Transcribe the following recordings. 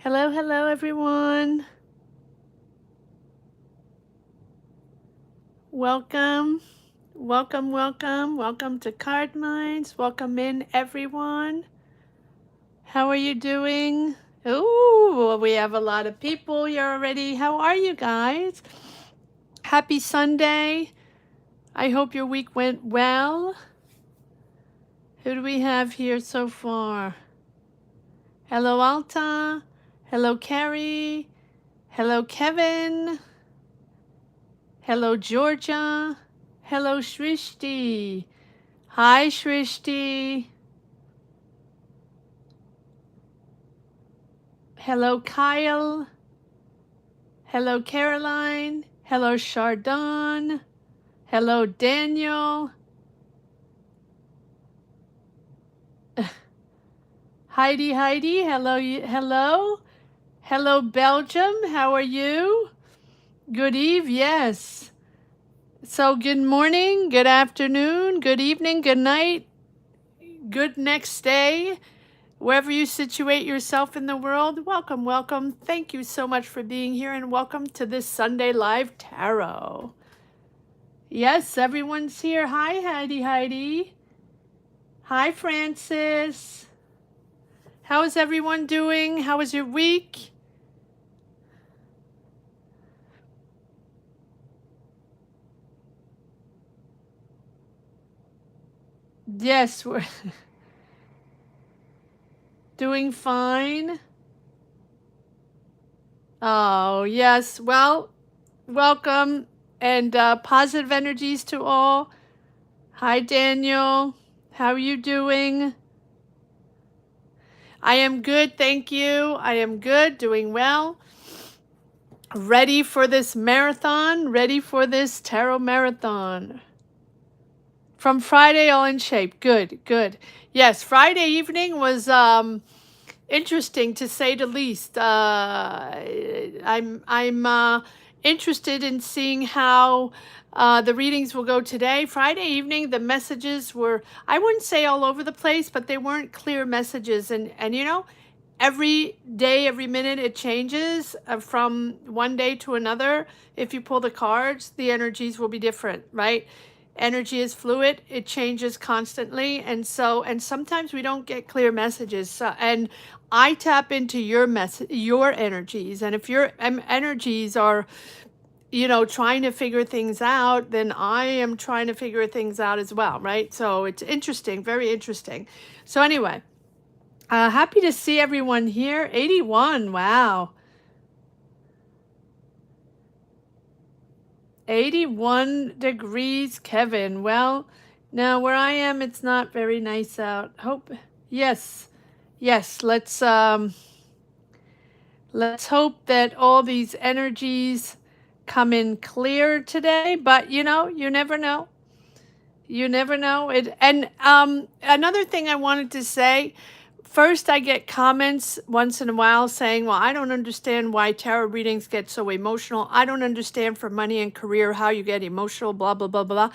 Hello, hello, everyone. Welcome, welcome, welcome, welcome to Card Minds. Welcome in, everyone. How are you doing? Ooh, we have a lot of people here already. How are you guys? Happy Sunday. I hope your week went well. Who do we have here so far? Hello, Alta. Hello, Carrie. Hello, Kevin. Hello, Georgia. Hello, Shrishti. Hi, Shrishti. Hello, Kyle. Hello, Caroline. Hello, Chardon. Hello, Daniel. Heidi, Heidi. Hello, hello. Hello, Belgium. How are you? Good eve, yes. So good morning, good afternoon, good evening, good night, good next day. Wherever you situate yourself in the world, welcome, welcome. Thank you so much for being here and welcome to this Sunday Live Tarot. Yes, everyone's here. Hi, Heidi, Heidi. Hi, Francis. How is everyone doing? How was your week? Yes, we're doing fine. Oh, yes. Well, welcome and positive energies to all. Hi, Daniel. How are you doing? I am good, thank you. I am good, doing well. Ready for this marathon, ready for this tarot marathon. From Friday, all in shape. Good, good. Yes, Friday evening was interesting to say the least. I'm interested in seeing how the readings will go today. Friday evening, the messages were, I wouldn't say all over the place, but they weren't clear messages. And you know, every day, every minute, it changes from one day to another. If you pull the cards, the energies will be different, right? Energy is fluid, it changes constantly, and sometimes we don't get clear messages. And I tap into your energies, and if your energies are, you know, trying to figure things out, then I am trying to figure things out as well, right? So it's interesting, very interesting. So anyway, happy to see everyone here. 81, wow. 81 degrees, Kevin. Well, now where I am, it's not very nice out. Hope, yes, yes. Let's hope that all these energies come in clear today. But you know, you never know. You never know. It and another thing I wanted to say. First, I get comments once in a while saying, well, I don't understand why tarot readings get so emotional. I don't understand for money and career how you get emotional, blah, blah, blah, blah.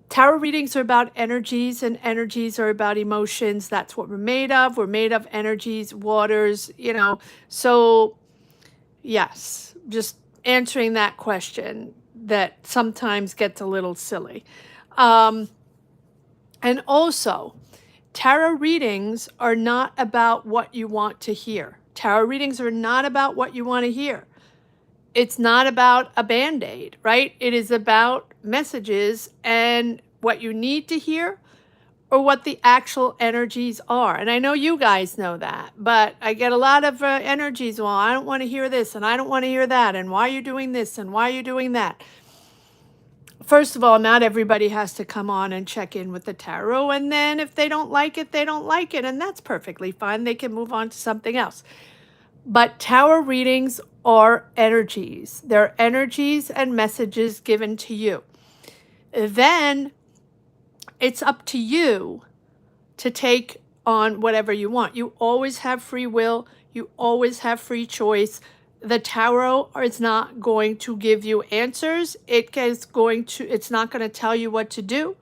Tarot readings are about energies, and energies are about emotions. That's what we're made of. We're made of energies, waters, you know. So, yes, just answering that question that sometimes gets a little silly. And also, tarot readings are not about what you want to hear. Tarot readings are not about what you want to hear. It's not about a band-aid, right? It is about messages and what you need to hear or what the actual energies are. And I know you guys know that, but I get a lot of energies. Well, I don't want to hear this and I don't want to hear that. And why are you doing this? And why are you doing that? First of all, not everybody has to come on and check in with the tarot. And then if they don't like it, they don't like it. And that's perfectly fine. They can move on to something else. But tarot readings are energies. They're energies and messages given to you. Then it's up to you to take on whatever you want. You always have free will. You always have free choice. The tarot is not going to give you answers. It's not going to tell you what to do.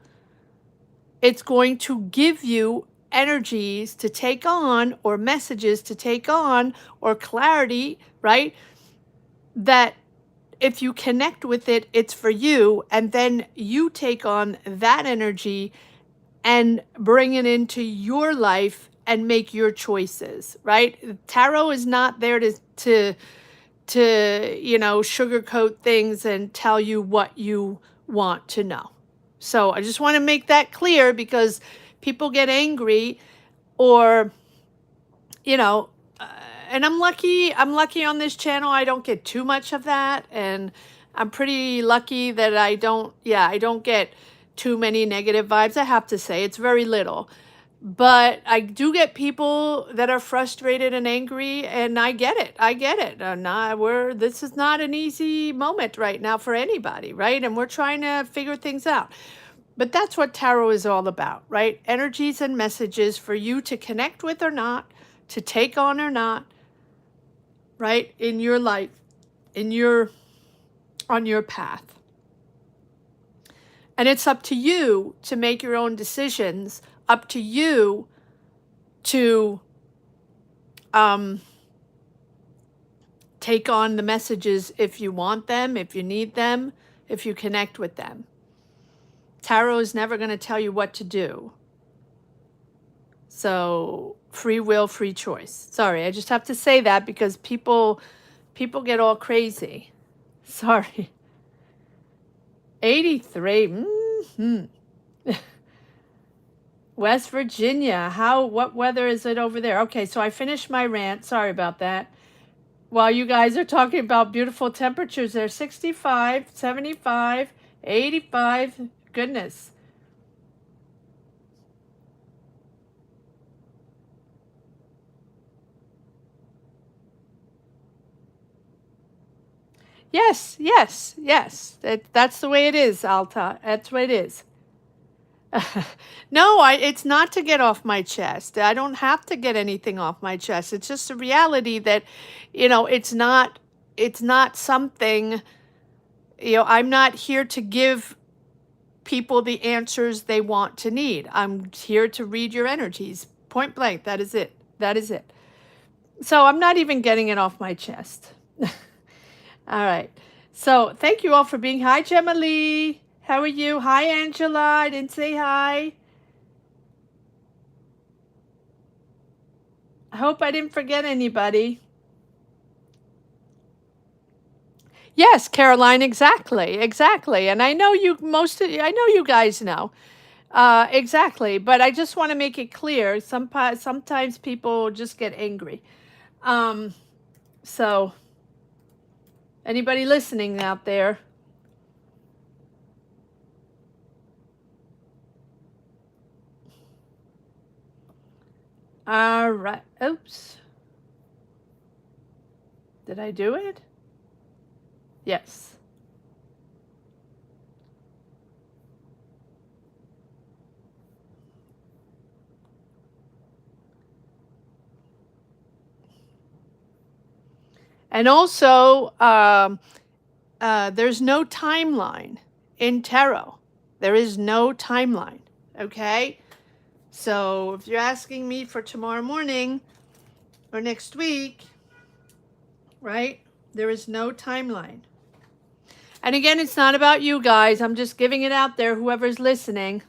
It's going to give you energies to take on, or messages to take on, or clarity, right? That if you connect with it, it's for you. And then you take on that energy and bring it into your life and make your choices, right? Tarot is not there to sugarcoat things and tell you what you want to know. So I just want to make that clear, because people get angry, or you know uh, and I'm lucky on this channel. I don't get too much of that, and I'm pretty lucky that I don't get too many negative vibes. I have to say it's very little, but I do get people that are frustrated and angry, and I get it. I get it. This is not an easy moment right now for anybody, right? And we're trying to figure things out. But that's what tarot is all about, right? Energies and messages for you to connect with or not, to take on or not, right? In your life, on your path. And it's up to you to make your own decisions, up to you to take on the messages if you want them, if you need them, if you connect with them. Tarot is never going to tell you what to do. So free will, free choice. Sorry, I just have to say that because people get all crazy. Sorry. 83. West Virginia. What weather is it over there? Okay, so I finished my rant. Sorry about that. While you guys are talking about beautiful temperatures, they're 65, 75, 85. Goodness. Yes, yes, yes. That's the way it is, Alta. That's the way it is. No, it's not to get off my chest. I don't have to get anything off my chest. It's just a reality that, it's not something, I'm not here to give people the answers they want to need. I'm here to read your energies. Point blank. That is it. That is it. So I'm not even getting it off my chest. All right. So thank you all for being. Hi, Gemma Lee. How are you? Hi, Angela. I didn't say hi. I hope I didn't forget anybody. Yes, Caroline, exactly. Exactly. And I know I know you guys know. Exactly. But I just want to make it clear. Sometimes people just get angry. So anybody listening out there? All right. Oops. Did I do it? Yes. And also, there's no timeline in tarot. There is no timeline. Okay? So if you're asking me for tomorrow morning or next week, right? There is no timeline. And again, it's not about you guys. I'm just giving it out there, whoever's listening.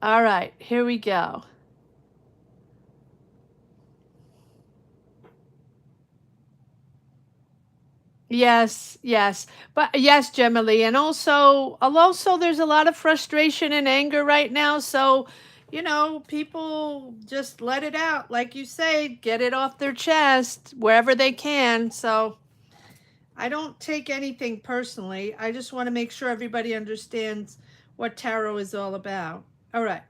All right, here we go. Yes, yes. But yes, Gemma Lee. And also there's a lot of frustration and anger right now. So, people just let it out. Like you say, get it off their chest wherever they can. So I don't take anything personally. I just want to make sure everybody understands what tarot is all about. All right.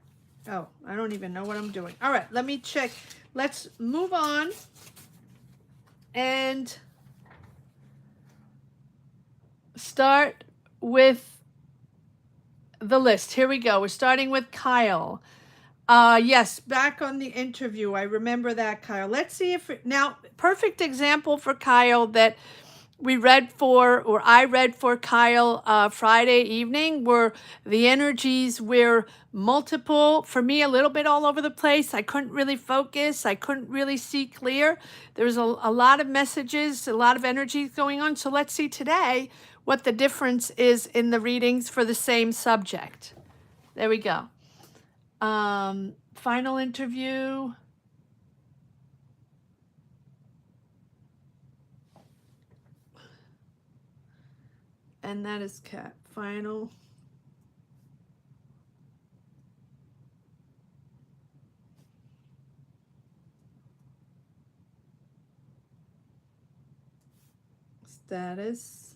Oh, I don't even know what I'm doing. All right, let me check. Let's move on. And start with the list. Here we go. We're starting with Kyle. Yes, back on the interview. I remember that, Kyle. Let's see if now, perfect example for Kyle that we read for, or I read for Kyle Friday evening, were the energies were multiple, for me, a little bit all over the place. I couldn't really focus. I couldn't really see clear. There was a lot of messages, a lot of energies going on. So let's see today what the difference is in the readings for the same subject. There we go. Final interview. And that is cat. Final. Status.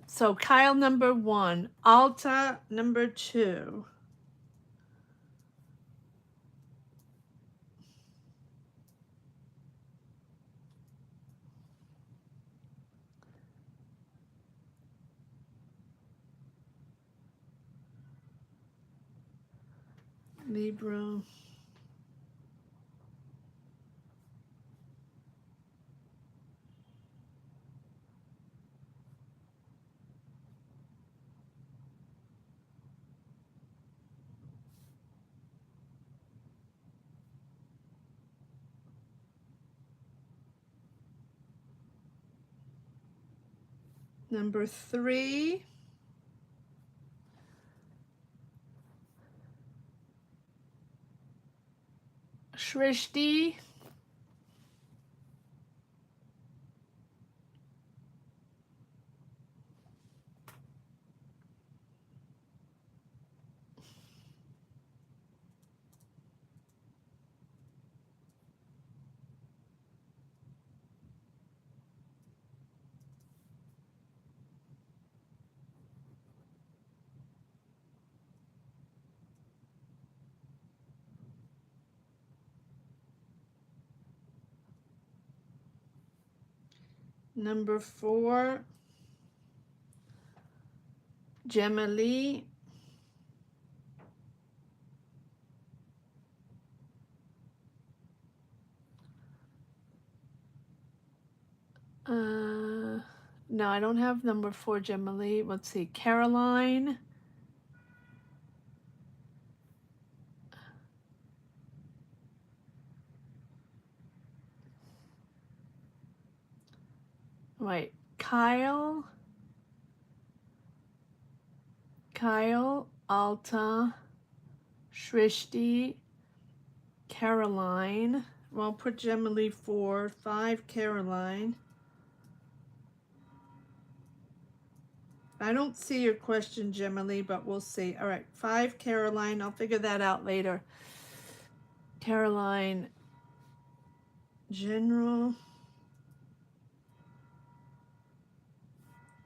So Kyle number 1, Alta number 2. Libra. Number 3. Shrishti. Number 4, Gemini. No, I don't have number 4, Gemini. Let's see, Caroline. Wait, Kyle, Alta, Shrishti, Caroline. Well, put Gemini 4, 5, Caroline. I don't see your question, Gemini, but we'll see. All right, 5, Caroline. I'll figure that out later. Caroline, General.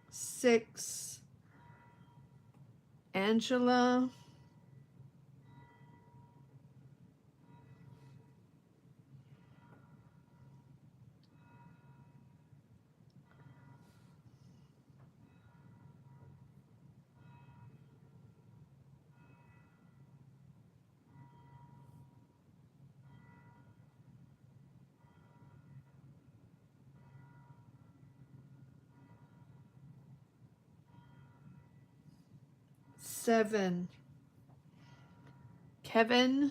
6, Angela. 7, Kevin.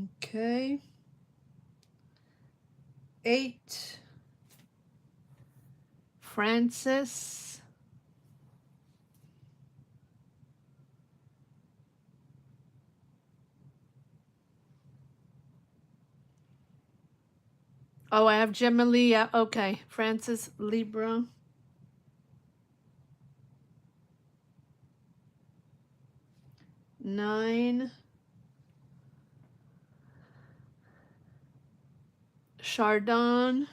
Okay. 8. Francis. 'Oh, I have Gemini. Yeah, okay. Francis, Libra. 9. Chardon.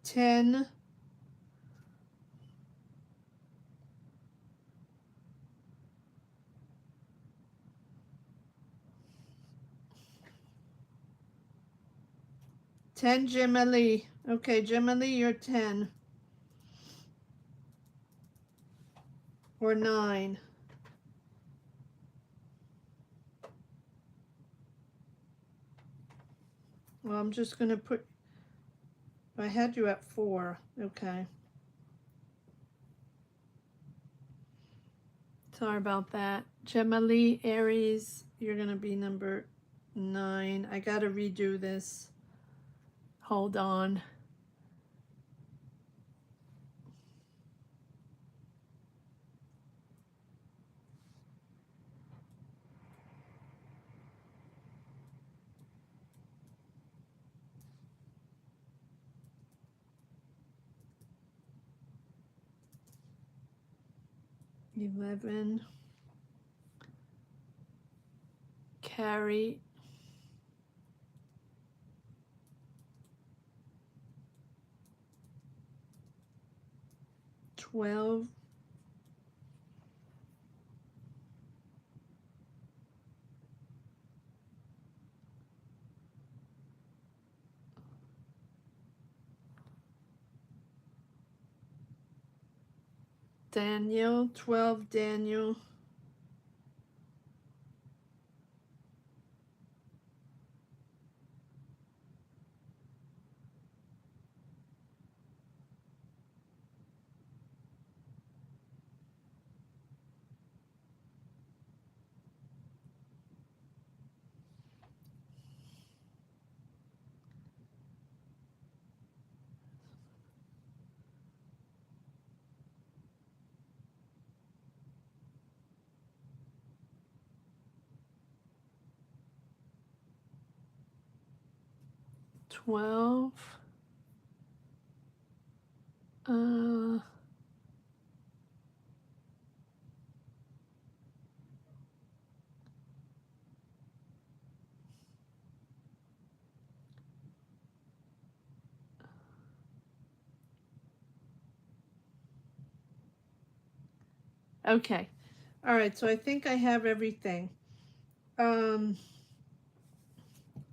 10. Gemini. Okay, Gemini, you're 10. Or 9. Well, I'm just going to put, I had you at 4. Okay. Sorry about that. Gemini, Aries, you're going to be number 9. I got to redo this. Hold on. $11. Carry. 12. Daniel. 12. Daniel. 12. Okay. All right, so I think I have everything.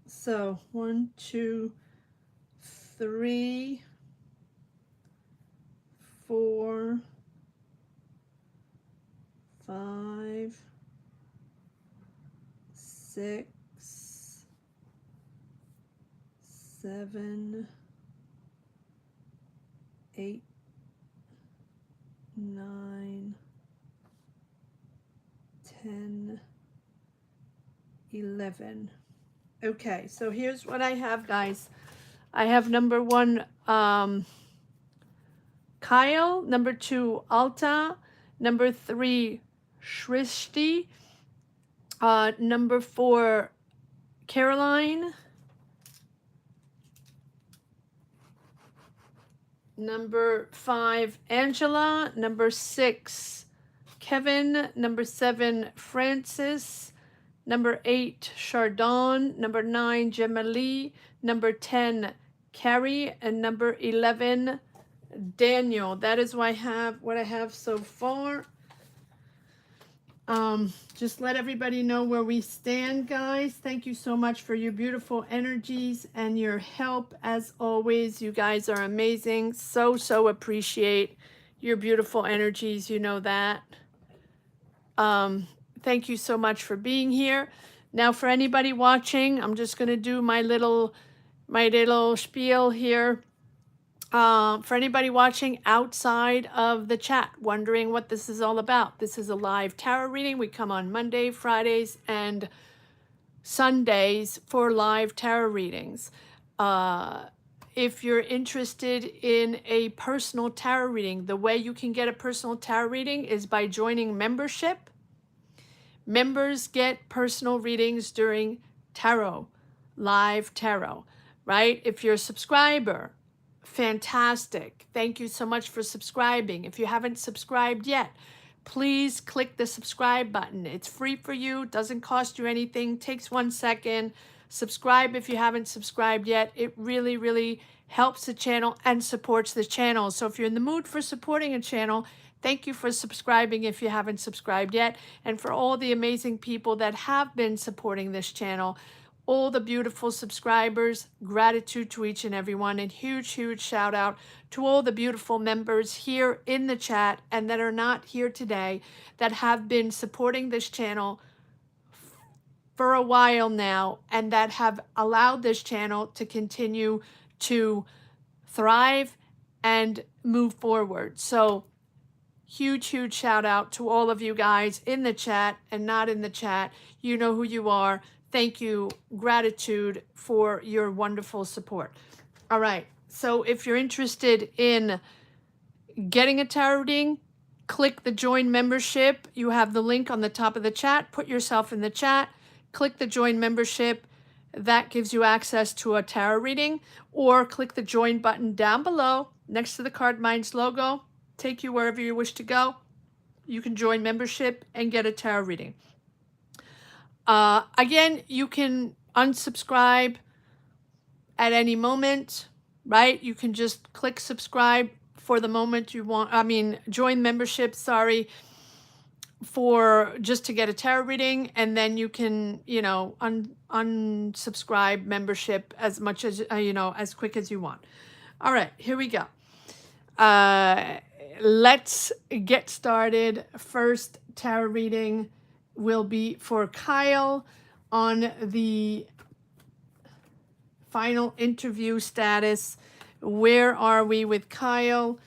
So 1, 2, 3, 4, 5, 6, 7, 8, 9, 10, 11. Okay, so here's what I have, guys. I have number 1, Kyle, number 2, Alta, number 3, Shrishti, number 4, Caroline, number 5, Angela, number 6, Kevin, number 7, Francis, number 8, Chardon, number 9, Gemali, number 10, Carrie, and number 11, Daniel. That is what I have so far. Just let everybody know where we stand, guys. Thank you so much for your beautiful energies and your help. As always, you guys are amazing. So appreciate your beautiful energies. You know that. Thank you so much for being here. Now, for anybody watching, I'm just going to do my little spiel here. For anybody watching outside of the chat, wondering what this is all about, this is a live tarot reading. We come on Monday, Fridays, and Sundays for live tarot readings. If you're interested in a personal tarot reading, the way you can get a personal tarot reading is by joining membership. Members get personal readings during tarot, live tarot, right? If you're a subscriber, fantastic. Thank you so much for subscribing. If you haven't subscribed yet, please click the subscribe button. It's free for you, doesn't cost you anything, takes 1 second. Subscribe if you haven't subscribed yet. It really, really helps the channel and supports the channel. So if you're in the mood for supporting a channel, thank you for subscribing if you haven't subscribed yet. And for all the amazing people that have been supporting this channel, all the beautiful subscribers, gratitude to each and every one, and huge, huge shout out to all the beautiful members here in the chat and that are not here today that have been supporting this channel for a while now and that have allowed this channel to continue to thrive and move forward. So huge, huge shout out to all of you guys in the chat and not in the chat. You know who you are. Thank you. Gratitude for your wonderful support. All right. So if you're interested in getting a tarot reading, click the join membership. You have the link on the top of the chat. Put yourself in the chat. Click the join membership. That gives you access to a tarot reading, or click the join button down below next to the Card Minds logo. Take you wherever you wish to go. You can join membership and get a tarot reading. Again, you can unsubscribe at any moment, right? You can just click subscribe for the moment you want. Join membership, sorry, for just to get a tarot reading, and then you can, unsubscribe membership as much as, as quick as you want. All right, here we go. Let's get started. First tarot reading will be for Kyle on the final interview status. Where are we with Kyle?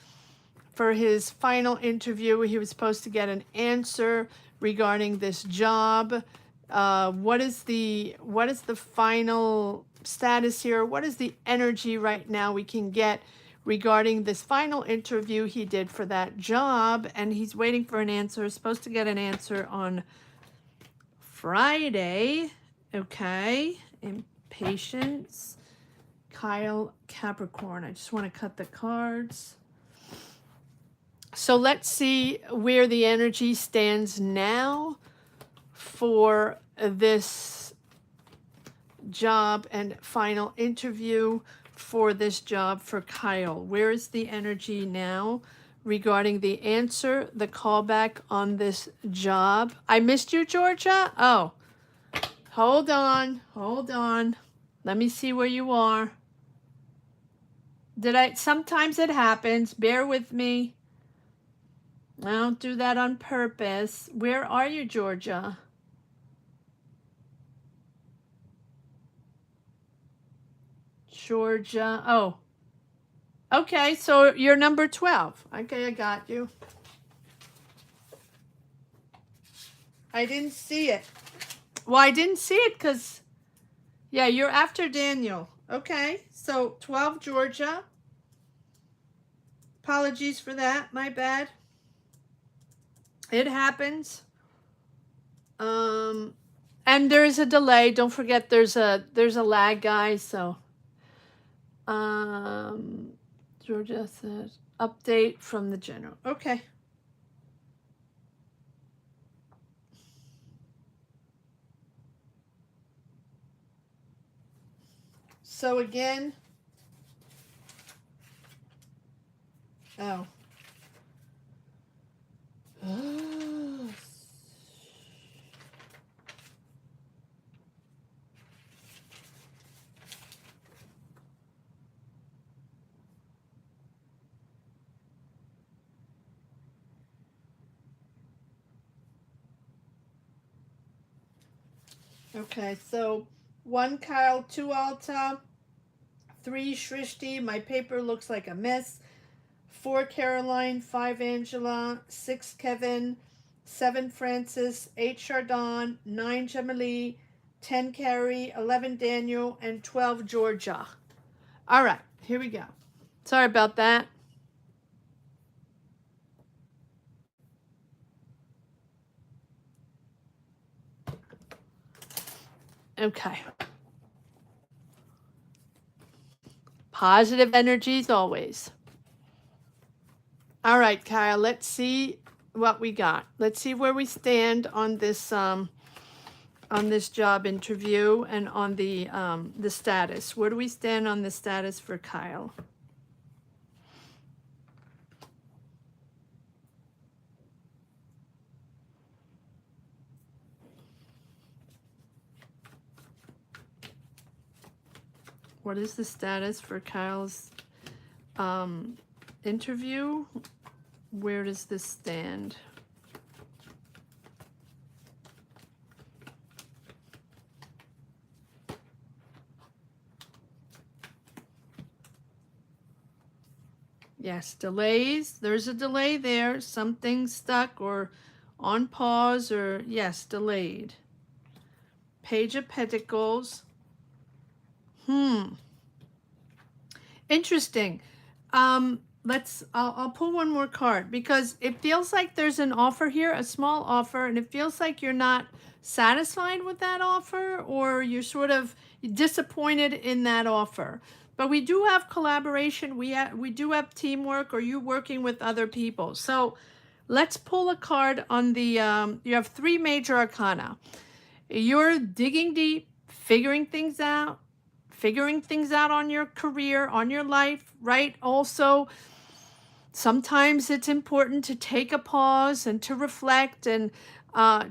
For his final interview, he was supposed to get an answer regarding this job. What is the final status here? What is the energy right now we can get regarding this final interview he did for that job? And he's waiting for an answer. He's supposed to get an answer on Friday. Okay. Impatience. Kyle Capricorn. I just want to cut the cards. So let's see where the energy stands now for this job and final interview for this job for Kyle. Where is the energy now regarding the answer, the callback on this job? I missed you, Georgia? Oh, hold on. Let me see where you are. Sometimes it happens. Bear with me. I don't do that on purpose. Where are you, Georgia? Georgia. Oh. Okay, so you're number 12. Okay, I got you. I didn't see it. Well, I didn't see it because, yeah, you're after Daniel. Okay, so 12, Georgia. Apologies for that. My bad. It happens. And there's a delay. Don't forget there's a lag, guys. So Georgia says update from the general. Okay. So again, oh. Okay, so 1 Kyle, 2 Alta, 3 Shrishti. My paper looks like a mess. 4 Caroline, 5 Angela, 6 Kevin, 7 Francis, 8 Chardon, 9 Gemily, 10 Carrie, 11 Daniel, and 12 Georgia. All right, here we go. Sorry about that. Okay. Positive energies always. All right, Kyle, let's see what we got. Let's see where we stand on this job interview and on the status. Where do we stand on the status for Kyle? What is the status for Kyle's interview? Where does this stand? Yes, delays. There's a delay there. Something stuck or on pause or, yes, delayed. Page of Pentacles. Interesting. I'll pull one more card because it feels like there's an offer here, a small offer, and it feels like you're not satisfied with that offer or you're sort of disappointed in that offer. But we do have collaboration. We do have teamwork, or you working with other people. So let's pull a card on the you have 3 major arcana. You're digging deep, figuring things out on your career, on your life, right? Also, sometimes it's important to take a pause and to reflect and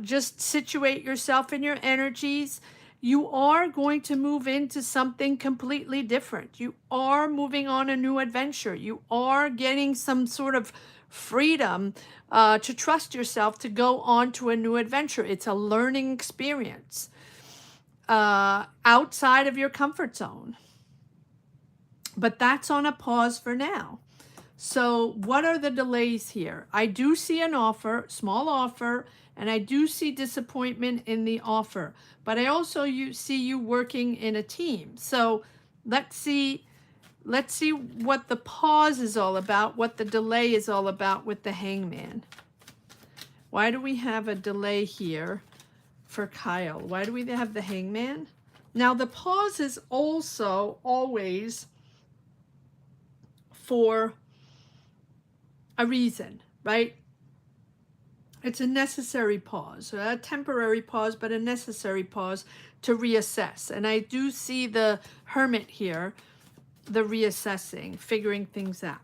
just situate yourself in your energies. You are going to move into something completely different. You are moving on a new adventure. You are getting some sort of freedom to trust yourself to go on to a new adventure. It's a learning experience outside of your comfort zone. But that's on a pause for now. So what are the delays here? I do see an offer, small offer, and I do see disappointment in the offer. But I also see you working in a team. So let's see what the pause is all about, what the delay is all about with the Hangman. Why do we have a delay here for Kyle? Why do we have the Hangman? Now the pause is also always for a reason, right? It's a necessary pause, a temporary pause, but a necessary pause to reassess. And I do see the Hermit here, the reassessing, figuring things out.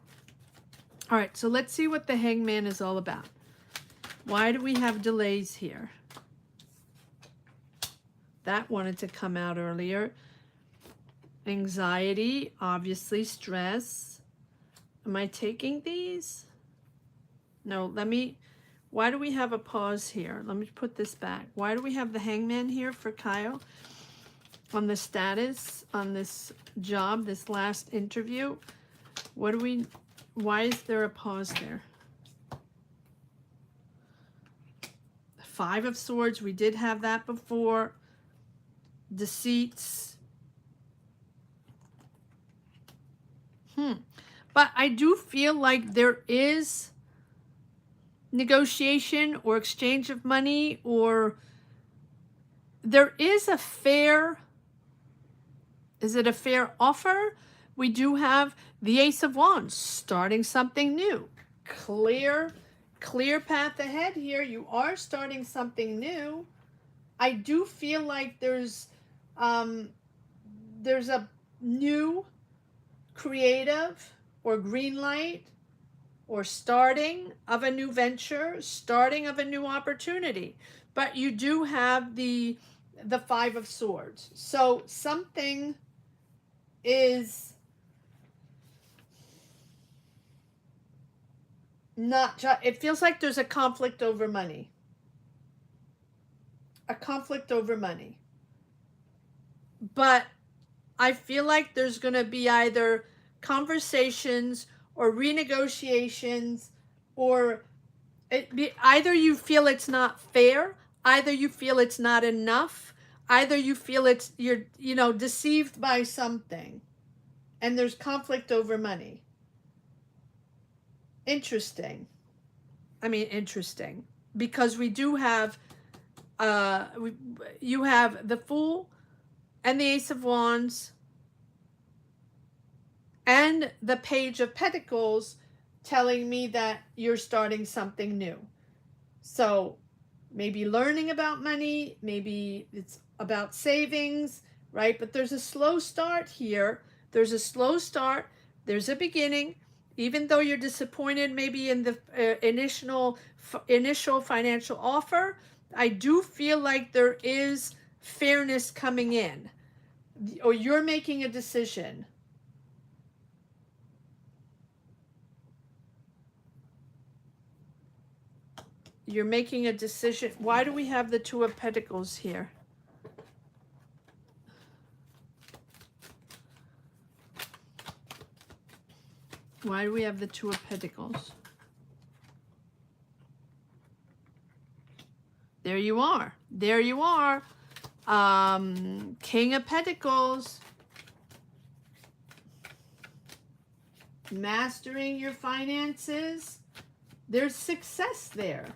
All right, so let's see what the Hangman is all about. Why do we have delays here? That wanted to come out earlier. Anxiety, obviously stress. Am I taking these? No, why do we have a pause here? Let me put this back. Why do we have the Hangman here for Kyle on the status, on this job, this last interview? Why is there a pause there? 5 of Swords, we did have that before. Deceits. But I do feel like there is negotiation or exchange of money, or there is a fair, is it a fair offer? We do have the Ace of Wands, starting something new. Clear path ahead here. You are starting something new. I do feel like there's a new creative or green light or starting of a new venture, starting of a new opportunity. But you do have the 5 of Swords. So something is not just, it feels like there's a conflict over money. A conflict over money. but I feel like there's going to be either conversations or renegotiations, or either you feel it's not fair, either you feel it's not enough, either you feel it's you're deceived by something, and there's conflict over money. Interesting. I mean, interesting, because we do have you have the Fool and the Ace of Wands and the Page of Pentacles telling me that you're starting something new. So maybe learning about money, maybe it's about savings, right? But there's a slow start here. There's a slow start. There's a beginning. Even though you're disappointed maybe in the initial financial offer, I do feel like there is fairness coming in, or you're making a decision. You're making a decision. Why do we have the Two of Pentacles here? Why do we have the Two of Pentacles? There you are. There you are. King of Pentacles. Mastering your finances. There's success there.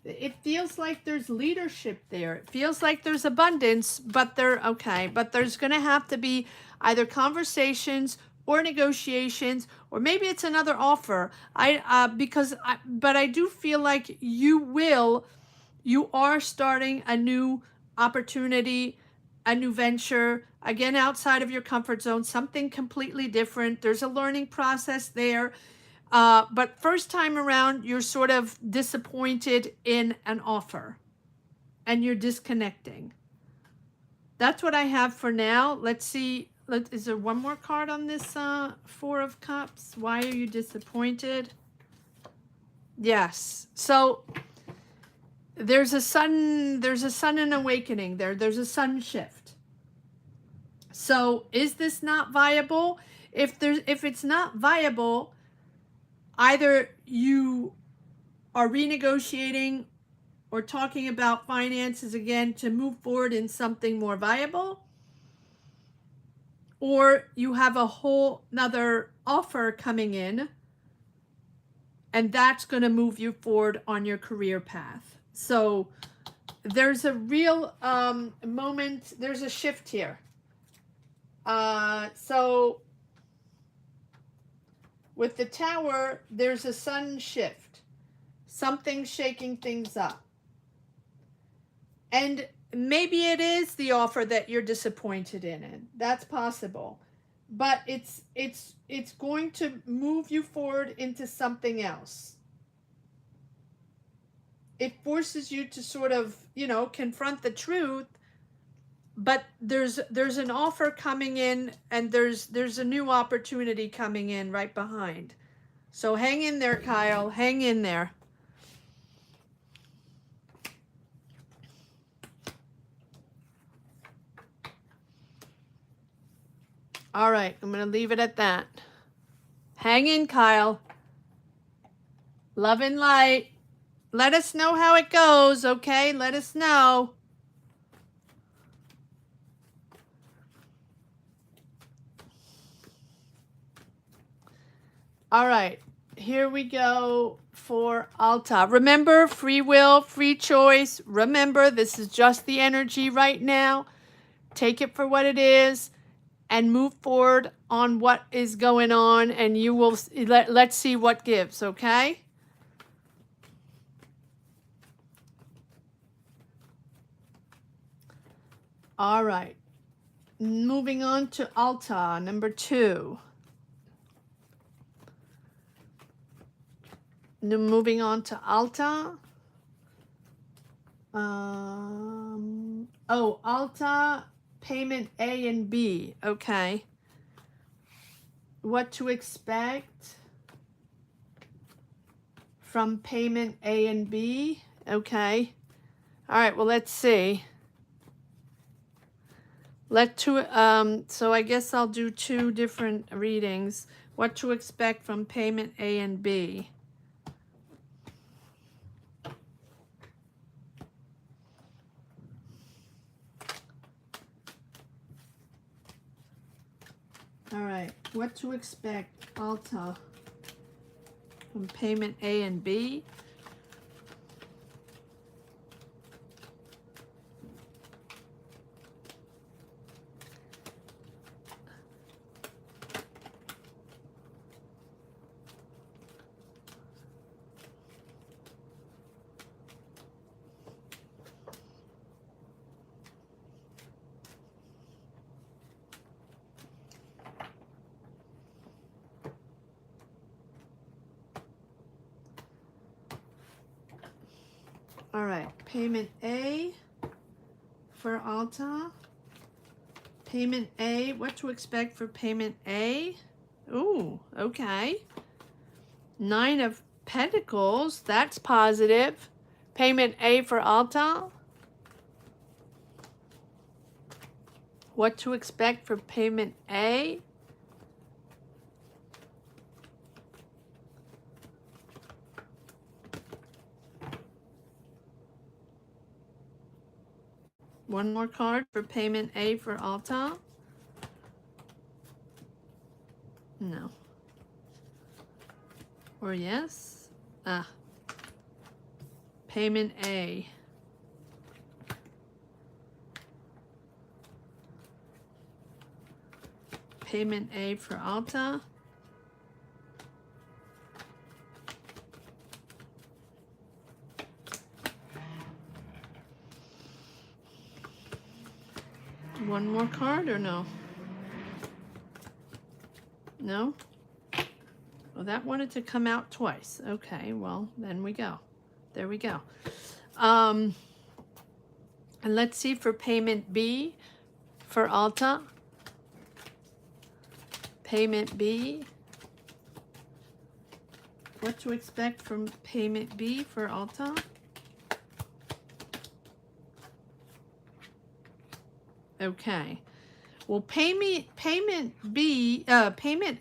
It feels like there's leadership there. It feels like there's abundance, but but there's going to have to be either conversations or negotiations, or maybe it's another offer. But I do feel like you are starting a new opportunity, a new venture, again, outside of your comfort zone, something completely different. There's a learning process there. But first time around, you're sort of disappointed in an offer and you're disconnecting. That's what I have for now. Let's see. Is there one more card on this Four of Cups? Why are you disappointed? Yes. So there's a sudden awakening there. There's a sudden shift. So is this not viable? If it's not viable, either you are renegotiating or talking about finances again to move forward in something more viable, or you have a whole nother offer coming in and that's going to move you forward on your career path. So there's a real moment, there's a shift here. So with the Tower, there's a sudden shift. Something shaking things up. And maybe it is the offer that you're disappointed in. That's possible. But it's going to move you forward into something else. It forces you to sort of, confront the truth. But there's an offer coming in, and there's a new opportunity coming in right behind. So hang in there, Kyle. Hang in there. All right, I'm going to leave it at that. Hang in, Kyle. Love and light. Let us know how it goes, okay? Let us know. All right, here we go for Alta. Remember, free will, free choice. Remember, this is just the energy right now. Take it for what it is and move forward on what is going on, and you will let's see what gives, okay? All right. Moving on to Alta, number 2. Moving on to Alta. Alta, payment A and B. Okay. What to expect from payment A and B. Okay. All right, well, let's see. So I guess I'll do two different readings. What to expect from payment A and B. All right, what to expect, Alta, from payment A and B. All right, payment A for Alta. Payment A, what to expect for payment A? Ooh, okay. 9 of Pentacles, that's positive. Payment A for Alta. What to expect for payment A? One more card for payment A for Alta. No. Or yes? Payment A. Payment A for Alta. One more card or no? No? Well, that wanted to come out twice. Okay, well, then we go. There we go. And let's see for payment B for Alta. Payment B. What to expect from payment B for Alta? Okay. Well, payment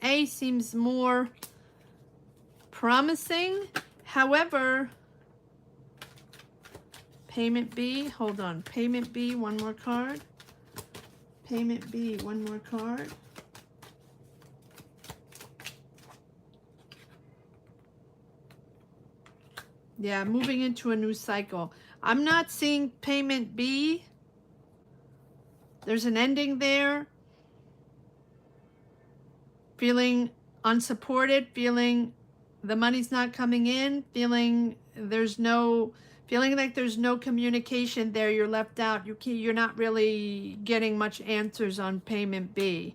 A seems more promising. However, payment B, hold on. Payment B, one more card. Payment B, one more card. Yeah, moving into a new cycle. I'm not seeing payment B. There's an ending there. Feeling unsupported, feeling the money's not coming in, feeling like there's no communication there. You're left out. You're not really getting much answers on payment B.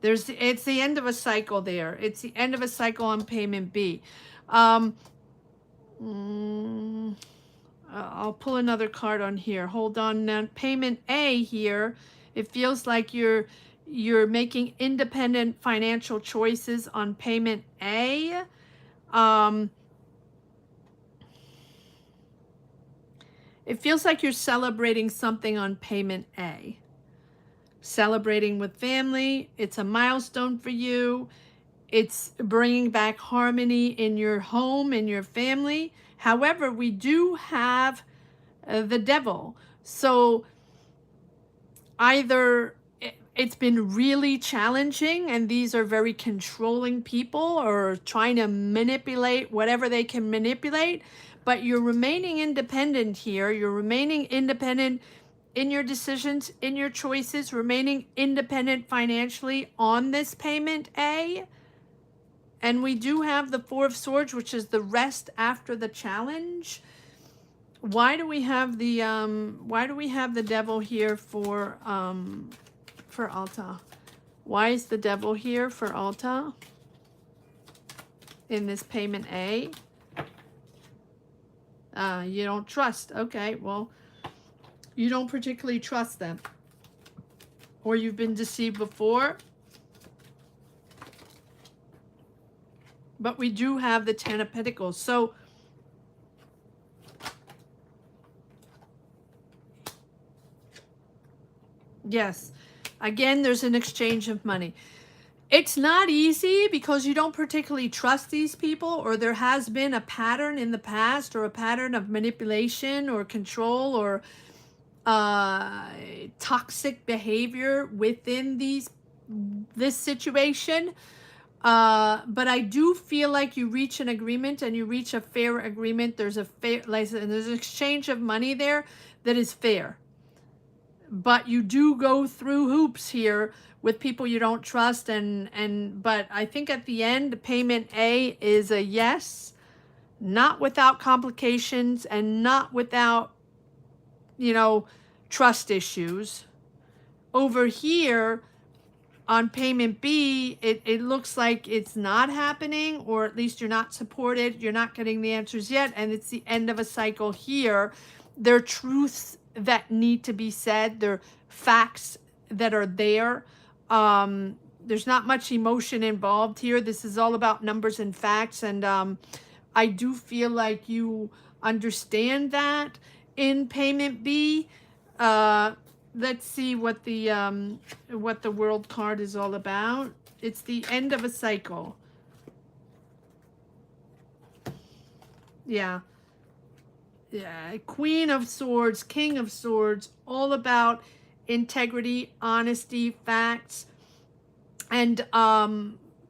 It's the end of a cycle there. It's the end of a cycle on payment B. I'll pull another card on here. Hold on. Now, payment A here, it feels like you're making independent financial choices on payment A. It feels like you're celebrating something on payment A. Celebrating with family. It's a milestone for you. It's bringing back harmony in your home, in your family. However, we do have the devil. So either it's been really challenging and these are very controlling people or trying to manipulate whatever they can manipulate, but you're remaining independent here. You're remaining independent in your decisions, in your choices, remaining independent financially on this payment A. And we do have the Four of Swords, which is the rest after the challenge. Why do we have the devil here for Alta? Why is the devil here for Alta in this payment A? You don't trust. Okay, well, you don't particularly trust them. Or you've been deceived before. But we do have the Ten of Pentacles. So yes, Again, there's an exchange of money. It's not easy because you don't particularly trust these people, or there has been a pattern in the past, or a pattern of manipulation or control, or uh, toxic behavior within this situation. But I do feel like you reach an agreement, and you reach a fair agreement. There's a fair, like, and there's an exchange of money there that is fair. But you do go through hoops here with people you don't trust, but I think at the end, payment A is a yes, not without complications and not without, you know, trust issues. Over here on payment B, it looks like it's not happening, or at least you're not supported. You're not getting the answers yet. And it's the end of a cycle here. There are truths that need to be said. There are facts that are there. There's not much emotion involved here. This is all about numbers and facts. And I do feel like you understand that in payment B. Let's see what the world card is all about. It's the end of a cycle. Yeah. Yeah. Queen of Swords, King of Swords, all about integrity, honesty, facts, and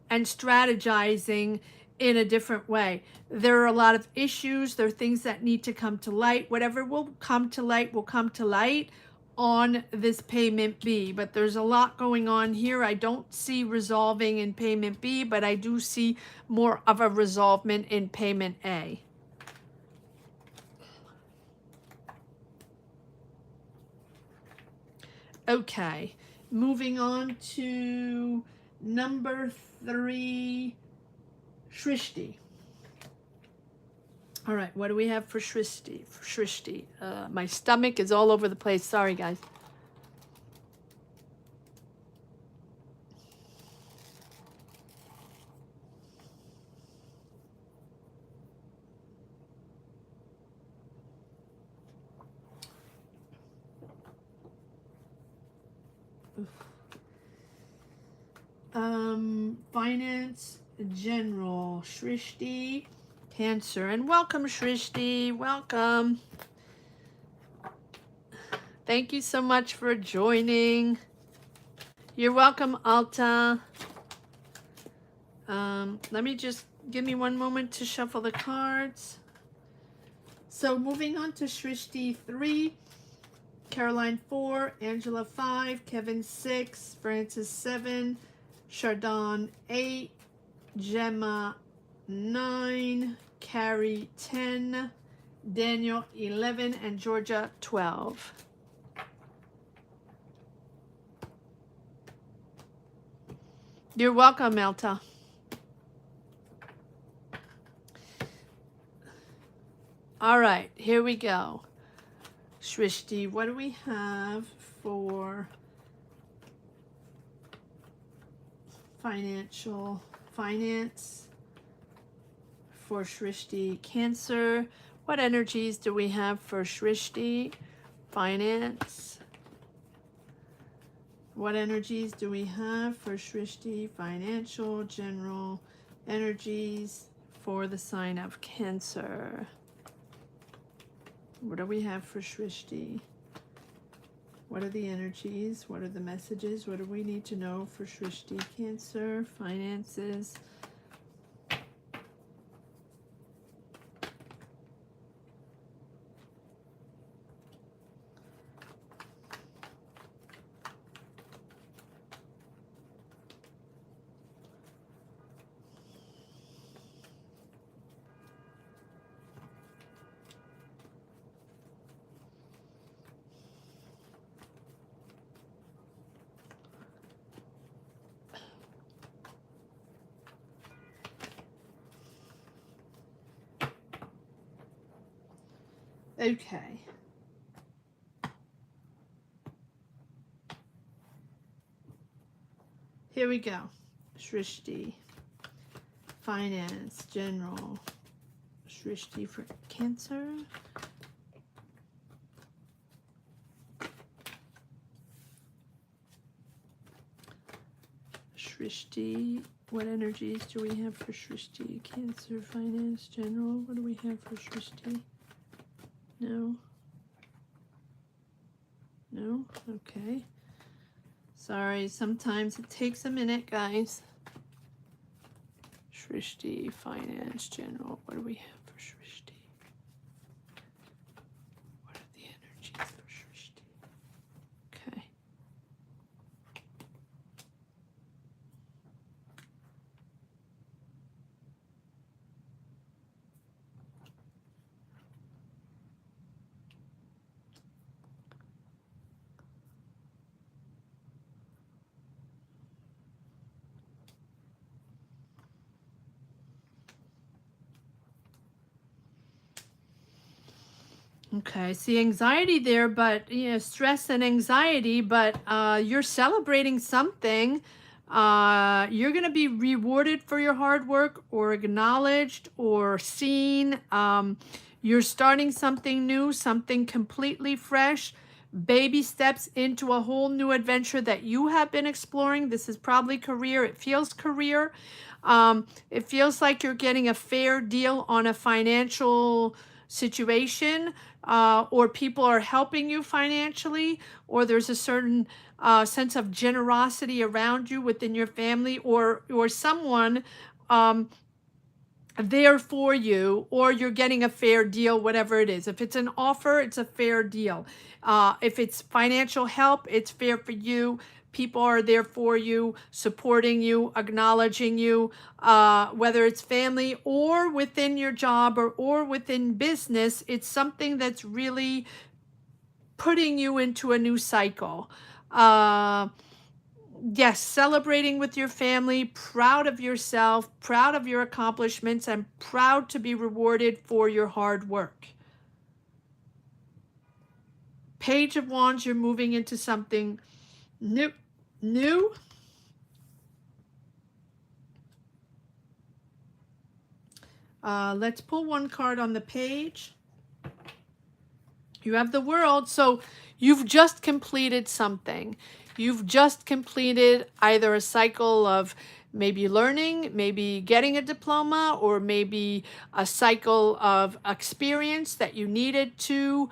strategizing in a different way. There are a lot of issues. There are things that need to come to light. Whatever will come to light will come to light on this payment B, but there's a lot going on here. I don't see resolving in payment B, but I do see more of a resolvement in payment A. Okay, moving on to number 3, Shrishti. All right, what do we have for Shrishti? My stomach is all over the place. Sorry, guys. Finance General, Shrishti, Cancer. And welcome, Shrishti. Welcome. Thank you so much for joining. You're welcome, Alta. Let me just give me one moment to shuffle the cards. So moving on to Shrishti 3, Caroline 4, Angela 5, Kevin 6, Francis 7, Chardon 8, Gemma 9, Carrie 10, Daniel 11, and Georgia 12. You're welcome, Melta. All right, here we go. Shrishti, what do we have for finance for Shrishti? Cancer. What energies do we have for Shrishti? Finance. What energies do we have for Shrishti? Financial, general energies for the sign of Cancer. What do we have for Shrishti? What are the energies? What are the messages? What do we need to know for Shrishti? Cancer, finances. Okay. Here we go. Shrishti. Finance, general. Shrishti for Cancer. Shrishti. What energies do we have for Shrishti? Cancer, finance, general. What do we have for Shrishti? No. No? Okay. Sorry, sometimes it takes a minute, guys. Shrishti, finance, general. What do we have for Shrishti? What are the energies for Shrishti? Okay. Okay, I see anxiety there, but stress and anxiety, but you're celebrating something. You're going to be rewarded for your hard work or acknowledged or seen. You're starting something new, something completely fresh, baby steps into a whole new adventure that you have been exploring. This is probably career. It feels career. It feels like you're getting a fair deal on a financial situation, or people are helping you financially, or there's a certain sense of generosity around you within your family, or someone there for you, or you're getting a fair deal, whatever it is. If it's an offer, it's a fair deal. If it's financial help, it's fair for you. People are there for you, supporting you, acknowledging you, whether it's family or within your job, or within business. It's something that's really putting you into a new cycle. Yes, celebrating with your family, proud of yourself, proud of your accomplishments, and proud to be rewarded for your hard work. Page of Wands, you're moving into something new. Let's pull one card on the page. You have the World, so you've just completed something. You've just completed either a cycle of maybe learning, maybe getting a diploma, or maybe a cycle of experience that you needed to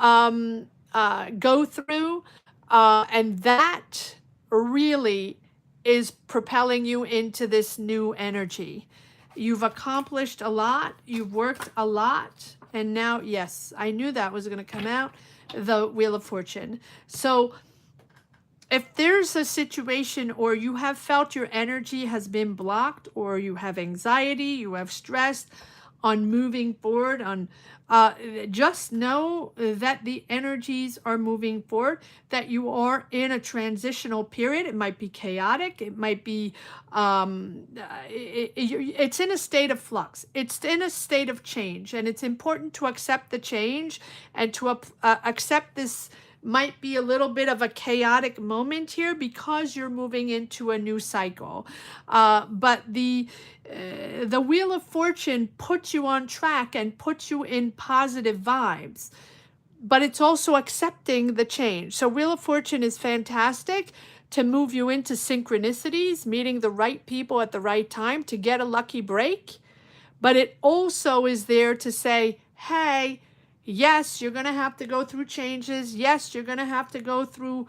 go through. And that really is propelling you into this new energy. You've accomplished a lot. You've worked a lot. And now, yes, I knew that was going to come out, the Wheel of Fortune. So if there's a situation, or you have felt your energy has been blocked, or you have anxiety, you have stress on moving forward, on just know that the energies are moving forward, that you are in a transitional period. It might be chaotic. It might be, it's in a state of flux. It's in a state of change, and it's important to accept the change, and to accept this might be a little bit of a chaotic moment here, because you're moving into a new cycle. But the Wheel of Fortune puts you on track and puts you in positive vibes. But it's also accepting the change. So Wheel of Fortune is fantastic to move you into synchronicities, meeting the right people at the right time to get a lucky break. But it also is there to say, hey, yes, you're going to have to go through changes. Yes, you're going to have to go through,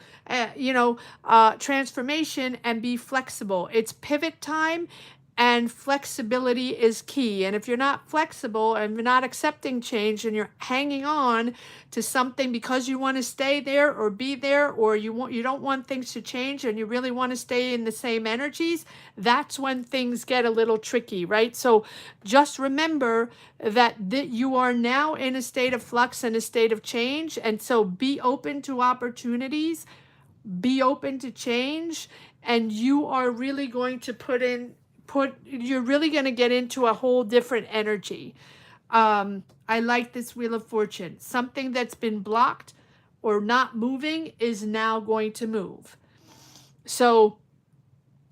transformation, and be flexible. It's pivot time, and flexibility is key. And if you're not flexible and you're not accepting change, and you're hanging on to something because you want to stay there or be there, or you don't want things to change, and you really want to stay in the same energies, that's when things get a little tricky, right? So just remember that you are now in a state of flux and a state of change. And so be open to opportunities, be open to change, and you are really going to you're really going to get into a whole different energy. I like this Wheel of Fortune. Something that's been blocked or not moving is now going to move. So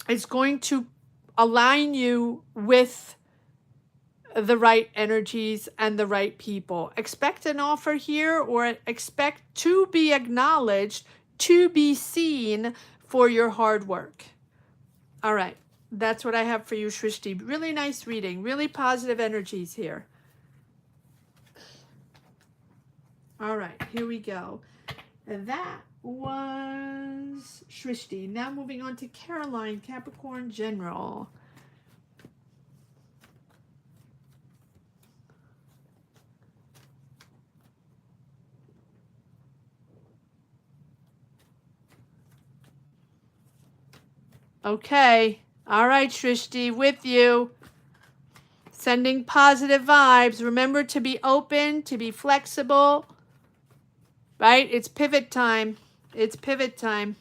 it's going to align you with the right energies and the right people. Expect an offer here, or expect to be acknowledged, to be seen for your hard work. All right. That's what I have for you, Shrishti. Really nice reading. Really positive energies here. All right, here we go. And that was Shrishti. Now moving on to Caroline, Capricorn General. Okay. All right, Shrishti, with you. Sending positive vibes. Remember to be open, to be flexible. Right? It's pivot time. It's pivot time.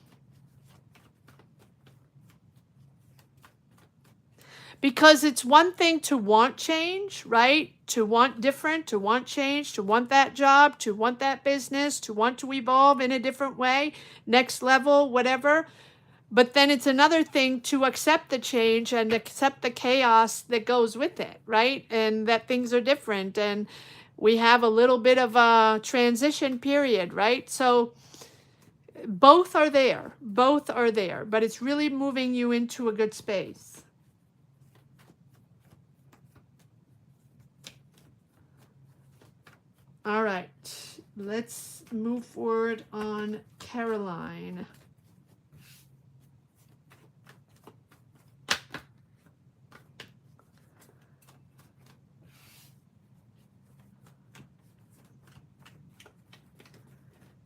Because it's one thing to want change, right? To want different, to want change, to want that job, to want that business, to want to evolve in a different way, next level, whatever. But then it's another thing to accept the change and accept the chaos that goes with it, right? And that things are different and we have a little bit of a transition period, right? So both are there. Both are there. But it's really moving you into a good space. All right. Let's move forward on Caroline.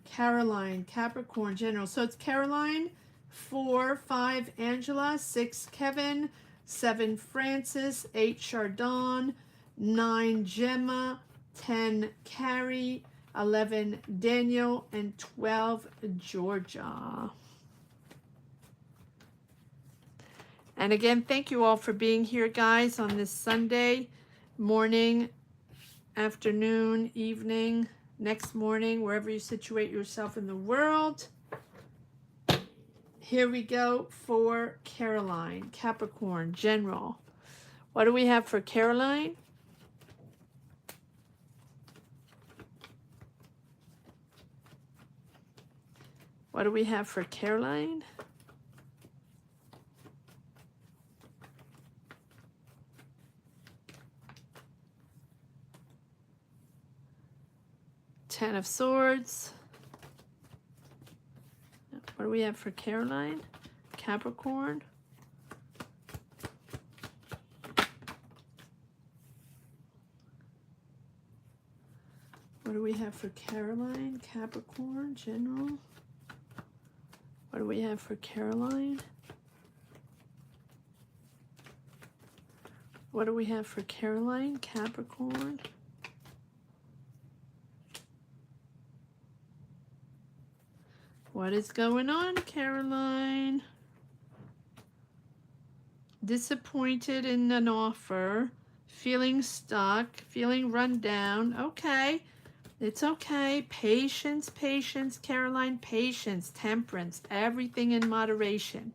Caroline, Capricorn General. So it's Caroline, 4, 5, Angela, 6, Kevin, 7, Francis, 8, Chardon, 9, Gemma, 10, Carrie, 11, Daniel, and 12, Georgia. And again, thank you all for being here, guys, on this Sunday morning, afternoon, evening, next morning, wherever you situate yourself in the world. Here we go for Caroline, Capricorn, General. What do we have for Caroline? What do we have for Caroline? Ten of Swords. What do we have for Caroline? Capricorn. What do we have for Caroline? Capricorn, General. What do we have for Caroline? What do we have for Caroline? Capricorn. What is going on, Caroline? Disappointed in an offer, feeling stuck, feeling run down. Okay, it's okay. Patience, patience, Caroline, patience, temperance, everything in moderation.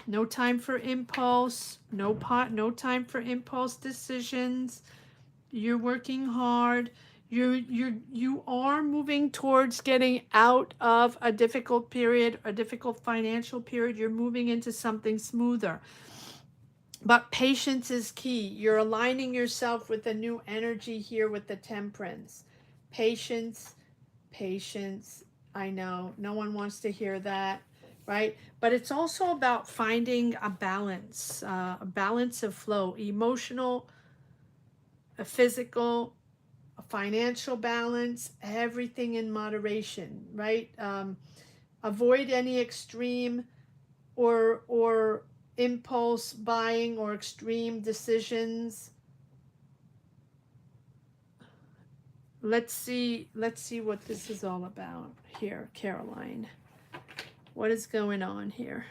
No time for impulse, no time for impulse decisions. You're working hard. You are moving towards getting out of a difficult period, a difficult financial period. You're moving into something smoother. But patience is key. You're aligning yourself with the new energy here with the Temperance. Patience, patience. I know, no one wants to hear that, right? But it's also about finding a balance of flow, emotional, a physical, a financial balance, everything in moderation, right? Avoid any extreme or impulse buying or extreme decisions. Let's see what this is all about here, Caroline. What is going on here?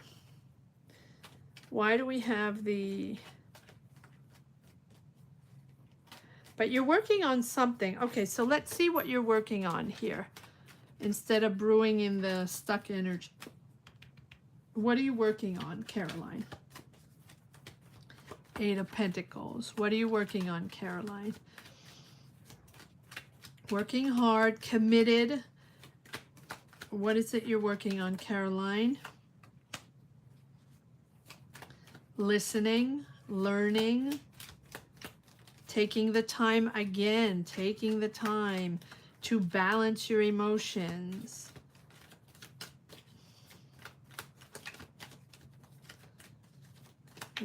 Why do we have the... But you're working on something. Okay, so let's see what you're working on here. Instead of brewing in the stuck energy. What are you working on, Caroline? 8 of Pentacles. What are you working on, Caroline? Working hard, committed. What is it you're working on, Caroline? listening, learning, taking the time again, taking the time to balance your emotions.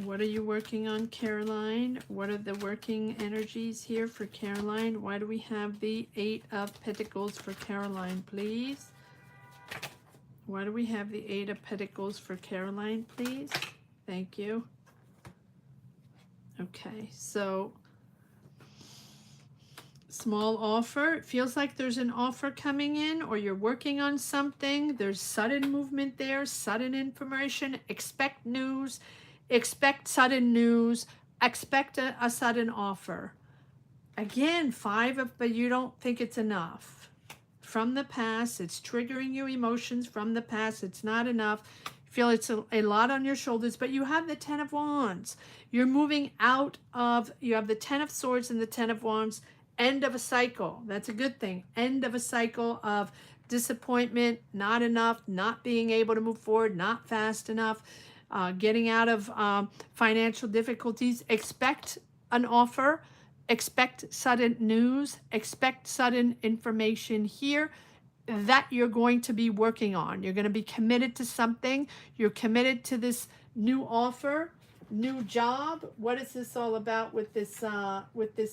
What are you working on, Caroline? What are the working energies here for Caroline? Why do we have the 8 of Pentacles for Caroline, please? Why do we have the 8 of Pentacles for Caroline, please? Thank you. Okay, so small offer. It feels like there's an offer coming in, or you're working on something. There's sudden movement there, sudden information. Expect news. Expect sudden news. Expect a sudden offer. Again, 5 of, but you don't think it's enough. From the past, it's triggering you emotions from the past. It's not enough. You feel it's a lot on your shoulders, but you have the 10 of Wands. You're moving out of, you have the 10 of Swords and the 10 of Wands. End of a cycle. That's a good thing. End of a cycle of disappointment, not enough, not being able to move forward, not fast enough, getting out of financial difficulties. Expect an offer. Expect sudden news. Expect sudden information here that you're going to be working on. You're going to be committed to something. You're committed to this new offer, new job. What is this all about with this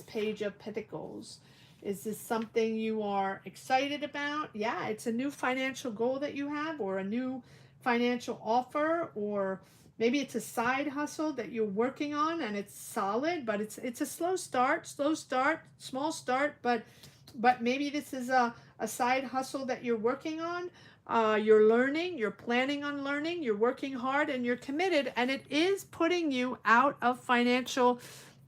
Page of Pentacles? Is this something you are excited about? Yeah, it's a new financial goal that you have, or a new financial offer, or maybe it's a side hustle that you're working on and it's solid, but it's a slow start, small start, but maybe this is a side hustle that you're working on. You're learning, you're planning on learning, you're working hard, and you're committed, and it is putting you out of financial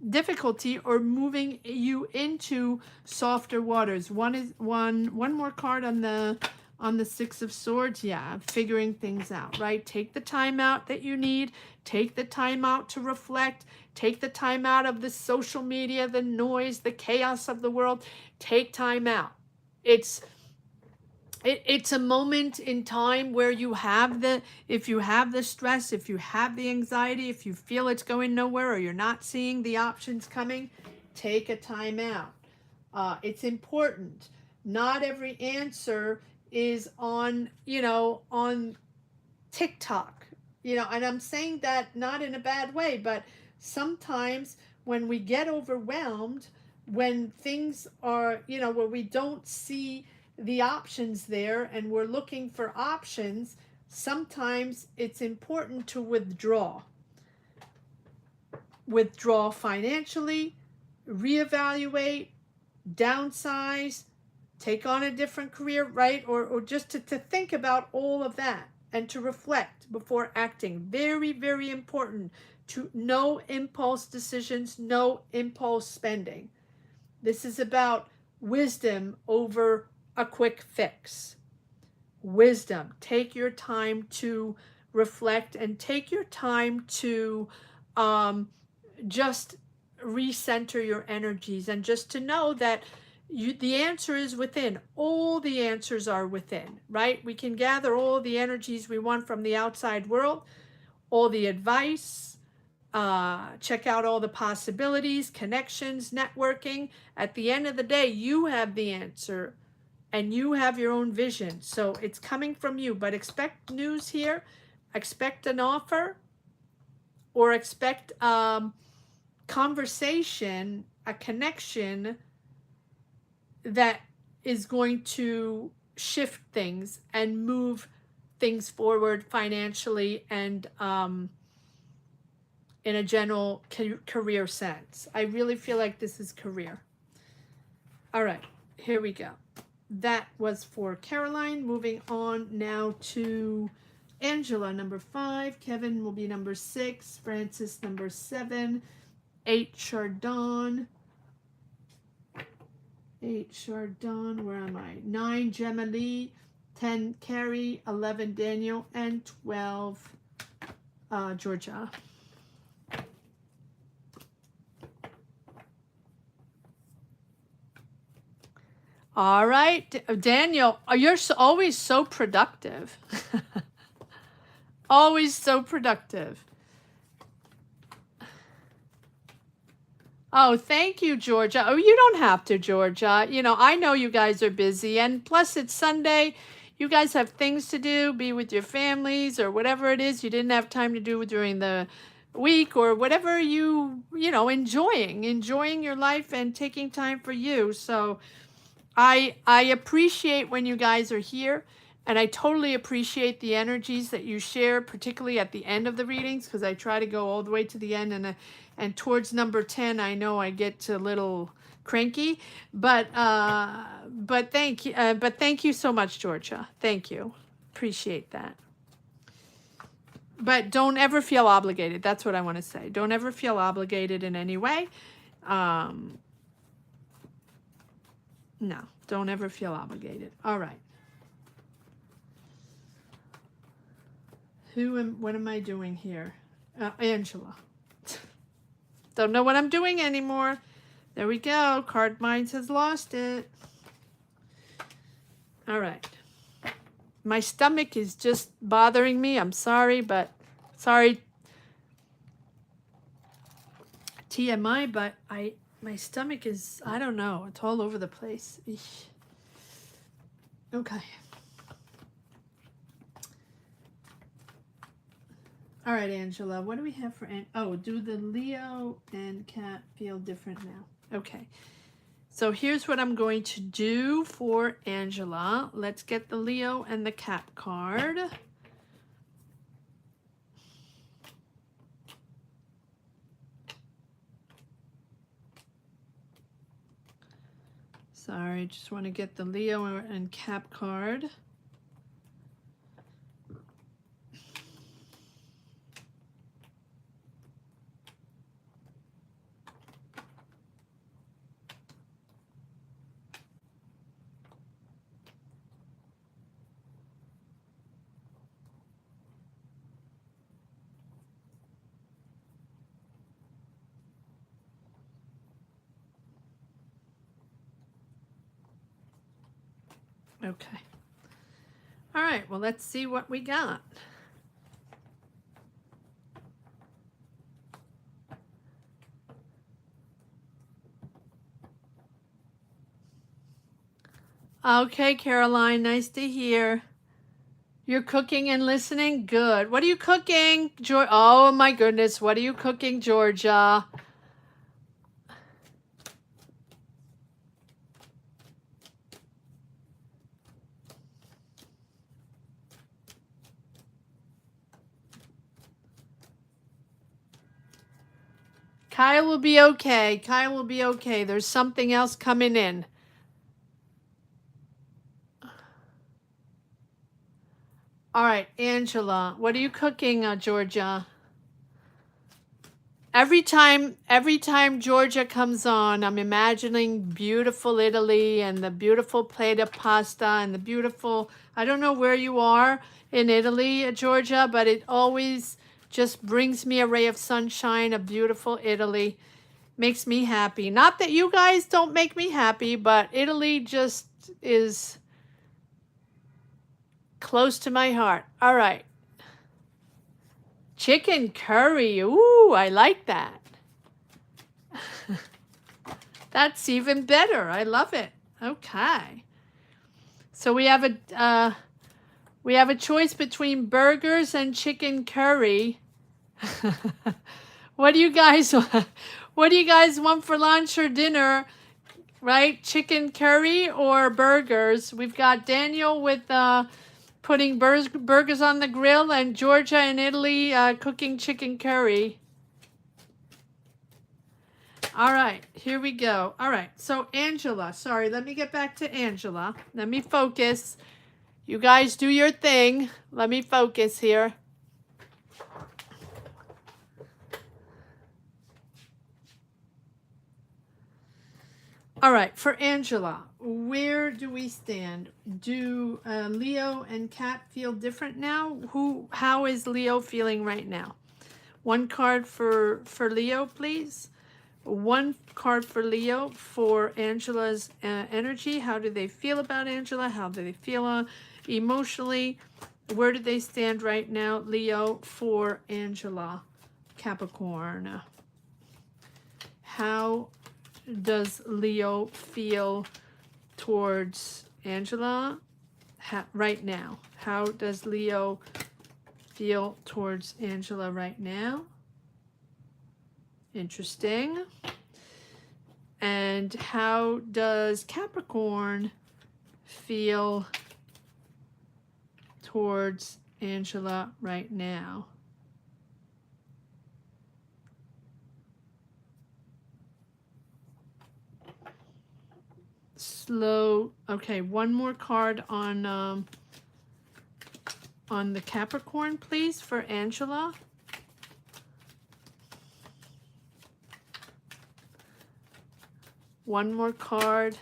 difficulty or moving you into softer waters. One more card on the 6 of Swords. Yeah, figuring things out, right? Take the time out that you need. Take the time out to reflect. Take the time out of the social media, the noise, the chaos of the world. Take time out. It's a moment in time where you have if you have the stress, if you have the anxiety, if you feel it's going nowhere, or you're not seeing the options coming, take a time out. It's important. Not every answer is on TikTok, and I'm saying that not in a bad way, but sometimes when we get overwhelmed, when things are, where we don't see the options there and we're looking for options, sometimes it's important to withdraw financially, reevaluate, downsize, take on a different career, right? Or just to think about all of that and to reflect before acting. Very, very important. To no impulse decisions, no impulse spending. This is about wisdom over a quick fix. Wisdom. Take your time to reflect and take your time to just recenter your energies, and just to know that the answer is within. All the answers are within, right? We can gather all the energies we want from the outside world, all the advice, check out all the possibilities, connections, networking. At the end of the day, you have the answer and you have your own vision. So it's coming from you, but expect news here. Expect an offer, or expect conversation, a connection that is going to shift things and move things forward financially and in a general career sense. I really feel like this is career. All right, here we go. That was for Caroline. Moving on now to Angela, number 5. Kevin will be number 6. Francis, number 7. 8, Chardon. 8, Chardon. Where am I? 9, Gemma Lee. 10, Carrie. 11, Daniel. And 12, Georgia. All right, Daniel, you're always so productive. Always so productive. Oh, thank you, Georgia. Oh, you don't have to, Georgia. You know, I know you guys are busy, and plus it's Sunday. You guys have things to do, be with your families or whatever it is you didn't have time to do during the week or whatever you know, enjoying your life and taking time for you. So I appreciate when you guys are here, and I totally appreciate the energies that you share, particularly at the end of the readings, because I try to go all the way to the end, and towards number 10, I know I get a little cranky, but thank you so much, Georgia. Thank you, appreciate that. But don't ever feel obligated. That's what I want to say. Don't ever feel obligated in any way. Um, no, don't ever feel obligated. All right. What am I doing here? Angela. Don't know what I'm doing anymore. There we go. Card Minds has lost it. All right. My stomach is just bothering me. I'm sorry, sorry TMI, but my stomach is, I don't know, it's all over the place. Eesh. Okay. All right, Angela, what do we have for, do the Leo and Cat feel different now? Okay. So here's what I'm going to do for Angela. Let's get the Leo and the Cat card. Sorry, just want to get the Leo and Cap card. Okay. All right, well, let's see what we got. Okay, Caroline, nice to hear. You're cooking and listening? Good. What are you cooking? Oh my goodness, what are you cooking, Georgia? Kyle will be okay. Kyle will be okay. There's something else coming in. All right, Angela, what are you cooking, Georgia? Every time Georgia comes on, I'm imagining beautiful Italy and the beautiful plate of pasta and the beautiful, I don't know where you are in Italy, Georgia, but it always just brings me a ray of sunshine of beautiful Italy. Makes me happy. Not that you guys don't make me happy, but Italy just is close to my heart. All right. Chicken curry. Ooh, I like that. That's even better. I love it. Okay. So we have a choice between burgers and chicken curry. What do you guys want for lunch or dinner? Right? Chicken curry or burgers? We've got Daniel with putting burgers on the grill, and Georgia and Italy cooking chicken curry. All right, here we go. All right, so Angela, sorry, let me get back to Angela. Let me focus. You guys do your thing. Let me focus here. All right, for Angela, where do we stand? Do Leo and Kat feel different now? How is Leo feeling right now? One card for Leo, please. One card for Leo for Angela's energy. How do they feel about Angela? How do they feel emotionally? Where do they stand right now, Leo, for Angela? Capricorn. how does Leo feel towards Angela right now? How does Leo feel towards Angela right now? Interesting. And how does Capricorn feel towards Angela right now? Slow. Okay, one more card on the Capricorn, please, for Angela. One more card.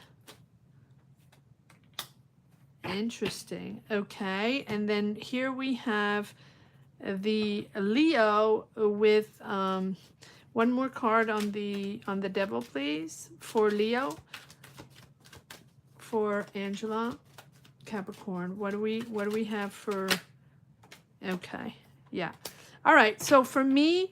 Interesting. Okay, and then here we have the Leo with one more card on the Devil, please, for Leo, for Angela. Capricorn. What do we have for? Okay, yeah. All right. So for me,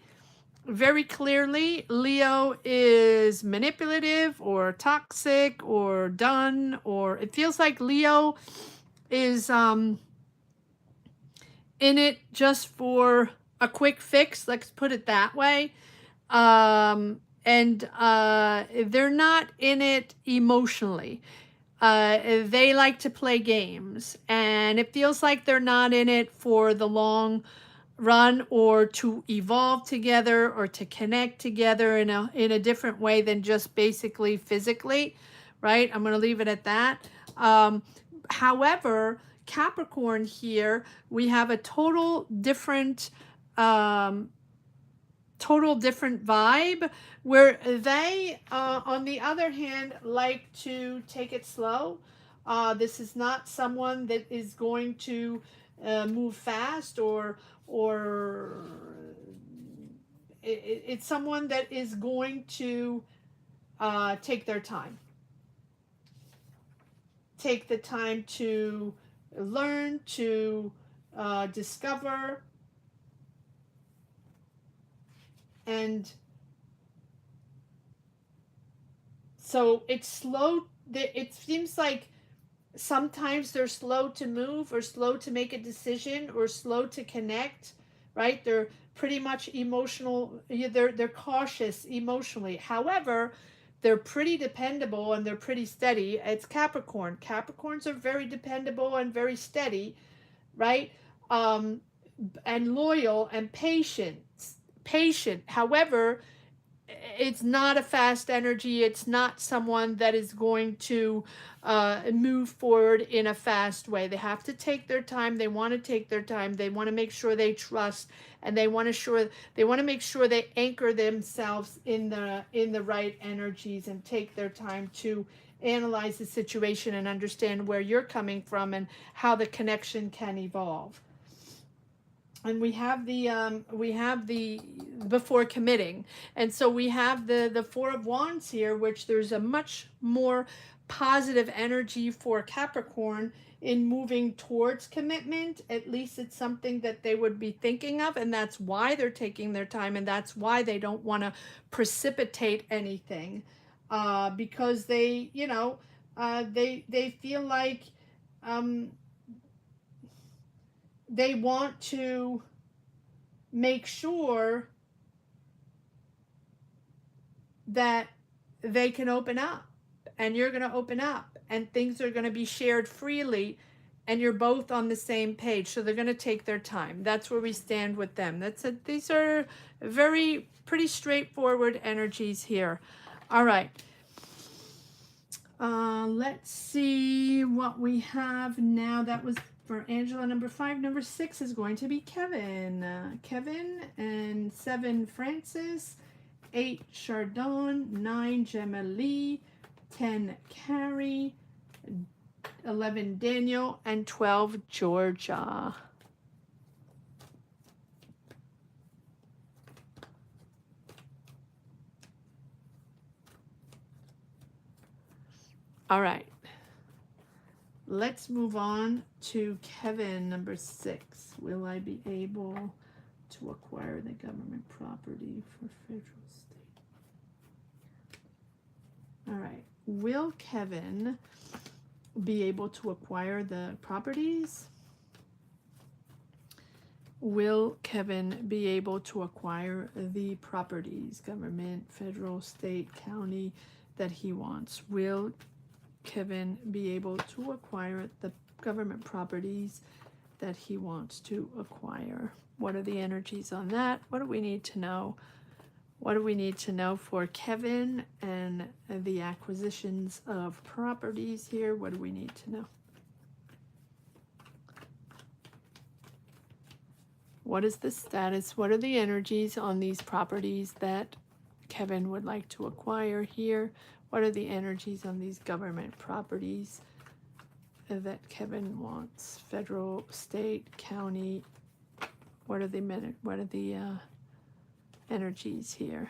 very clearly, Leo is manipulative or toxic or done, or it feels like Leo is in it just for a quick fix. Let's put it that way. And they're not in it emotionally. They like to play games, and it feels like they're not in it for the long run or to evolve together or to connect together in a different way than just basically physically, right? I'm going to leave it at that. However, Capricorn here, we have a total different vibe, where they, on the other hand, like to take it slow. This is not someone that is going to move fast, or it's someone that is going to take their time. Take the time to learn, to discover, and so it's slow. It seems like sometimes they're slow to move, or slow to make a decision, or slow to connect, right? They're pretty much emotional. They're cautious emotionally. However, they're pretty dependable and they're pretty steady. It's Capricorn. Capricorns are very dependable and very steady, right? And loyal and patient. However, it's not a fast energy. It's not someone that is going to move forward in a fast way. They have to take their time. They want to take their time. They want to make sure they trust, and they want to make sure they anchor themselves in the right energies, and take their time to analyze the situation and understand where you're coming from and how the connection can evolve. And we have the before committing, and so we have the Four of Wands here, which there's a much more positive energy for Capricorn in moving towards commitment. At least it's something that they would be thinking of, and that's why they're taking their time, and that's why they don't want to precipitate anything, because they they feel like they want to make sure that they can open up, and you're going to open up, and things are going to be shared freely, and you're both on the same page. So they're going to take their time. That's where we stand with them. These are very pretty straightforward energies here. All right. Let's see what we have now. That was for Angela, number 5. Number 6 is going to be Kevin. Kevin, and 7, Francis, 8, Chardon, 9, Gemma Lee, 10, Carrie, 11, Daniel, and 12, Georgia. All right. Let's move on to Kevin, number 6. Will I be able to acquire the government property for federal state? All right. Will Kevin be able to acquire the properties? Will Kevin be able to acquire the properties, government, federal, state, county, that he wants? Will Kevin be able to acquire the government properties that he wants to acquire? What are the energies on that? What do we need to know? What do we need to know for Kevin and the acquisitions of properties here? What do we need to know? What is the status? What are the energies on these properties that Kevin would like to acquire here? What are the energies on these government properties that Kevin wants? Federal, state, county. What are the energies here?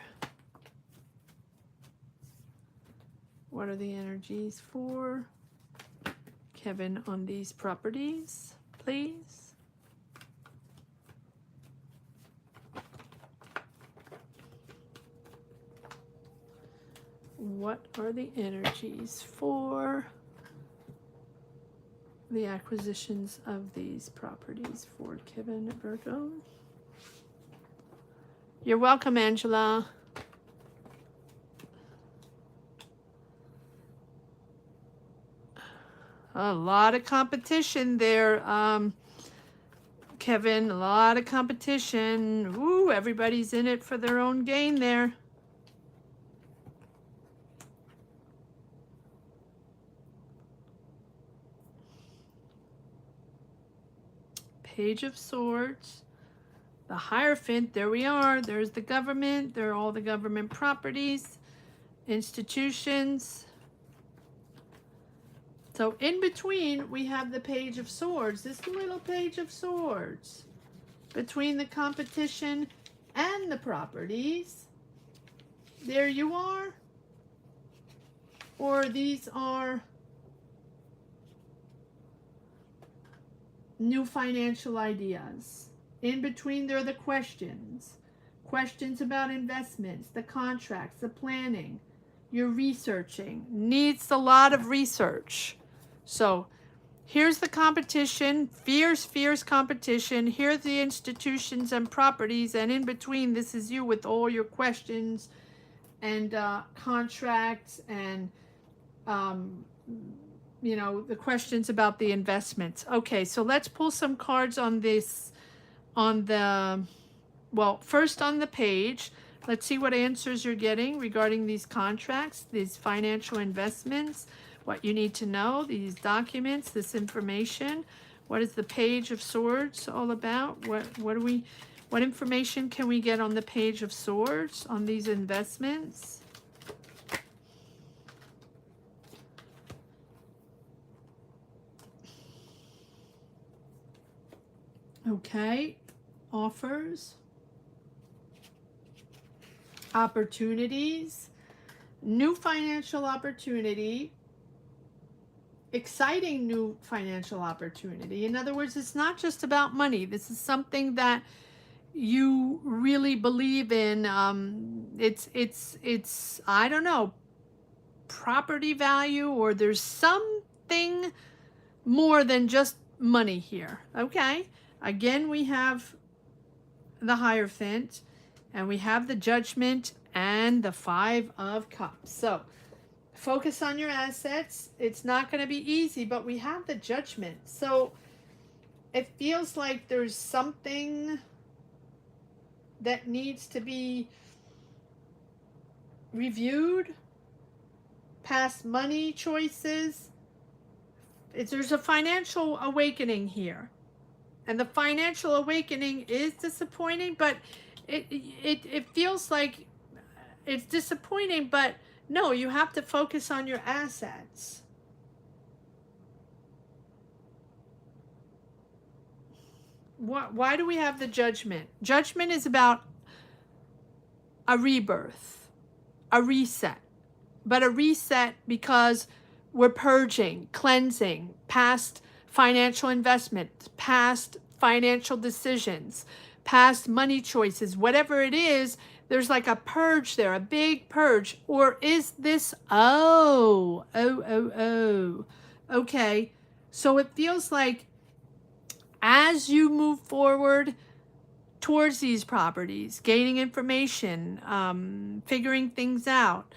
What are the energies for Kevin on these properties, please? What are the energies for the acquisitions of these properties for Kevin Virgo? You're welcome, Angela. A lot of competition there, Kevin. A lot of competition. Ooh, everybody's in it for their own gain there. Page of Swords. The Hierophant, there we are. There's the government. There are all the government properties, institutions. So in between, we have the Page of Swords, this little Page of Swords. Between the competition and the properties, there you are. Or these are new financial ideas. In between, there are the questions. Questions about investments, the contracts, the planning. You're researching. Needs a lot of research. So here's the competition, fierce competition. Here's the institutions and properties. And in between, this is you with all your questions and contracts and, you know, the questions about the investments. Okay, so let's pull some cards on this, on the, well, first on the page. Let's see what answers you're getting regarding these contracts, these financial investments, what you need to know, these documents, this information. What is the Page of Swords all about? What information can we get on the Page of Swords on these investments? Okay, offers, opportunities, new financial opportunity, exciting new financial opportunity. In other words, it's not just about money. This is something that you really believe in. It's I don't know, property value, or there's something more than just money here. Okay, again, we have the Hierophant, and we have the Judgment and the Five of Cups. So focus on your assets. It's not going to be easy, but we have the Judgment. So it feels like there's something that needs to be reviewed. Past money choices. There's a financial awakening here. And the financial awakening is disappointing, but it feels like it's disappointing, but no, you have to focus on your assets. Why do we have the Judgment? Judgment is about a rebirth, a reset, but a reset because we're purging, cleansing past financial investment, past financial decisions, past money choices, whatever it is, There's like a purge there, a big purge. Or is this, okay. So it feels like as you move forward towards these properties, gaining information, figuring things out,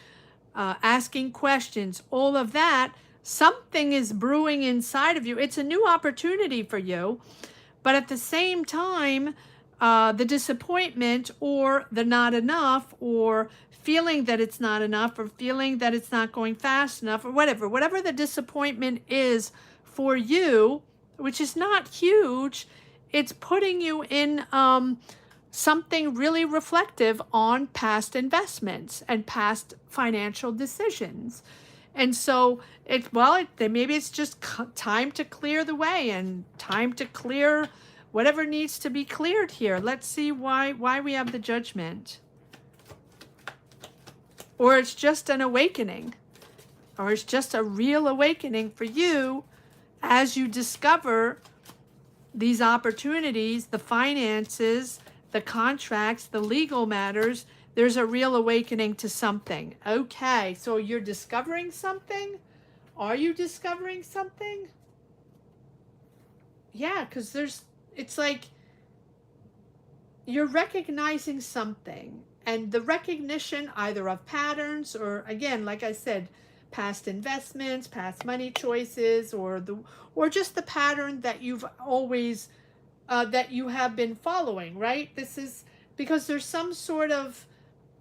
asking questions, all of that, something is brewing inside of you. It's a new opportunity for you. But at the same time, the disappointment or the not enough, or feeling that it's not enough, or feeling that it's not going fast enough, or whatever the disappointment is for you, which is not huge, it's putting you in something really reflective on past investments and past financial decisions. And so maybe it's just time to clear the way and time to clear whatever needs to be cleared here. Let's see why we have the Judgment. Or it's just an awakening, or it's just a real awakening for you as you discover these opportunities, the finances, the contracts, the legal matters. There's a real awakening to something. Okay, so you're discovering something? Are you discovering something? Yeah, because it's like you're recognizing something, and the recognition either of patterns or, again, like I said, past investments, past money choices, or just the pattern that you've always that you have been following, right? This is because there's some sort of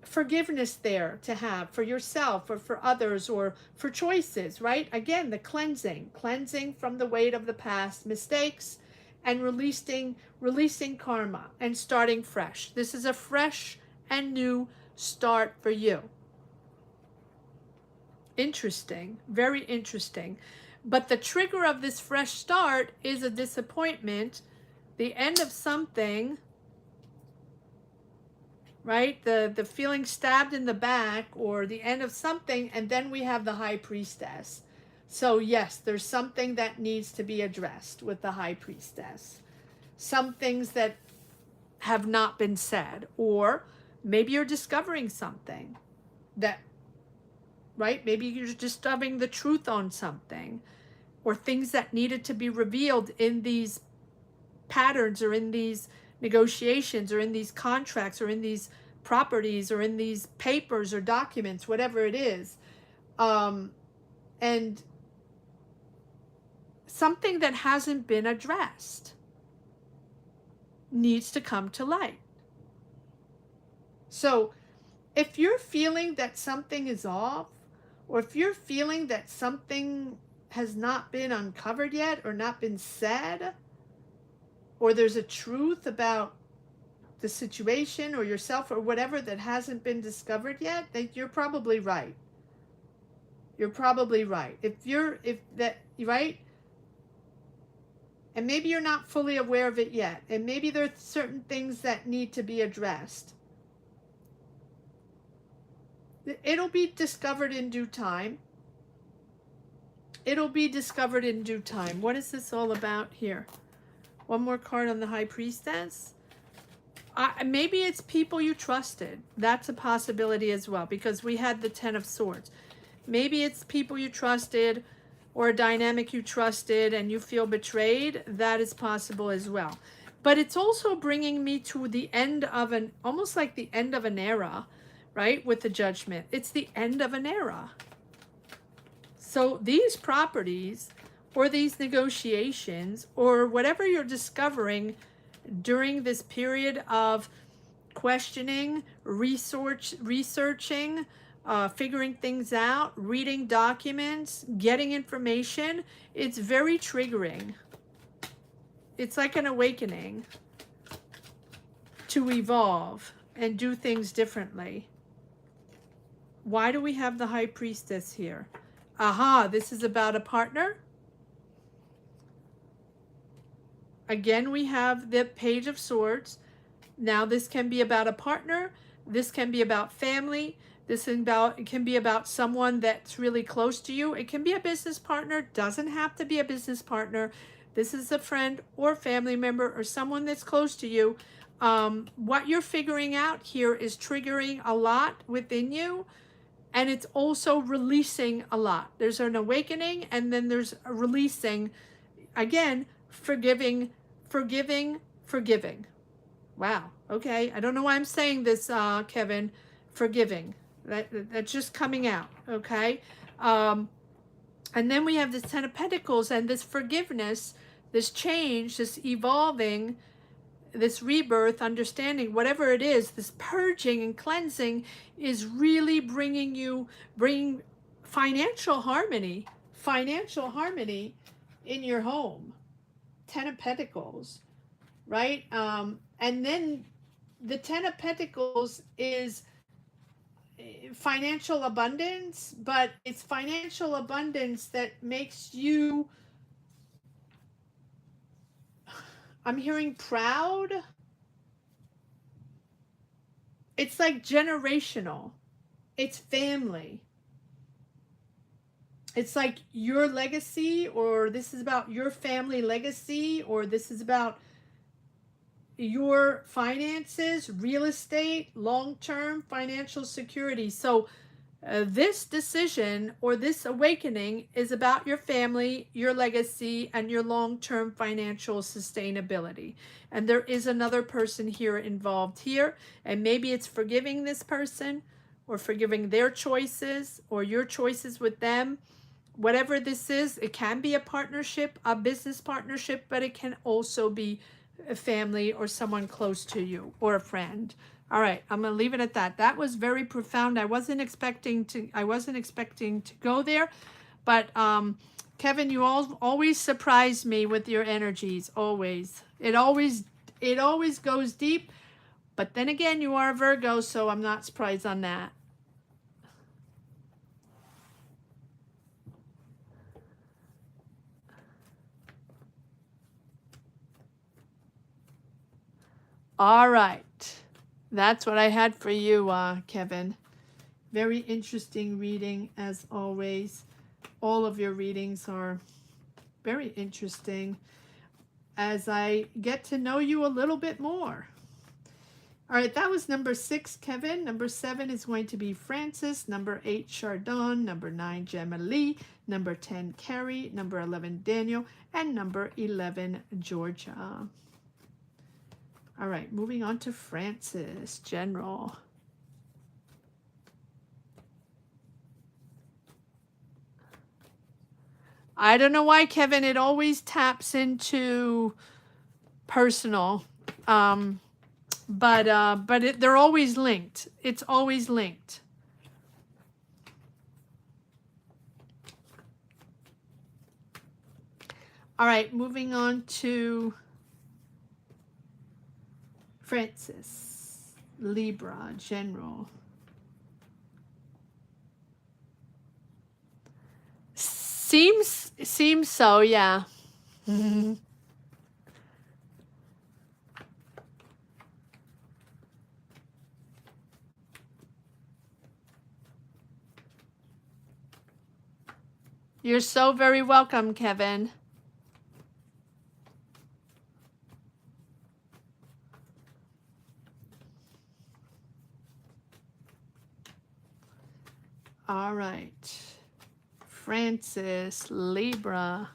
forgiveness there to have for yourself or for others or for choices, right? Again, the cleansing from the weight of the past mistakes, and releasing karma and starting fresh. This is a fresh and new start for you. Interesting, very interesting. But the trigger of this fresh start is a disappointment, the end of something, right? The feeling stabbed in the back, or the end of something, and then we have the High Priestess. So yes, there's something that needs to be addressed with the High Priestess. Some things that have not been said, or maybe you're discovering something that, right? Maybe you're discovering the truth on something, or things that needed to be revealed in these patterns, or in these negotiations, or in these contracts, or in these properties, or in these papers or documents, whatever it is. And something that hasn't been addressed needs to come to light. So if you're feeling that something is off, or if you're feeling that something has not been uncovered yet, or not been said, or there's a truth about the situation or yourself or whatever that hasn't been discovered yet, then you're probably right. You're probably right. Right? And maybe you're not fully aware of it yet. And maybe there are certain things that need to be addressed. It'll be discovered in due time. It'll be discovered in due time. What is this all about here? One more card on the High Priestess. Maybe it's people you trusted. That's a possibility as well, because we had the Ten of Swords. Maybe it's people you trusted, or a dynamic you trusted and you feel betrayed. That is possible as well. But it's also bringing me to the end of almost like the end of an era, right? With the Judgment. It's the end of an era. So these properties, or these negotiations, or whatever you're discovering during this period of questioning, researching, figuring things out, reading documents, getting information, it's very triggering. It's like an awakening to evolve and do things differently. Why do we have the High Priestess here? Aha, this is about a partner. Again, we have the Page of Swords. Now this can be about a partner. This can be about family. It can be about someone that's really close to you. It can be a business partner. Doesn't have to be a business partner. This is a friend or family member or someone that's close to you. what you're figuring out here is triggering a lot within you, and it's also releasing a lot. There's an awakening, and then there's a releasing. Again, forgiving, forgiving, forgiving. Wow. Okay. I don't know why I'm saying this, Kevin. Forgiving. That's just coming out. Okay. And then we have this Ten of Pentacles and this forgiveness, this change, this evolving, this rebirth, understanding, whatever it is, this purging and cleansing is really bringing financial harmony in your home. Ten of Pentacles, right? And then the Ten of Pentacles is financial abundance, but it's financial abundance that makes you, I'm hearing proud. It's like generational. It's family. It's like your legacy, or this is about your family legacy, or this is about your finances, real estate, long-term financial security. So this decision or this awakening is about your family, your legacy, and your long-term financial sustainability. And there is another person here involved here, and maybe it's forgiving this person or forgiving their choices or your choices with them. Whatever this is, it can be a partnership, a business partnership, but it can also be a family or someone close to you or a friend. All right, I'm going to leave it at that. That was very profound. I wasn't expecting to go there, but Kevin, you always surprise me with your energies, always. It always goes deep, but then again, you are a Virgo, so I'm not surprised on that. All right. That's what I had for you, Kevin. Very interesting reading, as always. All of your readings are very interesting as I get to know you a little bit more. All right, that was number 6, Kevin. Number 7 is going to be Francis. Number 8, Chardon. Number 9, Gemma Lee. Number 10, Carrie. Number 11, Daniel. And number 11, Georgia. All right, moving on to Francis, General. I don't know why, Kevin, it always taps into personal, but they're always linked. It's always linked. All right, moving on to Francis, Libra, General. Seems so, yeah. You're so very welcome, Kevin. All right. Francis, Libra.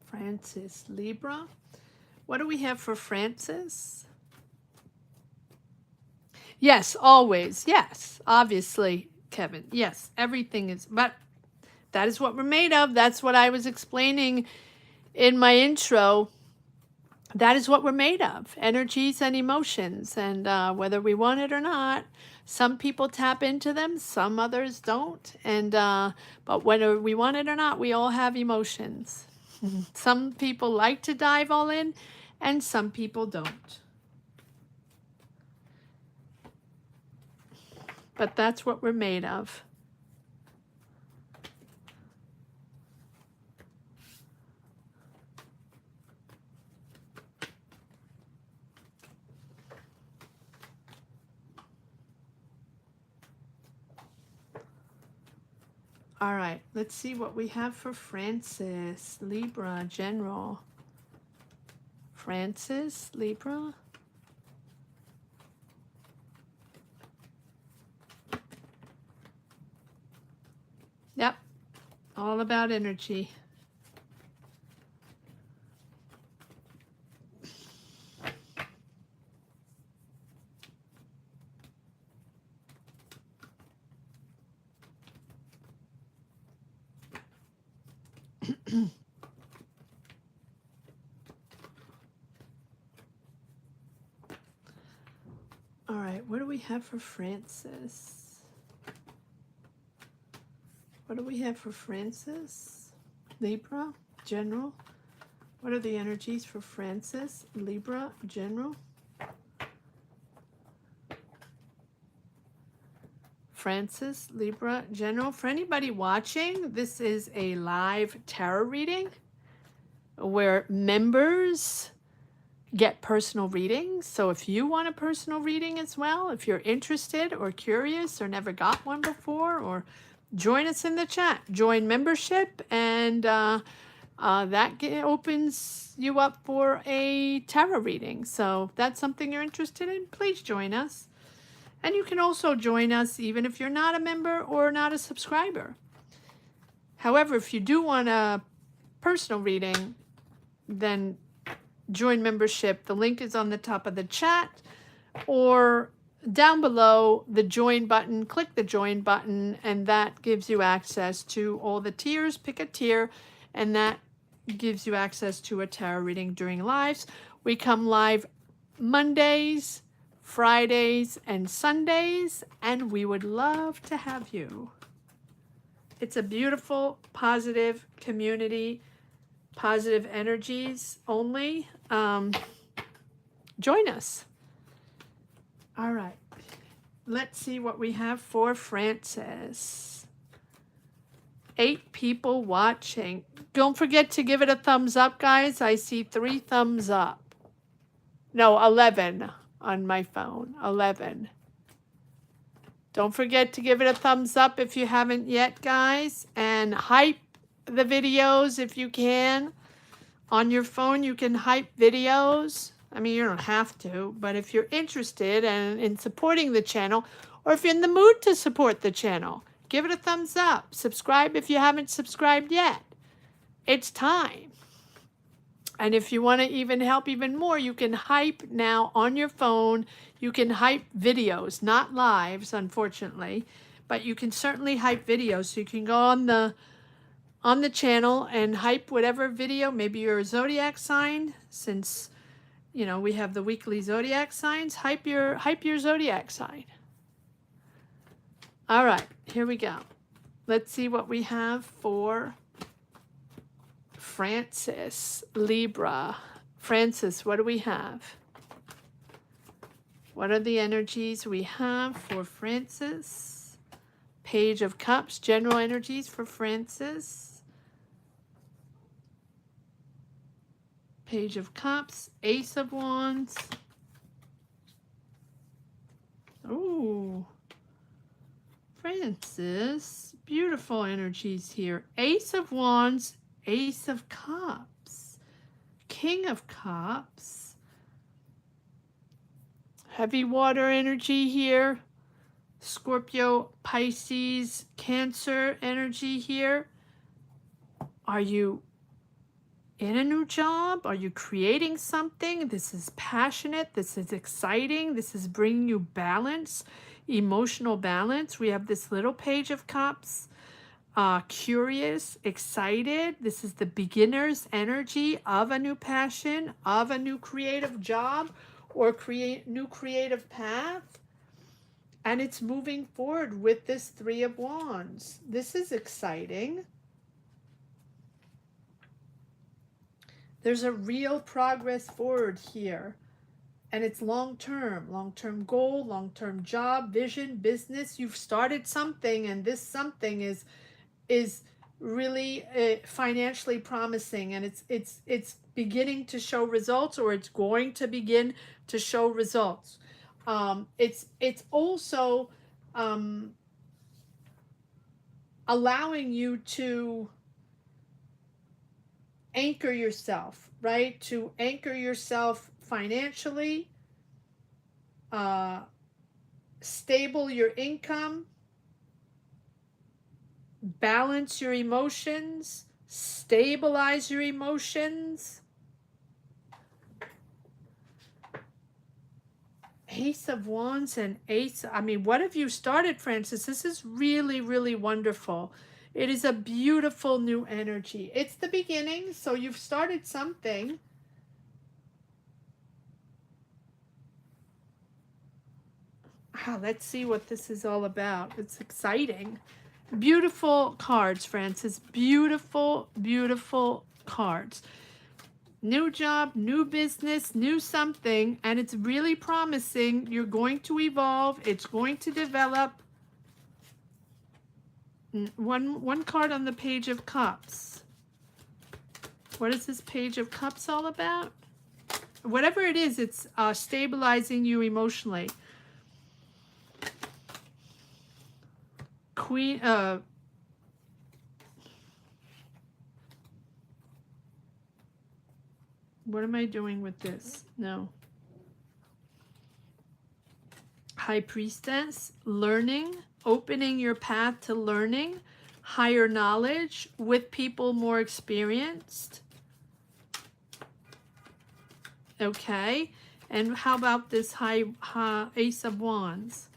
Francis, Libra. What do we have for Francis? Yes, always. Yes, obviously, Kevin. Yes, everything is, but that is what we're made of. That's what I was explaining in my intro. That is what we're made of, energies and emotions. And whether we want it or not, some people tap into them, some others don't. But whether we want it or not, we all have emotions. Some people like to dive all in, and some people don't. But that's what we're made of. All right, let's see what we have for Francis, Libra, General. Francis, Libra. Yep, all about energy. All right, what do we have for Francis? What do we have for Francis? Libra, General. What are the energies for Francis, Libra, General? Francis, Libra, General. For anybody watching, this is a live tarot reading where members get personal readings. So if you want a personal reading as well, if you're interested or curious or never got one before, or join us in the chat, join membership, and that opens you up for a tarot reading. So if that's something you're interested in, please join us. And you can also join us even if you're not a member or not a subscriber. However, if you do want a personal reading, then join membership. The link is on the top of the chat or down below the join button. Click the join button and that gives you access to all the tiers. Pick a tier and that gives you access to a tarot reading during lives. We come live Mondays, Fridays, and Sundays, and we would love to have you. It's a beautiful, positive community, positive energies only. Join us. All right. Let's see what we have for Francis. 8 people watching. Don't forget to give it a thumbs up, guys. I see 3 thumbs up. No, 11 on my phone. 11. Don't forget to give it a thumbs up if you haven't yet, guys. And hype the videos if you can. On your phone, you can hype videos. I mean, you don't have to, but if you're interested in supporting the channel, or if you're in the mood to support the channel, give it a thumbs up. Subscribe if you haven't subscribed yet. It's time. And if you want to even help even more, you can hype now on your phone. You can hype videos, not lives, unfortunately, but you can certainly hype videos. So you can go on the channel and hype whatever video. Maybe you're a zodiac sign, since you know we have the weekly zodiac signs. Hype your zodiac sign. All right, here we go. Let's see what we have for Francis, Libra. Francis, what do we have? What are the energies we have for Francis? Page of Cups, general energies for Francis. Page of Cups, Ace of Wands. Ooh, Francis, beautiful energies here. Ace of Wands, Ace of Cups, King of Cups, heavy water energy here, Scorpio, Pisces, Cancer energy here. Are you in a new job? Are you creating something? This is passionate. This is exciting. This is bringing you balance, emotional balance. We have this little Page of Cups. Curious, excited. This is the beginner's energy of a new passion, of a new creative job, or new creative path. And it's moving forward with this 3 of Wands. This is exciting. There's a real progress forward here. And it's long-term goal, long-term job, vision, business. You've started something, and this something is really financially promising, and it's beginning to show results, or it's going to begin to show results. It's also allowing you to anchor yourself, right? To anchor yourself financially, uh, stable your income, balance your emotions, stabilize your emotions. Ace of Wands and Ace. I mean, what have you started, Francis? This is really, really wonderful. It is a beautiful new energy. It's the beginning, so you've started something. Let's see what this is all about. It's exciting. Beautiful cards, Francis. Beautiful, beautiful cards. New job, new business, new something, and it's really promising. You're going to evolve. It's going to develop. One card on the Page of Cups. What is this Page of Cups all about? Whatever it is, it's stabilizing you emotionally. Queen, what am I doing with this? No. High Priestess, learning, opening your path to learning, higher knowledge with people more experienced. Okay. And how about this high Ace of Wands?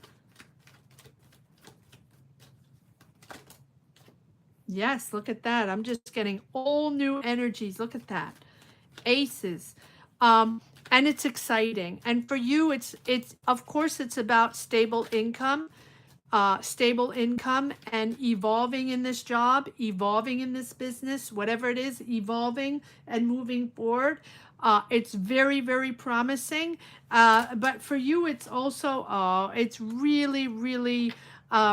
Yes, look at that. I'm just getting all new energies. Look at that. Aces. And it's exciting. And for you, it's of course it's about stable income and evolving in this job, evolving in this business, whatever it is, evolving and moving forward. It's very, very promising. But for you, it's also, it's really, really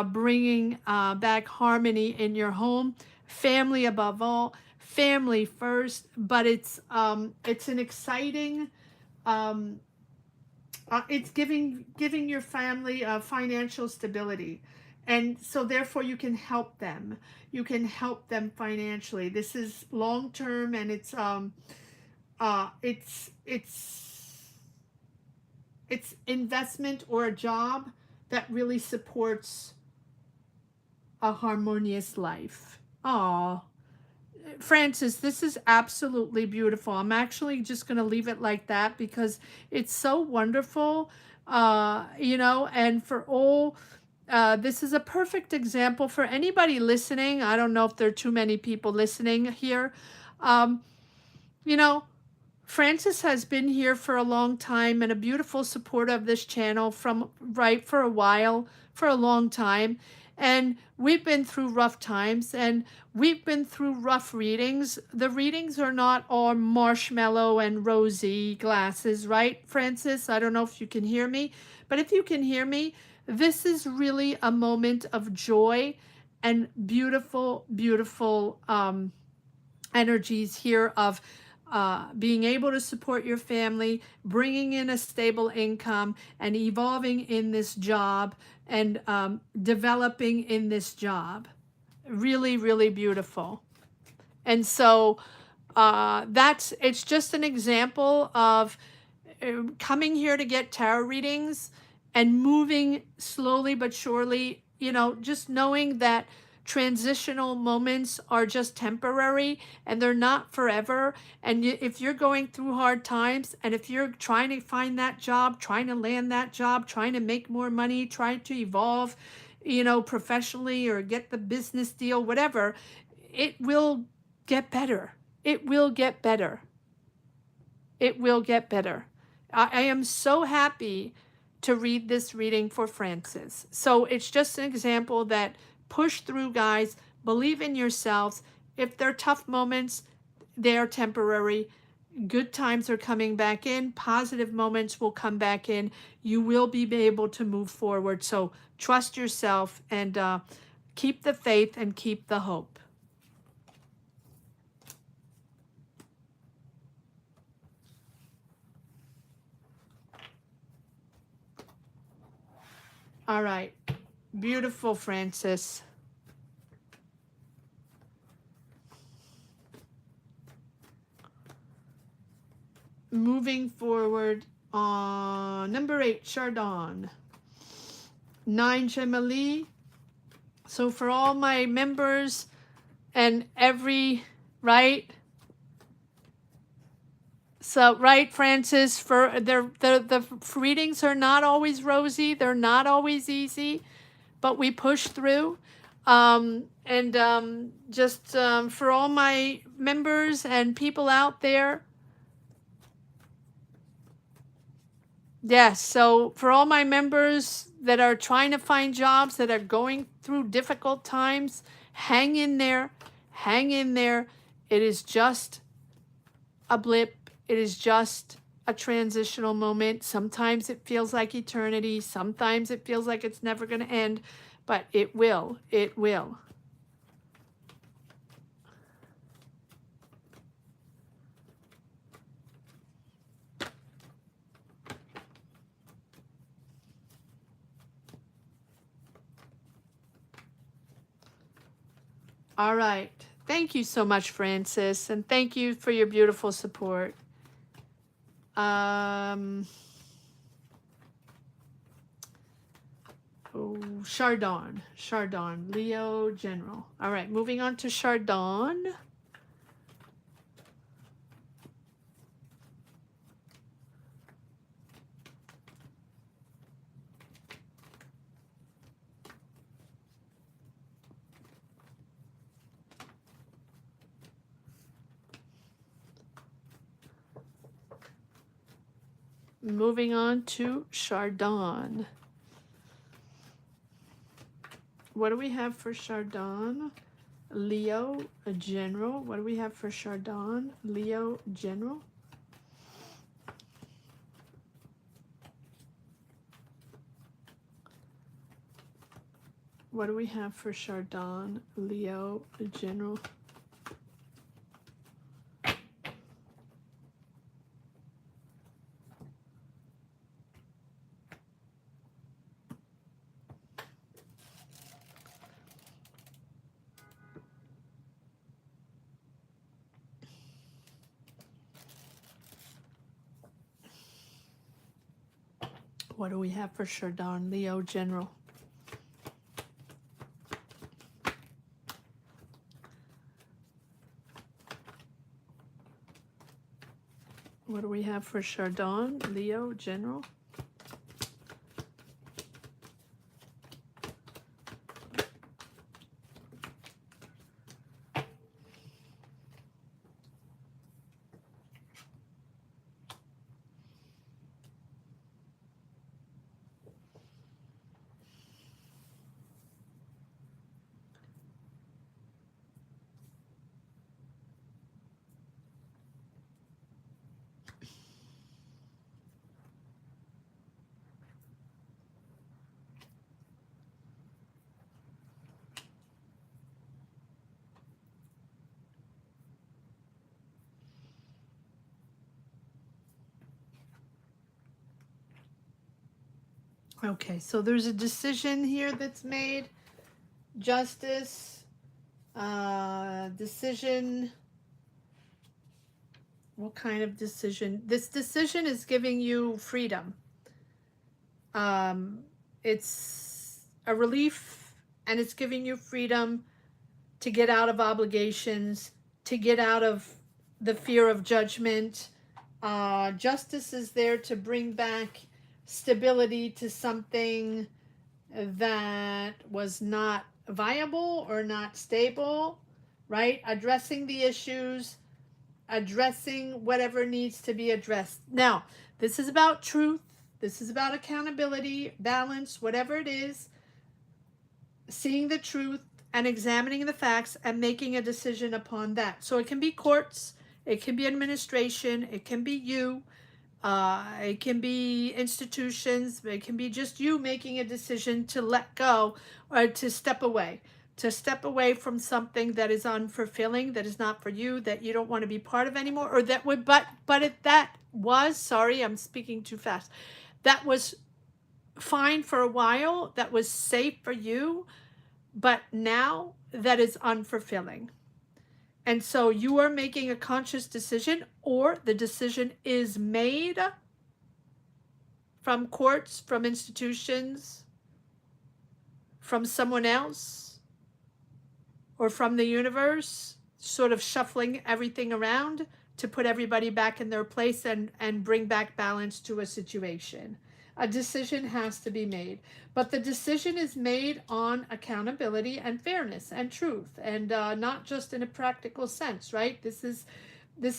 bringing back harmony in your home, family above all, family first. But it's an exciting. It's giving your family financial stability, and so therefore you can help them. You can help them financially. This is long term, and it's investment or a job that really supports a harmonious life. Oh, Francis, this is absolutely beautiful. I'm actually just going to leave it like that because it's so wonderful, and for all, this is a perfect example for anybody listening. I don't know if there are too many people listening here. Um, you know, Francis has been here for a long time and a beautiful supporter of this channel from for a while, for a long time. And we've been through rough times and we've been through rough readings. The readings are not all marshmallow and rosy glasses, right, Francis? I don't know if you can hear me, but if you can hear me, this is really a moment of joy and beautiful, beautiful energies here of being able to support your family, bringing in a stable income, and evolving in this job and developing in this job. Really, really beautiful. And so it's just an example of coming here to get tarot readings and moving slowly but surely, just knowing that transitional moments are just temporary and they're not forever. And if you're going through hard times and if you're trying to find that job, trying to land that job, trying to make more money, trying to evolve, professionally or get the business deal, whatever, it will get better. It will get better. It will get better. I am so happy to read this reading for Francis. So it's just an example that push through, guys. Believe in yourselves. If they're tough moments, they are temporary. Good times are coming back in. Positive moments will come back in. You will be able to move forward. So trust yourself and keep the faith and keep the hope. All right. Beautiful, Francis. moving forward on number 8, Chardon. 9, Gemini. So for all my members and every, right? So, right, Francis, for the readings are not always rosy. They're not always easy, but we push through. Just for all my members and people out there, yes, so for all my members that are trying to find jobs, that are going through difficult times, hang in there, hang in there. It is just a blip. It is just a transitional moment. Sometimes it feels like eternity. Sometimes it feels like it's never going to end, but it will. It will. All right. Thank you so much, Francis, and thank you for your beautiful support. Chardon, Leo General. All right, moving on to Chardon. Moving on to Chardon. What do we have for Chardon? Leo General. What do we have for Chardon? Leo General. What do we have for Chardon? Leo General. What do we have for Chardon? Leo General. What do we have for Chardon? Leo General. Okay, so there's a decision here that's made. Justice, decision. What kind of decision? This decision is giving you freedom. It's a relief, and it's giving you freedom to get out of obligations, to get out of the fear of judgment. Justice is there to bring back stability to something that was not viable or not stable, right? Addressing the issues, addressing whatever needs to be addressed. Now, this is about truth. This is about accountability, balance, whatever it is, seeing the truth and examining the facts and making a decision upon that. So it can be courts, it can be administration, it can be you, it can be institutions, it can be just you making a decision to let go or to step away from something that is unfulfilling, that is not for you, that you don't want to be part of anymore, or that would, but if that was, sorry, I'm speaking too fast, that was fine for a while, that was safe for you, but now that is unfulfilling. And so you are making a conscious decision, or the decision is made from courts, from institutions, from someone else, or from the universe, sort of shuffling everything around to put everybody back in their place and bring back balance to a situation. A decision has to be made, but the decision is made on accountability and fairness and truth, and not just in a practical sense, right? This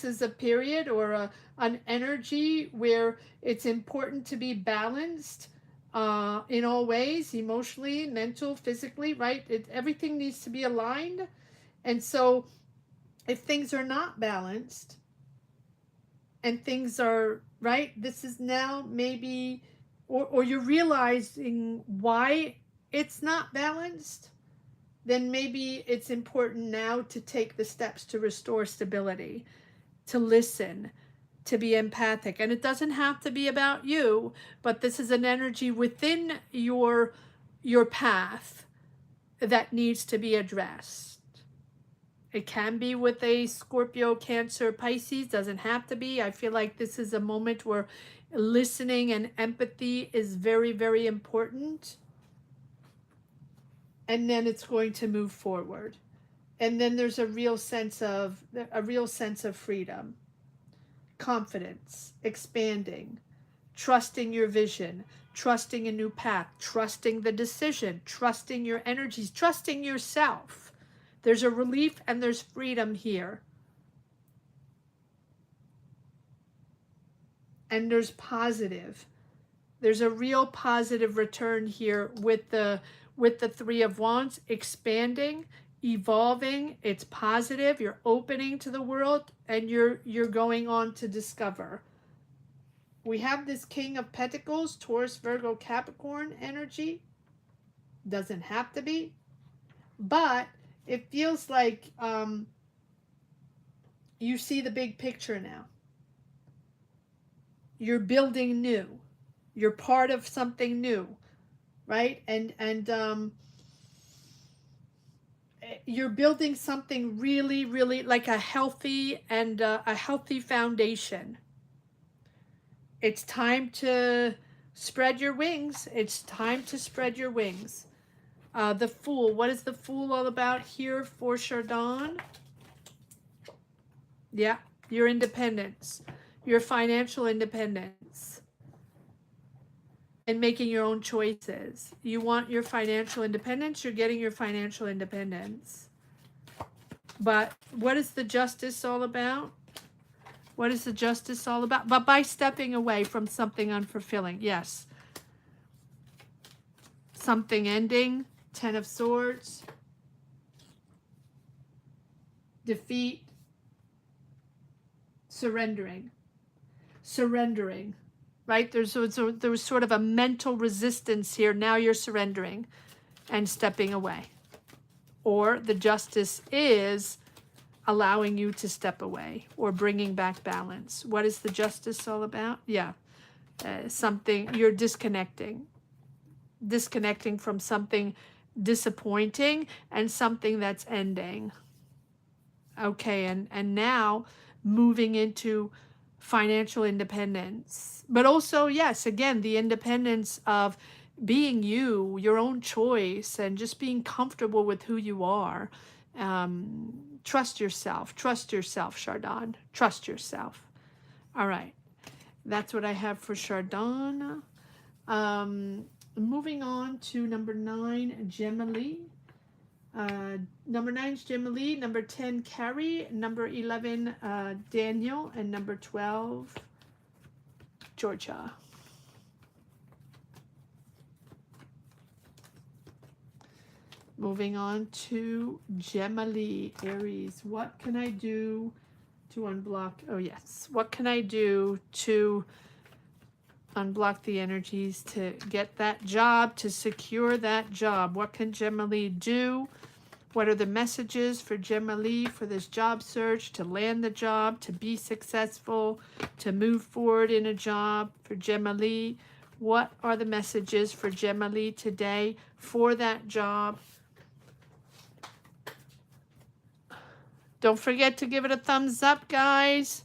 is a period or an energy where it's important to be balanced in all ways, emotionally, mental, physically, right? Everything needs to be aligned. And so if things are not balanced and things are, right, this is now maybe, or you're realizing why it's not balanced, then maybe it's important now to take the steps to restore stability, to listen, to be empathic. And it doesn't have to be about you, but this is an energy within your path that needs to be addressed. It can be with a Scorpio, Cancer, Pisces, doesn't have to be. I feel like this is a moment where listening and empathy is very, very important. And then it's going to move forward. And then there's a real sense of freedom, confidence, expanding, trusting your vision, trusting a new path, trusting the decision, trusting your energies, trusting yourself. There's a relief and there's freedom here. And there's positive. There's a real positive return here with the Three of Wands, expanding, evolving. It's positive. You're opening to the world and you're going on to discover. We have this King of Pentacles, Taurus, Virgo, Capricorn energy. Doesn't have to be, but it feels like you see the big picture now. You're building new. You're part of something new, right? And you're building something really, really like a healthy and a healthy foundation. It's time to spread your wings. It's time to spread your wings. The Fool. What is the Fool all about here for Chardon? Yeah, your independence, your financial independence, and making your own choices. You want your financial independence, you're getting your financial independence. But what is the Justice all about? What is the Justice all about? But by stepping away from something unfulfilling, yes. Something ending. Ten of Swords, defeat, surrendering, right? There was sort of a mental resistance here. Now you're surrendering and stepping away. Or the Justice is allowing you to step away or bringing back balance. What is the Justice all about? Yeah, something, you're disconnecting from something disappointing and something that's ending. Okay, and now moving into financial independence, but also, yes, again, the independence of being you, your own choice, and just being comfortable with who you are. Trust yourself, Chardon. Trust yourself. All right, that's what I have for Chardon. Moving on to number 9, Gemini. Number 9 is Gemini, number 10, Carrie, number 11, Daniel, and number 12, Georgia. Moving on to Gemini, Aries. What can I do to unblock? Oh, yes. What can I do to unblock the energies to get that job, to secure that job? What can Gemini do? What are the messages for Gemini for this job search, to land the job, to be successful, to move forward in a job for Gemini? What are the messages for Gemini today for that job? Don't forget to give it a thumbs up, guys.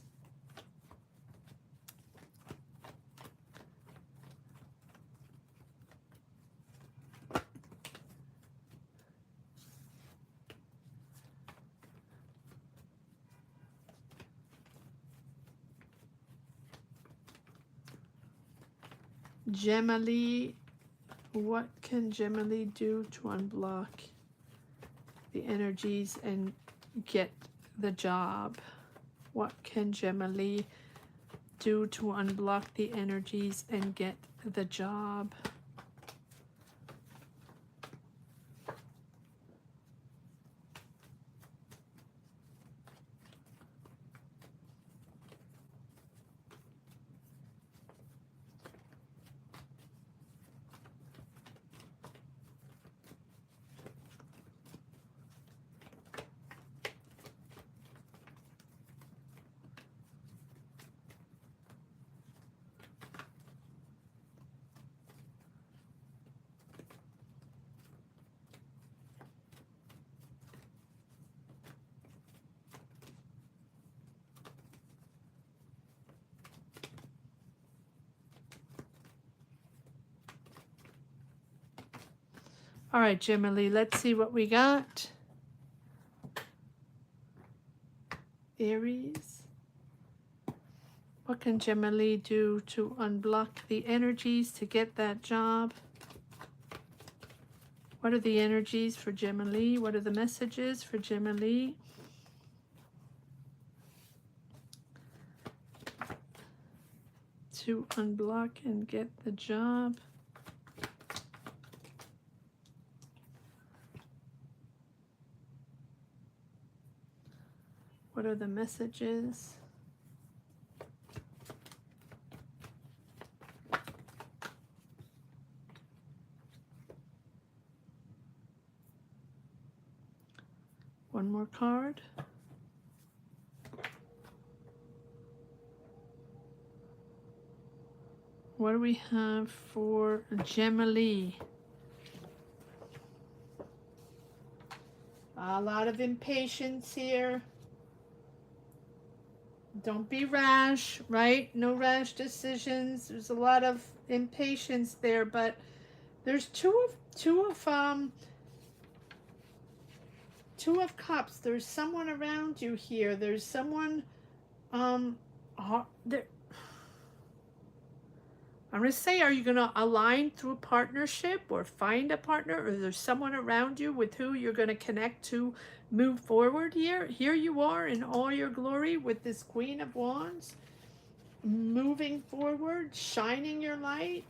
Gemily, what can Gemily do to unblock the energies and get the job? What can Gemily do to unblock the energies and get the job? All right, Gemily, let's see what we got. Aries. What can Gemily do to unblock the energies to get that job? What are the energies for Gemily? What are the messages for Gemily? To unblock and get the job. What are the messages? One more card. What do we have for Gemily? A lot of impatience here. Don't be rash, right? No rash decisions. There's a lot of impatience there, but there's two of cups. There's someone around you here. There's someone there. I'm going to say, are you going to align through partnership or find a partner, or there's someone around you with who you're going to connect to move forward here? Here you are in all your glory with this Queen of Wands, moving forward, shining your light.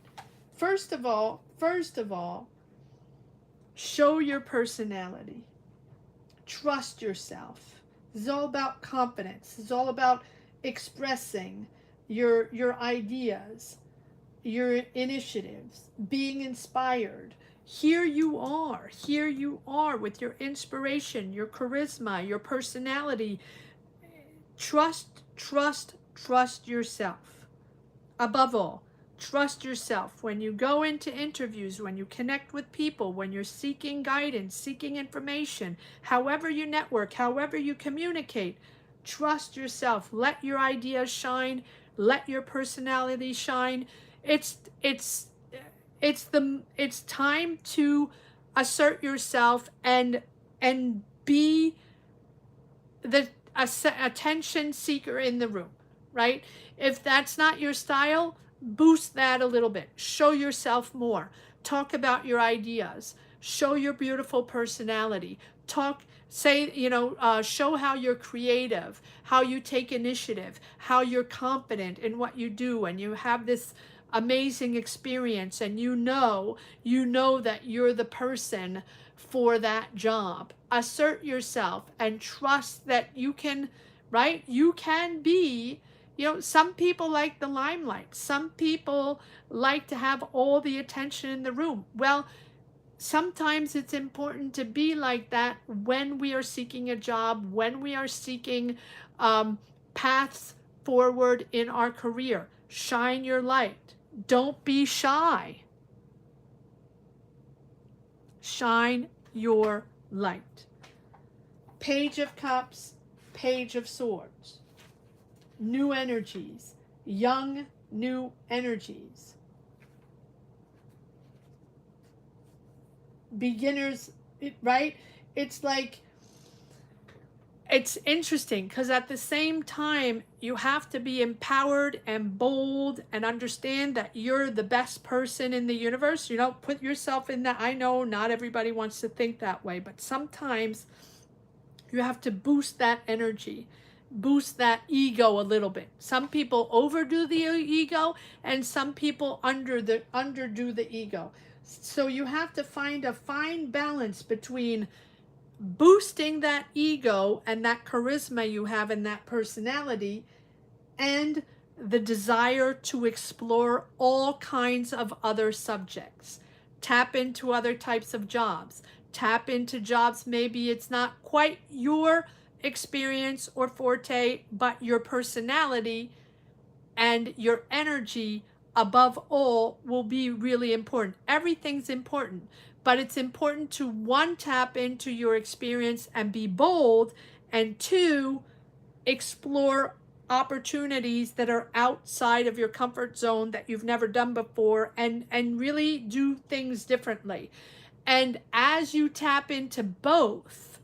First of all, show your personality. Trust yourself. This is all about confidence. It's all about expressing your ideas, your initiatives, being inspired. Here you are with your inspiration, your charisma, your personality. Trust yourself. Above all, trust yourself. When you go into interviews, when you connect with people, when you're seeking guidance, seeking information, however you network, however you communicate, trust yourself. Let your ideas shine. Let your personality shine. It's time to assert yourself and be the attention seeker in the room, right? If that's not your style, boost that a little bit. Show yourself more. Talk about your ideas. Show your beautiful personality. Show how you're creative, how you take initiative, how you're confident in what you do, and you have this amazing experience, and you know that you're the person for that job. Assert yourself and trust that you can, right? You can be, some people like the limelight. Some people like to have all the attention in the room. Well, sometimes it's important to be like that when we are seeking a job, when we are seeking paths forward in our career. Shine your light. Don't be shy. Shine your light. Page of Cups, Page of Swords. New energies. Young, new energies. Beginners, right? It's like, it's interesting because at the same time, you have to be empowered and bold and understand that you're the best person in the universe. You don't put yourself in that. I know not everybody wants to think that way, but sometimes you have to boost that energy, boost that ego a little bit. Some people overdo the ego and some people underdo the ego. So you have to find a fine balance between boosting that ego and that charisma you have in that personality and the desire to explore all kinds of other subjects. Tap into other types of jobs. Tap into jobs, maybe it's not quite your experience or forte, but your personality and your energy above all will be really important. Everything's important, but it's important to, one, tap into your experience and be bold, and two, explore opportunities that are outside of your comfort zone that you've never done before, and really do things differently. And as you tap into both,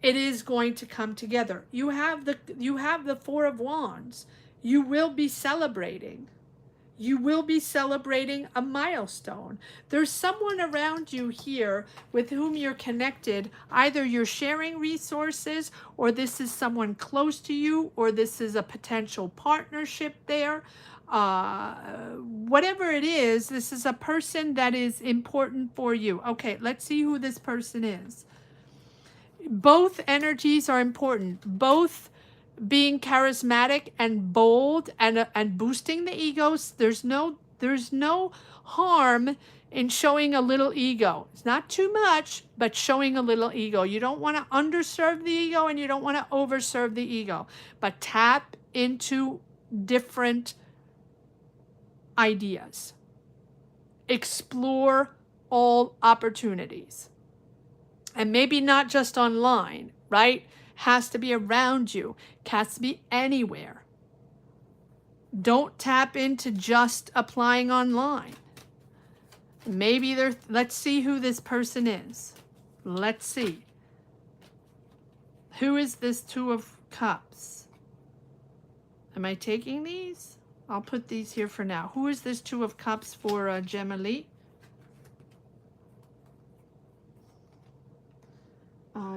it is going to come together. You have the Four of Wands. You will be celebrating. You will be celebrating a milestone. There's someone around you here with whom you're connected. Either you're sharing resources, or this is someone close to you, or this is a potential partnership there. Whatever it is, this is a person that is important for you. Okay, let's see who this person is. Both energies are important. Both being charismatic and bold and boosting the egos. There's no harm in showing a little ego. It's not too much, but showing a little ego. You don't want to underserve the ego and you don't want to overserve the ego, but tap into different ideas. Explore all opportunities. And maybe not just online, right? Has to be around you, has to be anywhere. Don't tap into just applying online. Maybe let's see who this person is. Let's see. Who is this Two of Cups? Am I taking these? I'll put these here for now. Who is this Two of Cups for Gemma-Lee?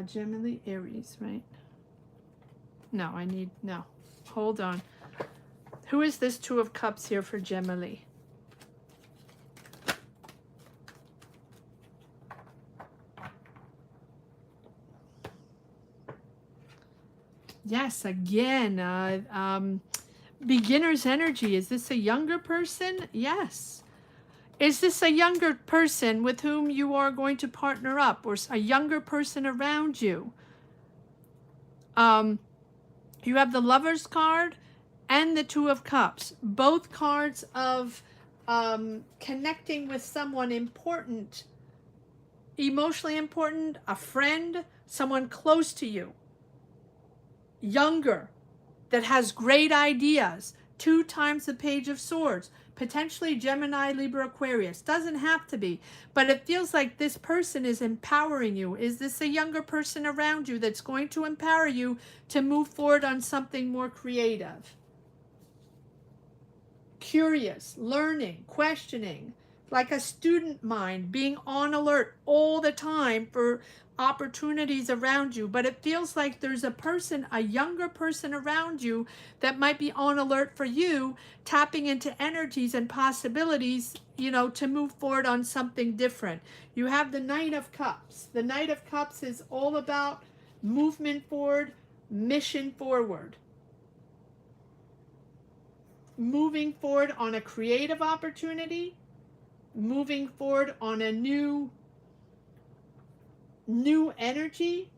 Gemini, Aries, right? No, no. Hold on. Who is this Two of Cups here for Gemma-Lee? Yes, again, beginner's energy. Is this a younger person? Yes. Is this a younger person with whom you are going to partner up, or a younger person around you? You have the Lover's card and the Two of Cups. Both cards of connecting with someone important, emotionally important, a friend, someone close to you, younger, that has great ideas. 2 times the Page of Swords. Potentially Gemini, Libra, Aquarius. Doesn't have to be, but it feels like this person is empowering you. Is this a younger person around you that's going to empower you to move forward on something more creative? Curious, learning, questioning, like a student mind, being on alert all the time for opportunities around you. But it feels like there's a younger person around you that might be on alert for you, tapping into energies and possibilities, to move forward on something different. You have the Knight of Cups. The Knight of Cups is all about movement forward, mission forward. Moving forward on a creative opportunity, moving forward on a new energy,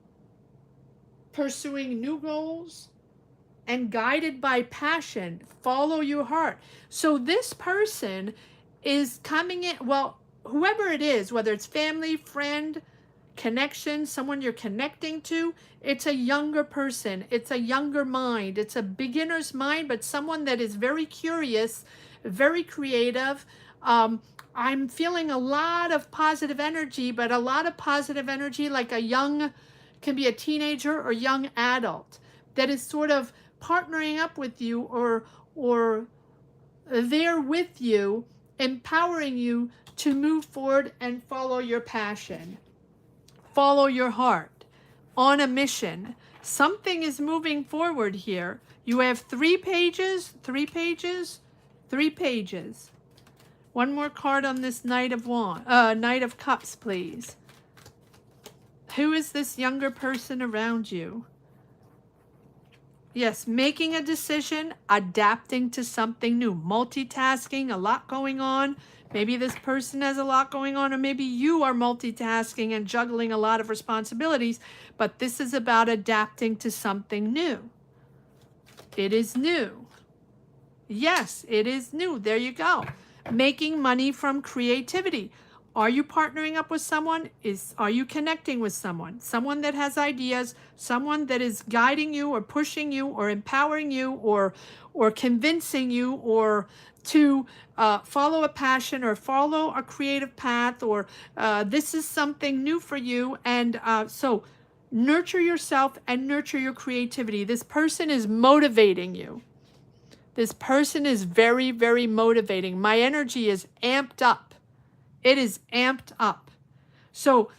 pursuing new goals, and guided by passion. Follow your heart. So this person is coming in, well, whoever it is, whether it's family, friend, connection, someone you're connecting to, it's a younger person. It's a younger mind. It's a beginner's mind, but someone that is very curious, very creative. I'm feeling a lot of positive energy, but a lot of positive energy like a young, can be a teenager or young adult that is sort of partnering up with you or there with you, empowering you to move forward and follow your passion. Follow your heart on a mission. Something is moving forward here. You have 3 pages, 3 pages, 3 pages. One more card on this Knight of Cups, please. Who is this younger person around you? Yes, making a decision, adapting to something new, multitasking, a lot going on. Maybe this person has a lot going on, or maybe you are multitasking and juggling a lot of responsibilities, but this is about adapting to something new. It is new. Yes, it is new. There you go. Making money from creativity. Are you partnering up with someone? Are you connecting with someone? Someone that has ideas, someone that is guiding you or pushing you or empowering you or convincing you or to follow a passion or follow a creative path, or this is something new for you. And so nurture yourself and nurture your creativity. This person is motivating you. This person is very, very motivating. My energy is amped up. It is amped up. So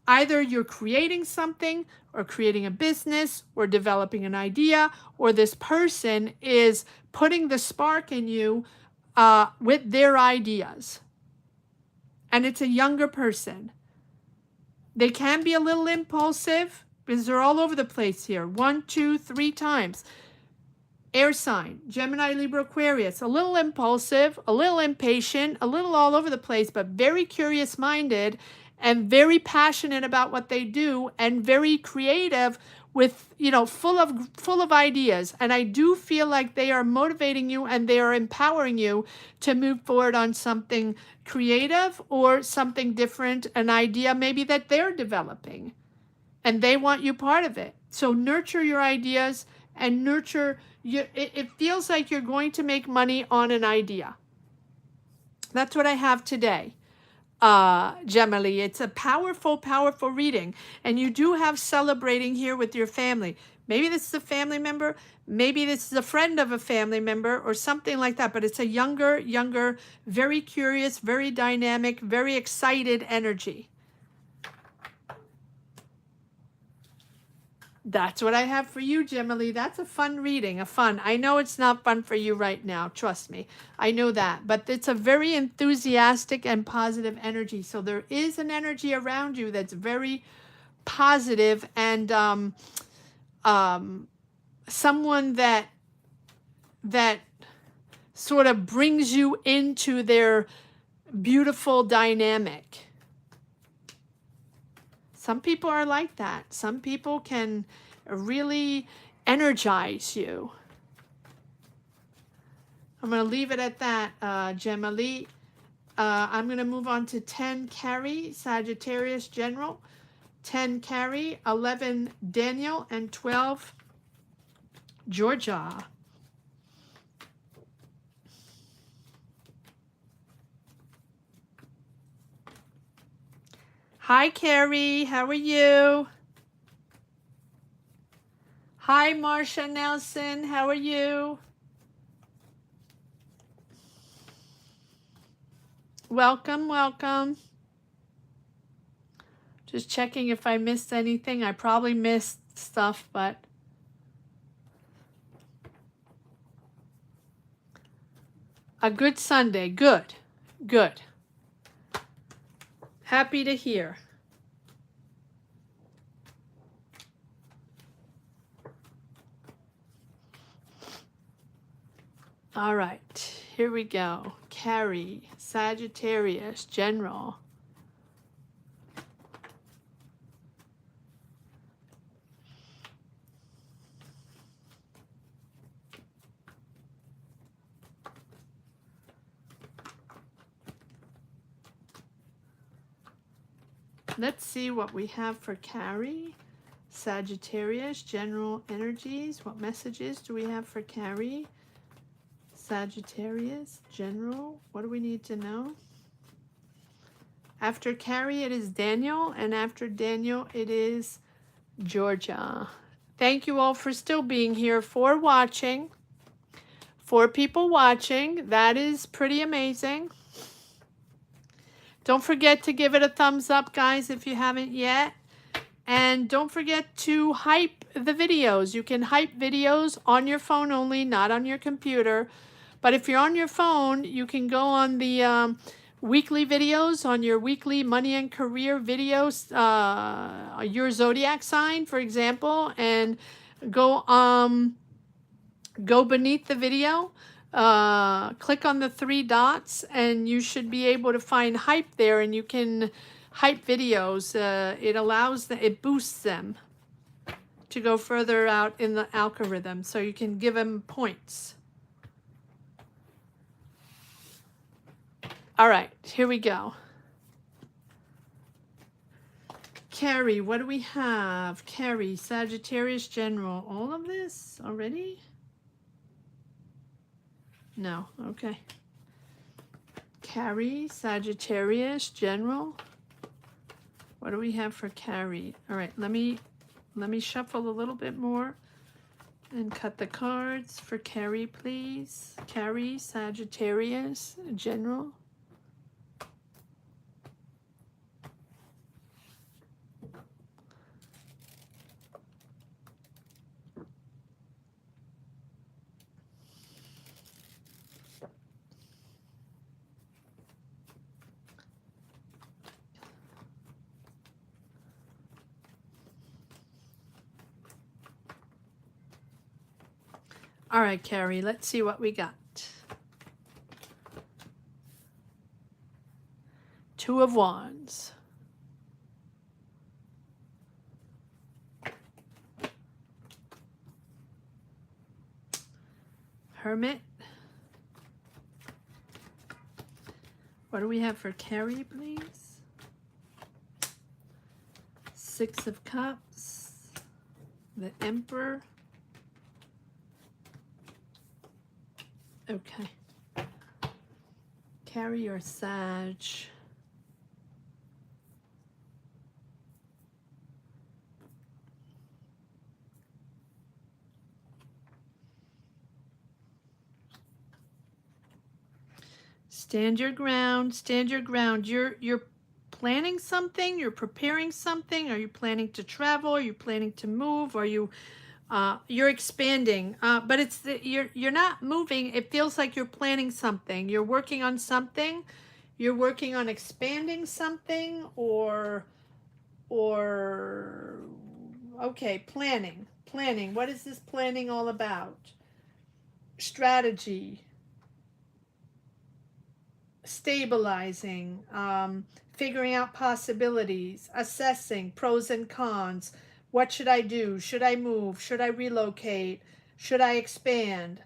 either you're creating something or creating a business or developing an idea, or this person is putting the spark in you with their ideas. And it's a younger person. They can be a little impulsive because they're all over the place here. 1, 2, 3 times. Air sign, Gemini, Libra, Aquarius, a little impulsive, a little impatient, a little all over the place, but very curious minded and very passionate about what they do and very creative with, full of ideas. And I do feel like they are motivating you and they are empowering you to move forward on something creative or something different, an idea maybe that they're developing and they want you part of it. So nurture your ideas and nurture. It feels like you're going to make money on an idea. That's what I have today, Gemini. It's a powerful, powerful reading. And you do have celebrating here with your family. Maybe this is a family member. Maybe this is a friend of a family member or something like that. But it's a younger, very curious, very dynamic, very excited energy. That's what I have for you, Gemini. That's a fun reading, I know it's not fun for you right now, trust me. I know that, but it's a very enthusiastic and positive energy. So there is an energy around you that's very positive and someone that sort of brings you into their beautiful dynamic. Some people are like that. Some people can really energize you. I'm going to leave it at that, Gemma. I'm going to move on to 10 Carrie, Sagittarius General. 10 Carrie, 11 Daniel, and 12 Georgia. Hi, Carrie. How are you? Hi, Marsha Nelson. How are you? Welcome, welcome. Just checking if I missed anything. I probably missed stuff, but a good Sunday. Good, good. Happy to hear. All right, here we go. Carrie, Sagittarius, General. Let's see what we have for Carrie. Sagittarius, general energies. What messages do we have for Carrie? Sagittarius, general. What do we need to know? After Carrie, it is Daniel, and after Daniel, it is Georgia. Thank you all for still being here, for watching. 4 people watching. That is pretty amazing. Don't forget to give it a thumbs up, guys, if you haven't yet. And don't forget to hype the videos. You can hype videos on your phone only, not on your computer. But if you're on your phone, you can go on the weekly videos, on your weekly money and career videos, your zodiac sign, for example, and go beneath the video, click on the 3 dots, and you should be able to find hype there, and you can hype videos. It boosts them to go further out in the algorithm, so you can give them points. All right, here we go. Carrie, what do we have? Carrie, Sagittarius, general. All of this already? No, okay. Carrie, Sagittarius, general. What do we have for Carrie? All right, let me shuffle a little bit more and cut the cards for Carrie, please. Carrie, Sagittarius, general. All right, Carrie, let's see what we got. 2 of Wands. Hermit. What do we have for Carrie, please? 6 of Cups. The Emperor. Okay. Carrie or Sag. Stand your ground. Stand your ground. You're planning something. You're preparing something. Are you planning to travel? Are you planning to move? Are you you're expanding, but you're not moving. It feels like you're planning something. You're working on something. You're working on expanding something, or okay, planning. What is this planning all about? Strategy, stabilizing, figuring out possibilities, assessing pros and cons. What should I do? Should I move? Should I relocate? Should I expand?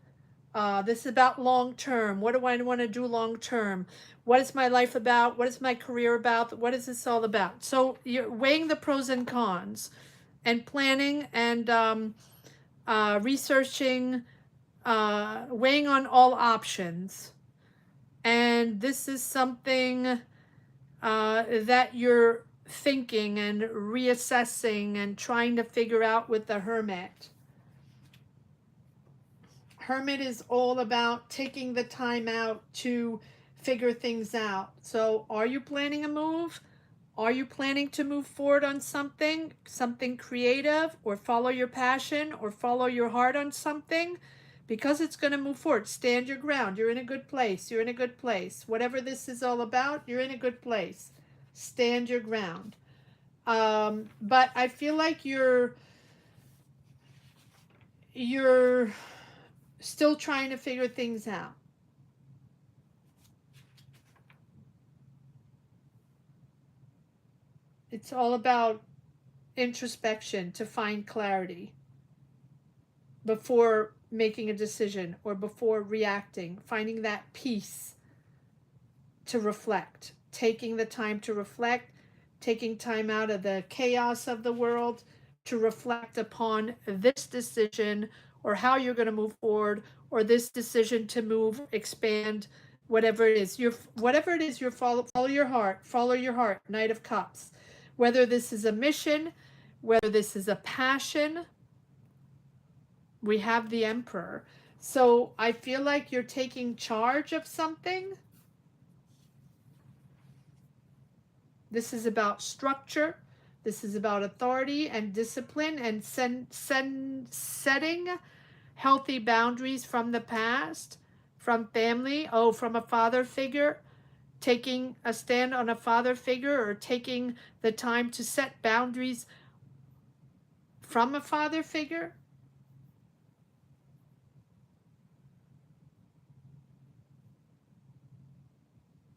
This is about long term. What do I want to do long term? What is my life about? What is my career about? What is this all about? So you're weighing the pros and cons and planning and researching, weighing on all options. And this is something that you're thinking and reassessing and trying to figure out with the Hermit. Hermit is all about taking the time out to figure things out. So are you planning a move? Are you planning to move forward on something creative, or follow your passion, or follow your heart on something? Because it's going to move forward. Stand your ground. You're in a good place. You're in a good place. Whatever this is all about, you're in a good place. Stand your ground. But I feel like you're still trying to figure things out. It's all about introspection to find clarity before making a decision or before reacting, finding that peace to reflect, taking the time to reflect, taking time out of the chaos of the world to reflect upon this decision or how you're going to move forward, or this decision to move, expand, whatever it is. Whatever it is, follow your heart, follow your heart, Knight of Cups. Whether this is a mission, whether this is a passion, we have the Emperor. So I feel like you're taking charge of something. This is about structure. This is about authority and discipline and setting healthy boundaries from the past, from family, from a father figure, taking a stand on a father figure, or taking the time to set boundaries from a father figure.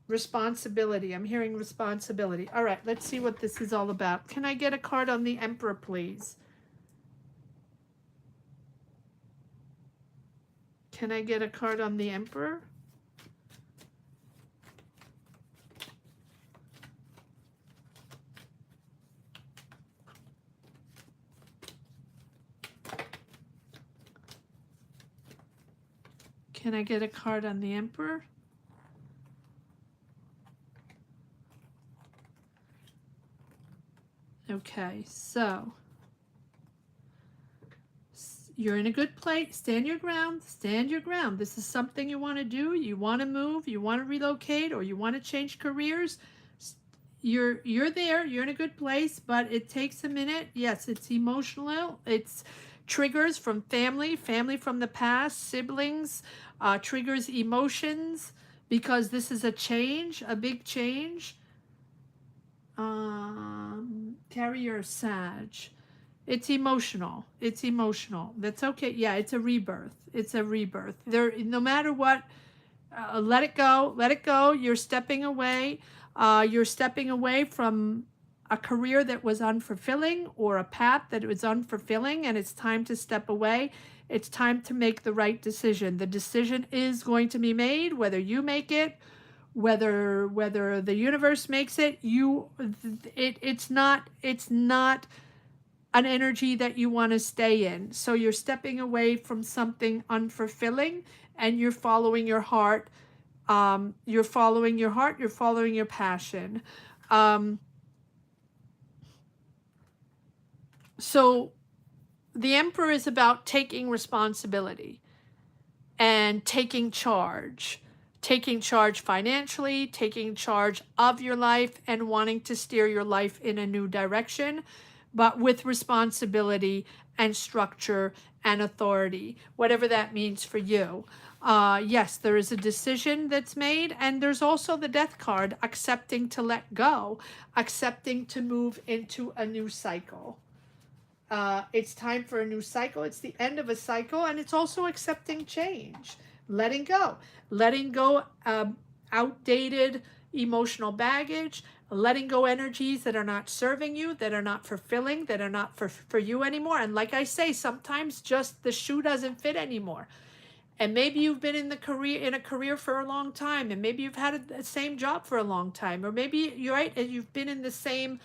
Responsibility. I'm hearing responsibility. All right, let's see what this is all about. Can I get a card on the Emperor, please? Can I get a card on the Emperor? Can I get a card on the Emperor? Okay, so you're in a good place. Stand your ground. Stand your ground. This is something you want to do. You want to move. You want to relocate, or you want to change careers. You're there. You're in a good place, but it takes a minute. Yes, it's emotional. It's triggers from family from the past, siblings, triggers emotions, because this is a change, a big change. Carrier Sag. It's emotional. It's emotional. That's okay. Yeah, it's a rebirth. It's a rebirth. There, no matter what, let it go. Let it go. You're stepping away. You're stepping away from a career that was unfulfilling, or a path that was unfulfilling, and it's time to step away. It's time to make the right decision. The decision is going to be made, whether you make it, whether the universe makes it. It's not an energy that you want to stay in. So you're stepping away from something unfulfilling, and you're following your heart. You're following your heart. You're following your passion. So the Emperor is about taking responsibility and taking charge financially, taking charge of your life, and wanting to steer your life in a new direction, but with responsibility and structure and authority, whatever that means for you. Yes, there is a decision that's made, and there's also the Death card, accepting to let go, accepting to move into a new cycle. It's time for a new cycle. It's the end of a cycle, and it's also accepting change, letting go outdated emotional baggage, letting go energies that are not serving you, that are not fulfilling, that are not for you anymore. And like I say, sometimes just the shoe doesn't fit anymore. And maybe you've been in a career for a long time, and maybe you've had the same job for a long time, or maybe you're right, and you've been in the same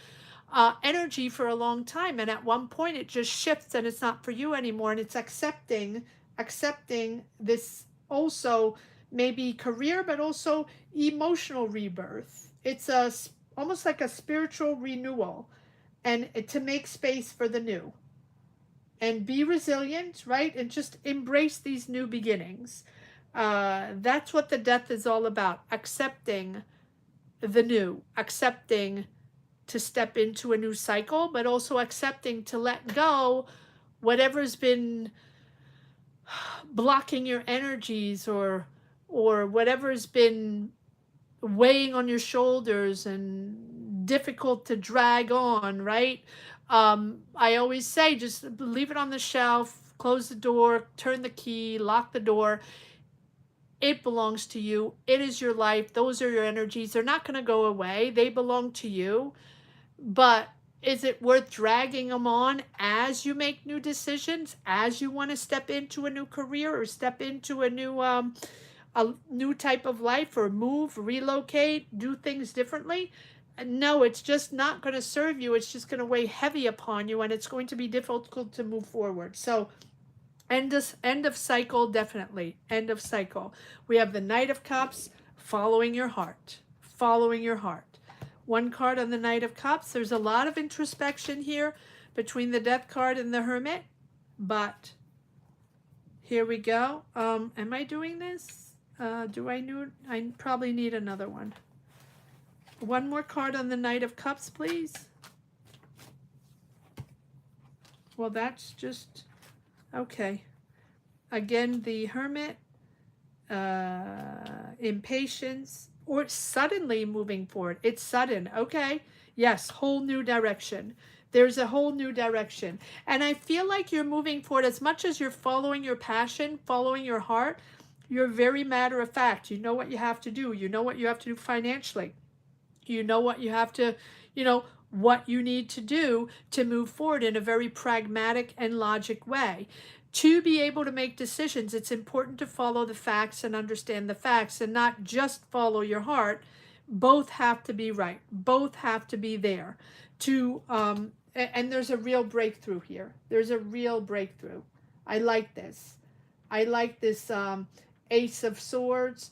energy for a long time, and at one point it just shifts and it's not for you anymore. And it's accepting this also maybe career, but also emotional rebirth. It's almost like a spiritual renewal, and to make space for the new, and be resilient, right? And just embrace these new beginnings. That's what the Death is all about. Accepting the new, accepting to step into a new cycle, but also accepting to let go whatever's been blocking your energies, or whatever's been weighing on your shoulders and difficult to drag on, right? I always say, just leave it on the shelf, close the door, turn the key, lock the door. It belongs to you. It is your life. Those are your energies. They're not going to go away. They belong to you. But is it worth dragging them on as you make new decisions, as you want to step into a new career, or step into a new type of life, or move, relocate, do things differently? no, it's just not going to serve you. It's just going to weigh heavy upon you, and it's going to be difficult to move forward. So end of cycle, definitely. End of cycle. We have the Knight of Cups, following your heart. Following your heart. One card on the Knight of Cups. There's a lot of introspection here between the Death card and the Hermit. But here we go. Am I doing this? I probably need another one. One more card on the Knight of Cups, please. Well, that's just... Okay. Again, the Hermit, impatience, or suddenly moving forward. It's sudden. Okay. Yes, whole new direction. There's a whole new direction. And I feel like you're moving forward as much as you're following your passion, following your heart. You're very matter of fact. You know what you have to do. You know what you have to do financially. You know what you have to, what you need to do to move forward in a very pragmatic and logic way. To be able to make decisions, it's important to follow the facts and understand the facts and not just follow your heart. Both have to be right. Both have to be there. And there's a real breakthrough here. There's a real breakthrough. I like this. I like this Ace of Swords,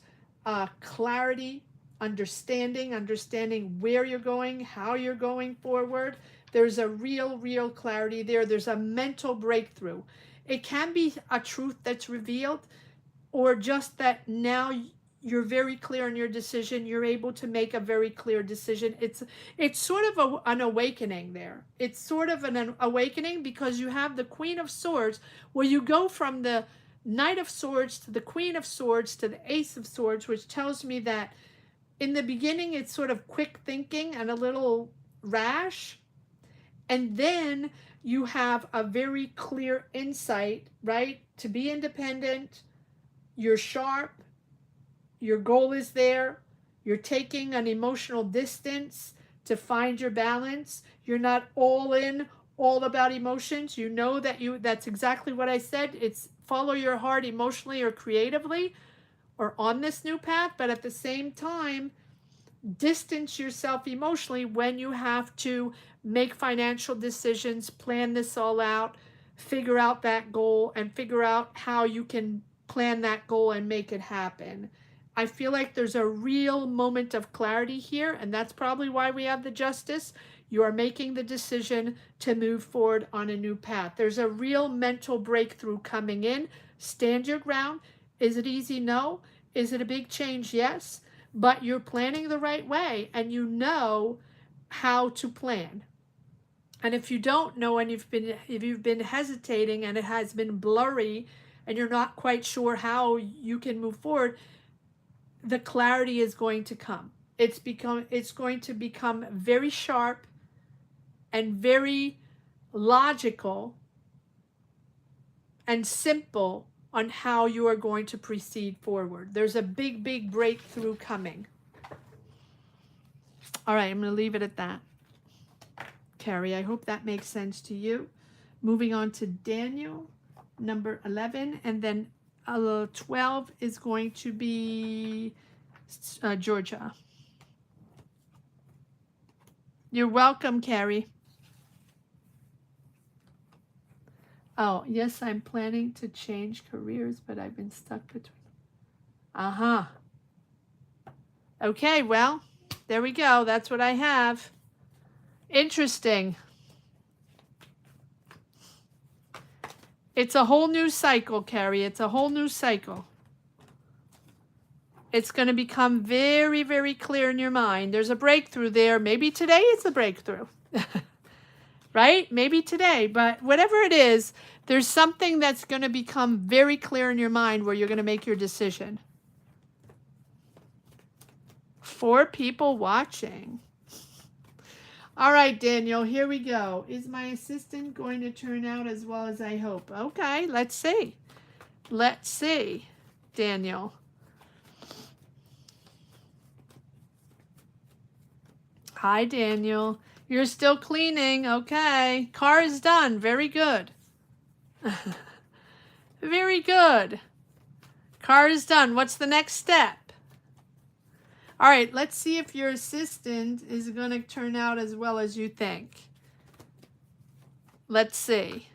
clarity, understanding where you're going, how you're going forward. There's a real clarity there. There's a mental breakthrough. It can be a truth that's revealed, or just that now you're very clear in your decision. You're able to make a very clear decision. It's sort of an awakening there. It's sort of an awakening because you have the Queen of Swords, where you go from the Knight of Swords to the Queen of Swords to the Ace of Swords, which tells me that in the beginning, it's sort of quick thinking and a little rash. And then you have a very clear insight, right? To be independent, you're sharp, your goal is there, you're taking an emotional distance to find your balance. You're not all in, all about emotions. You know that's exactly what I said. It's follow your heart emotionally or creatively, or on this new path, but at the same time, distance yourself emotionally when you have to make financial decisions, plan this all out, figure out that goal, and figure out how you can plan that goal and make it happen. I feel like there's a real moment of clarity here, and that's probably why we have the Justice. You are making the decision to move forward on a new path. There's a real mental breakthrough coming in. Stand your ground. Is it easy? No. Is it a big change? Yes. But you're planning the right way, and you know how to plan. And if you don't know, and if you've been hesitating and it has been blurry and you're not quite sure how you can move forward, the clarity is going to come. It's going to become very sharp and very logical and simple on how you are going to proceed forward. There's a big breakthrough coming. All right, I'm going to leave it at that. Carrie, I hope that makes sense to you. Moving on to Daniel, number 11, and then 12 is going to be Georgia. You're welcome, Carrie. Oh, yes, I'm planning to change careers, but I've been stuck between. Okay, well, there we go. That's what I have. Interesting. It's a whole new cycle, Carrie. It's a whole new cycle. It's going to become very clear in your mind. There's a breakthrough there. Maybe today is a breakthrough. Right? Maybe today, but whatever it is, there's something that's going to become very clear in your mind where you're going to make your decision. 4 people watching. All right, Daniel, here we go. Is my assistant going to turn out as well as I hope? Okay, let's see. Let's see, Daniel. Hi, Daniel. You're still cleaning. Okay. Car is done. Very good. Very good. Car is done. What's the next step? All right, let's see if your assistant is going to turn out as well as you think. Let's see.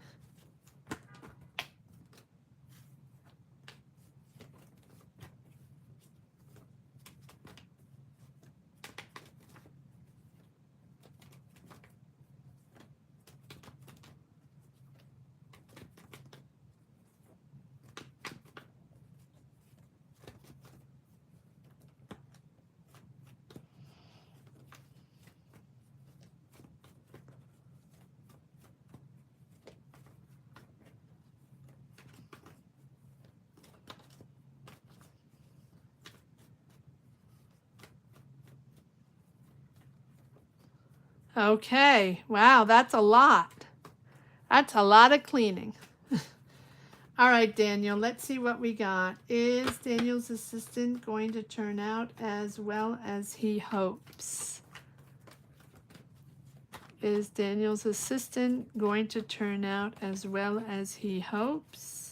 Okay, wow, that's a lot. That's a lot of cleaning. All right, Daniel, let's see what we got. Is Daniel's assistant going to turn out as well as he hopes? Is Daniel's assistant going to turn out as well as he hopes?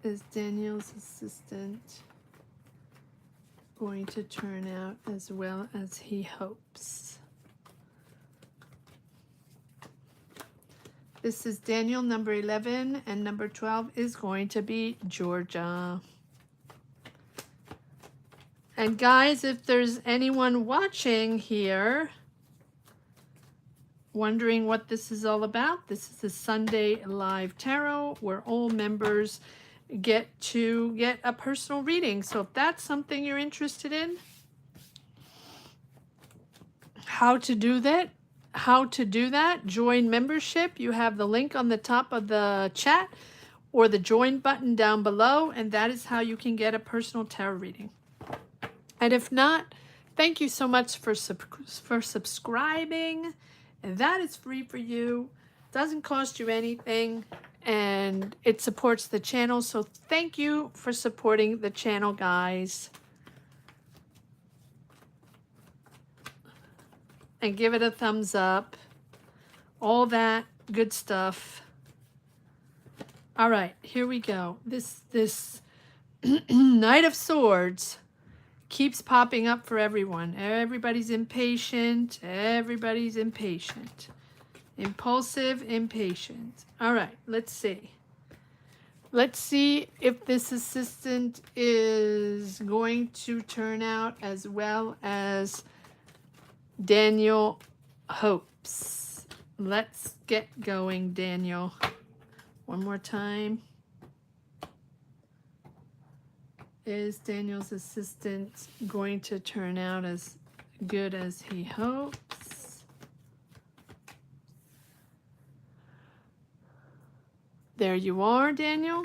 Is Daniel's assistant going to turn out as well as he hopes? This is Daniel number 11, and number 12 is going to be Georgia. And guys, if there's anyone watching here wondering what this is all about, this is a Sunday Live Tarot where all members get to get a personal reading. So if that's something you're interested in, how to do that, join membership. You have the link on the top of the chat or the join button down below, and that is how you can get a personal tarot reading. And if not, thank you so much for subscribing. And that is free for you. Doesn't cost you anything, and it supports the channel. So thank you for supporting the channel, guys. And give it a thumbs up. All that good stuff. All right, here we go. This Knight of Swords keeps popping up for everyone. Everybody's impatient. Everybody's impatient. Impulsive, impatient. All right, let's see. Let's see if this assistant is going to turn out as well as Daniel hopes. Let's get going, Daniel. One more time. Is Daniel's assistant going to turn out as good as he hopes? There you are, Daniel.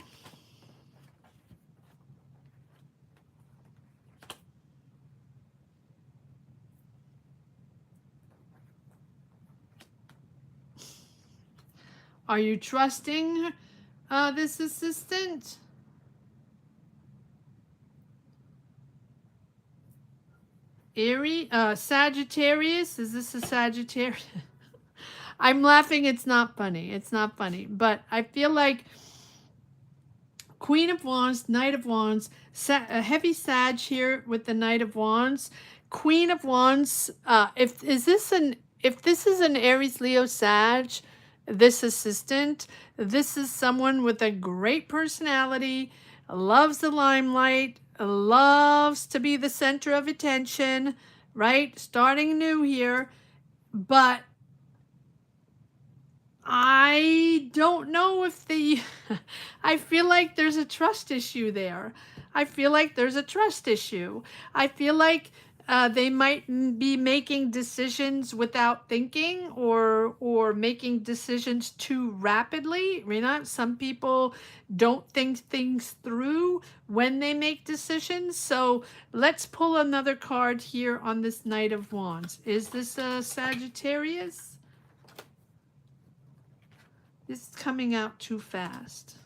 Are you trusting this assistant? Sagittarius? Is this a Sagittarius? I'm laughing. It's not funny. It's not funny. But I feel like Queen of Wands, Knight of Wands, a heavy Sag here with the Knight of Wands. Queen of Wands, if this is an Aries, Leo, Sag, this assistant, this is someone with a great personality, loves the limelight, loves to be the center of attention, right? Starting new here, but I don't know if I feel like there's a trust issue there. I feel like there's a trust issue. I feel like They might be making decisions without thinking, or making decisions too rapidly. Some people don't think things through when they make decisions. So let's pull another card here on this Knight of Wands. Is this a Sagittarius? This is coming out too fast.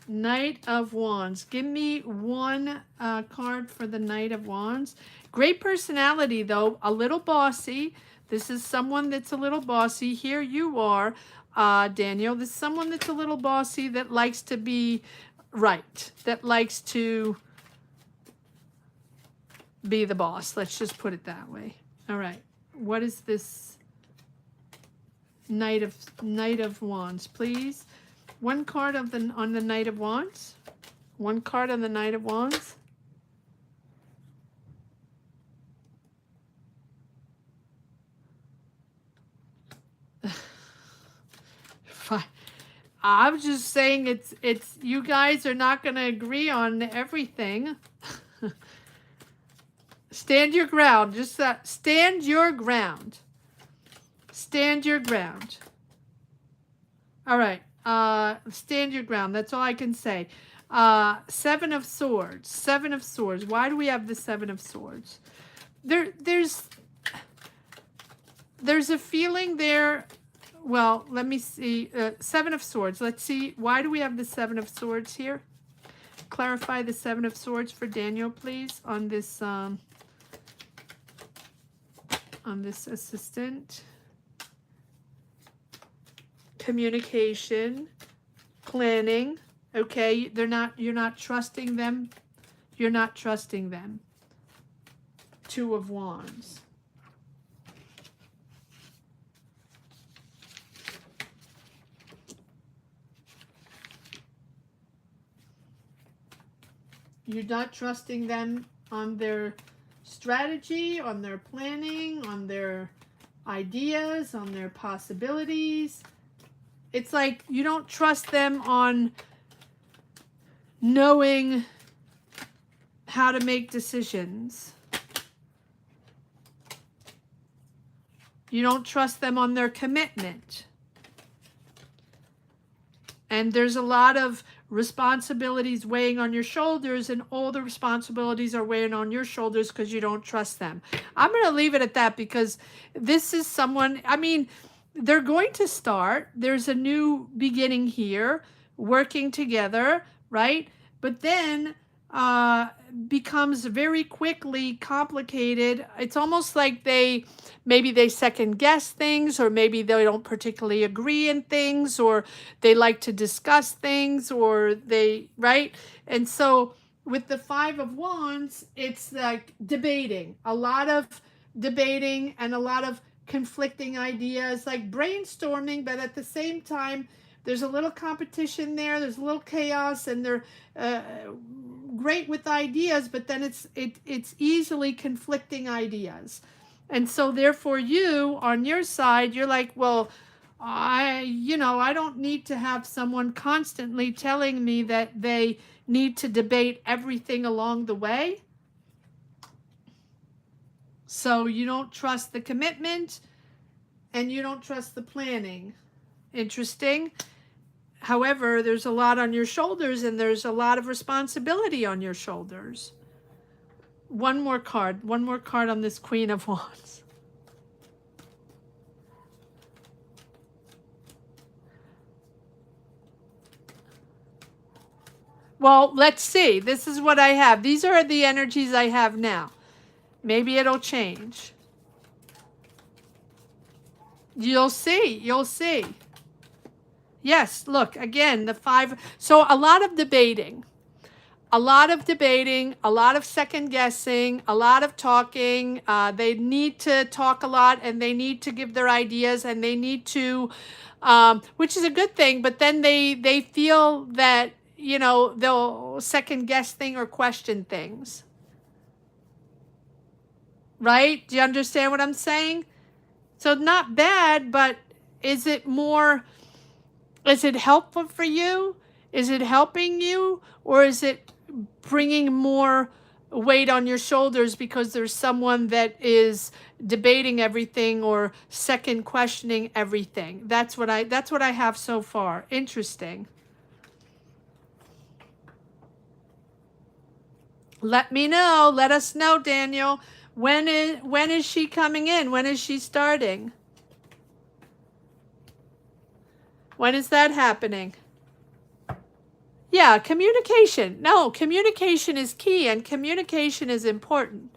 Knight of Wands. Give me one card for the Knight of Wands. Great personality, though. A little bossy. This is someone that's a little bossy. Here you are, Daniel. This is someone that's a little bossy, that likes to be right, that likes to be the boss. Let's just put it that way. All right. What is this Knight of Wands, please? One card on the Knight of Wands. One card on the Knight of Wands. Fine. I'm just saying it's you guys are not going to agree on everything. Stand your ground. Just that. Stand your ground. Stand your ground. All right. Stand your ground. That's all I can say. Seven of Swords. Seven of Swords. Why do we have the Seven of Swords? There's a feeling there. Well, let me see. Seven of Swords. Let's see. Why do we have the Seven of Swords here? Clarify the Seven of Swords for Daniel, please, on this assistant. Communication, planning. Okay, you're not trusting them. You're not trusting them. Two of Wands. You're not trusting them on their strategy, on their planning, on their ideas, on their possibilities. It's like you don't trust them on knowing how to make decisions. You don't trust them on their commitment. And there's a lot of responsibilities weighing on your shoulders, and all the responsibilities are weighing on your shoulders because you don't trust them. I'm going to leave it at that, because this is someone, I mean, they're going to start. There's a new beginning here, working together, right? But then becomes very quickly complicated. It's almost like maybe they second guess things, or maybe they don't particularly agree in things, or they like to discuss things, or right? And so with the Five of Wands, it's like debating, a lot of debating and a lot of conflicting ideas, like brainstorming, but at the same time, there's a little competition there, there's a little chaos, and they're great with ideas, but then it's easily conflicting ideas. And so therefore you, on your side, you're like, well, I don't need to have someone constantly telling me that they need to debate everything along the way. So you don't trust the commitment, and you don't trust the planning. Interesting. However, there's a lot on your shoulders, and there's a lot of responsibility on your shoulders. One more card on this Queen of Wands. Well, let's see. This is what I have. These are the energies I have now. Maybe it'll change. You'll see. You'll see. Yes, look, again, the five. So a lot of debating. A lot of second guessing, a lot of talking. They need to talk a lot, and they need to give their ideas, and they need to, which is a good thing, but then they feel that, they'll second guess things or question things. Right? Do you understand what I'm saying? So not bad, but is it helpful for you? Is it helping you? Or is it bringing more weight on your shoulders because there's someone that is debating everything or second questioning everything. That's what I have so far. Interesting. Let me know. Let us know, Daniel. When is she coming in? When is she starting? When is that happening? Yeah, communication. No, communication is key and communication is important.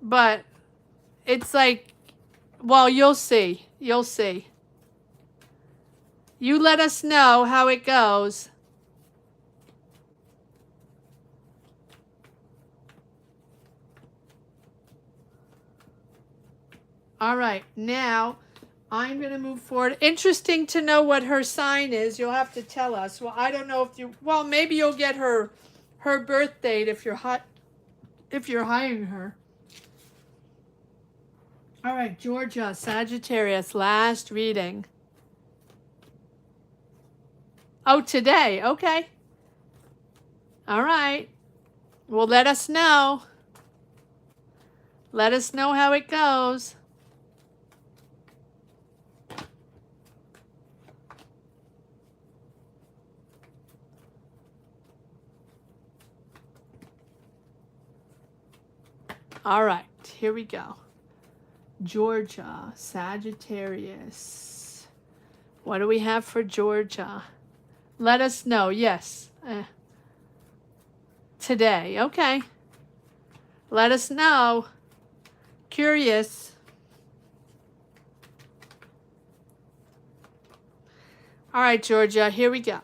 But it's like, well, you'll see. You'll see. You let us know how it goes. All right, now I'm going to move forward. Interesting to know what her sign is. You'll have to tell us. Well, I don't know if you, well, maybe you'll get her birth date if you're hiring her. All right, Georgia, Sagittarius, last reading. Oh, today. Okay. All right. Well, let us know. Let us know how it goes. All right, here we go. Georgia, Sagittarius. What do we have for Georgia? Let us know. Yes. Today. Okay. Let us know. Curious. All right, Georgia, here we go.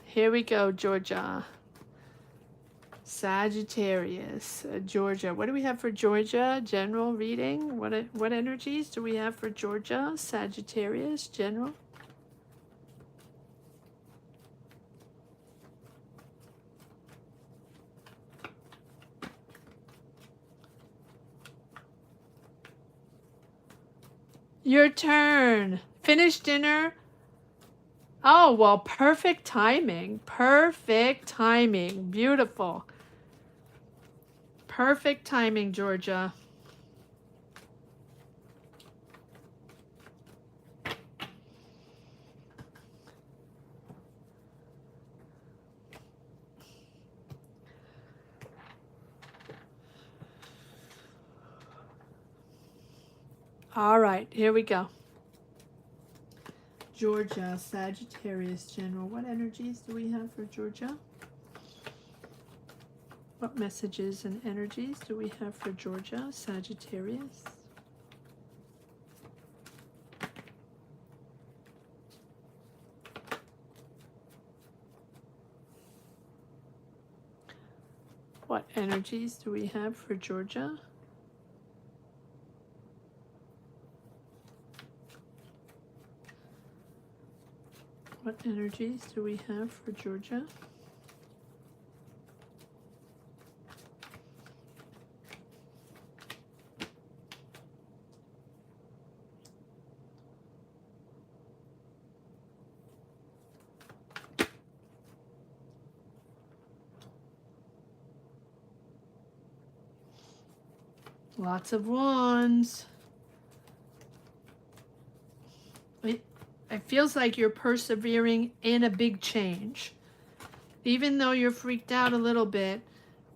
Here we go, Georgia. Sagittarius, Georgia. What do we have for Georgia? General reading. What energies do we have for Georgia? Sagittarius, general. Your turn. Finish dinner. Oh, well, perfect timing. Perfect timing. Beautiful. Perfect timing, Georgia. All right, here we go. Georgia, Sagittarius, general. What energies do we have for Georgia? What messages and energies do we have for Georgia, Sagittarius? What energies do we have for Georgia? What energies do we have for Georgia? Lots of wands. It feels like you're persevering in a big change. Even though you're freaked out a little bit,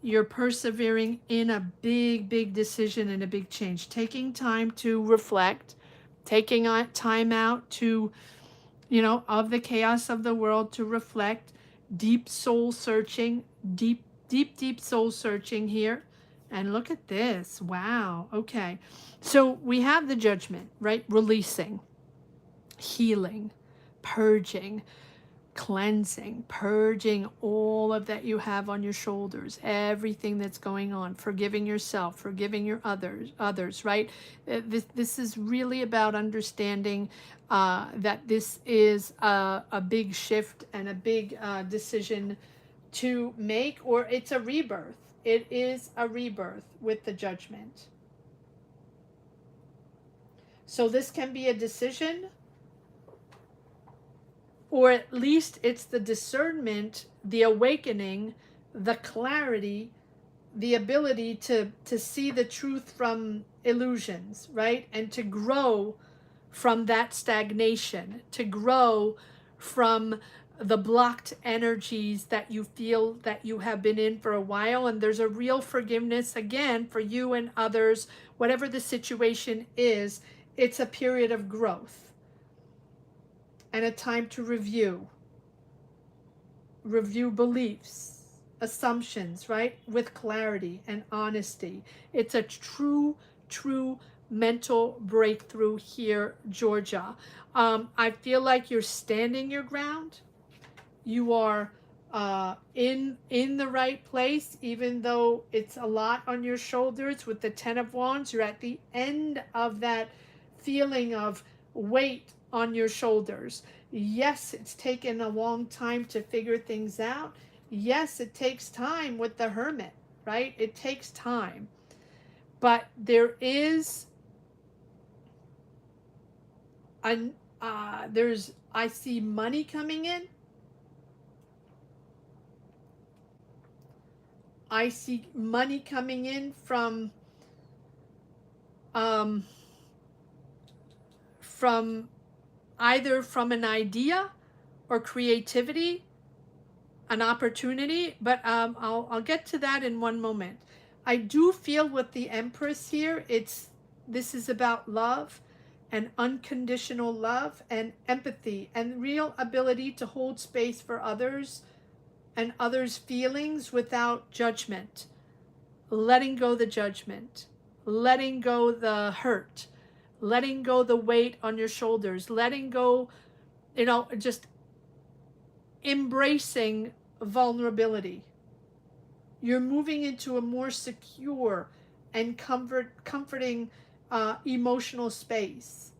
you're persevering in a big decision and a big change. Taking time to reflect, taking time out to, of the chaos of the world to reflect, deep soul searching, deep soul searching here. And look at this. Wow. Okay. So we have the Judgment, right? Releasing, healing, purging, cleansing, purging all of that you have on your shoulders, everything that's going on, forgiving yourself, forgiving your others, right? This is really about understanding that this is a big shift and a big decision to make, or it's a rebirth. It is a rebirth with the Judgment. So this can be a decision or at least it's the discernment, the awakening, the clarity, the ability to see the truth from illusions, right? And to grow from that stagnation, to grow from the blocked energies that you feel that you have been in for a while. And there's a real forgiveness again for you and others, whatever the situation is. It's a period of growth and a time to review beliefs, assumptions, right? With clarity and honesty. It's a true mental breakthrough here, Georgia. I feel like you're standing your ground. You are in the right place, even though it's a lot on your shoulders with the Ten of Wands. You're at the end of that feeling of weight on your shoulders. Yes, it's taken a long time to figure things out. Yes, it takes time with the Hermit, right? It takes time. But there is I see money coming in. I see money coming in from either from an idea or creativity, an opportunity, but I'll get to that in one moment. I do feel with the Empress here, this is about love and unconditional love and empathy and real ability to hold space for others and others' feelings without judgment, letting go the judgment, letting go the hurt, letting go the weight on your shoulders, letting go, just embracing vulnerability. You're moving into a more secure and comforting emotional space.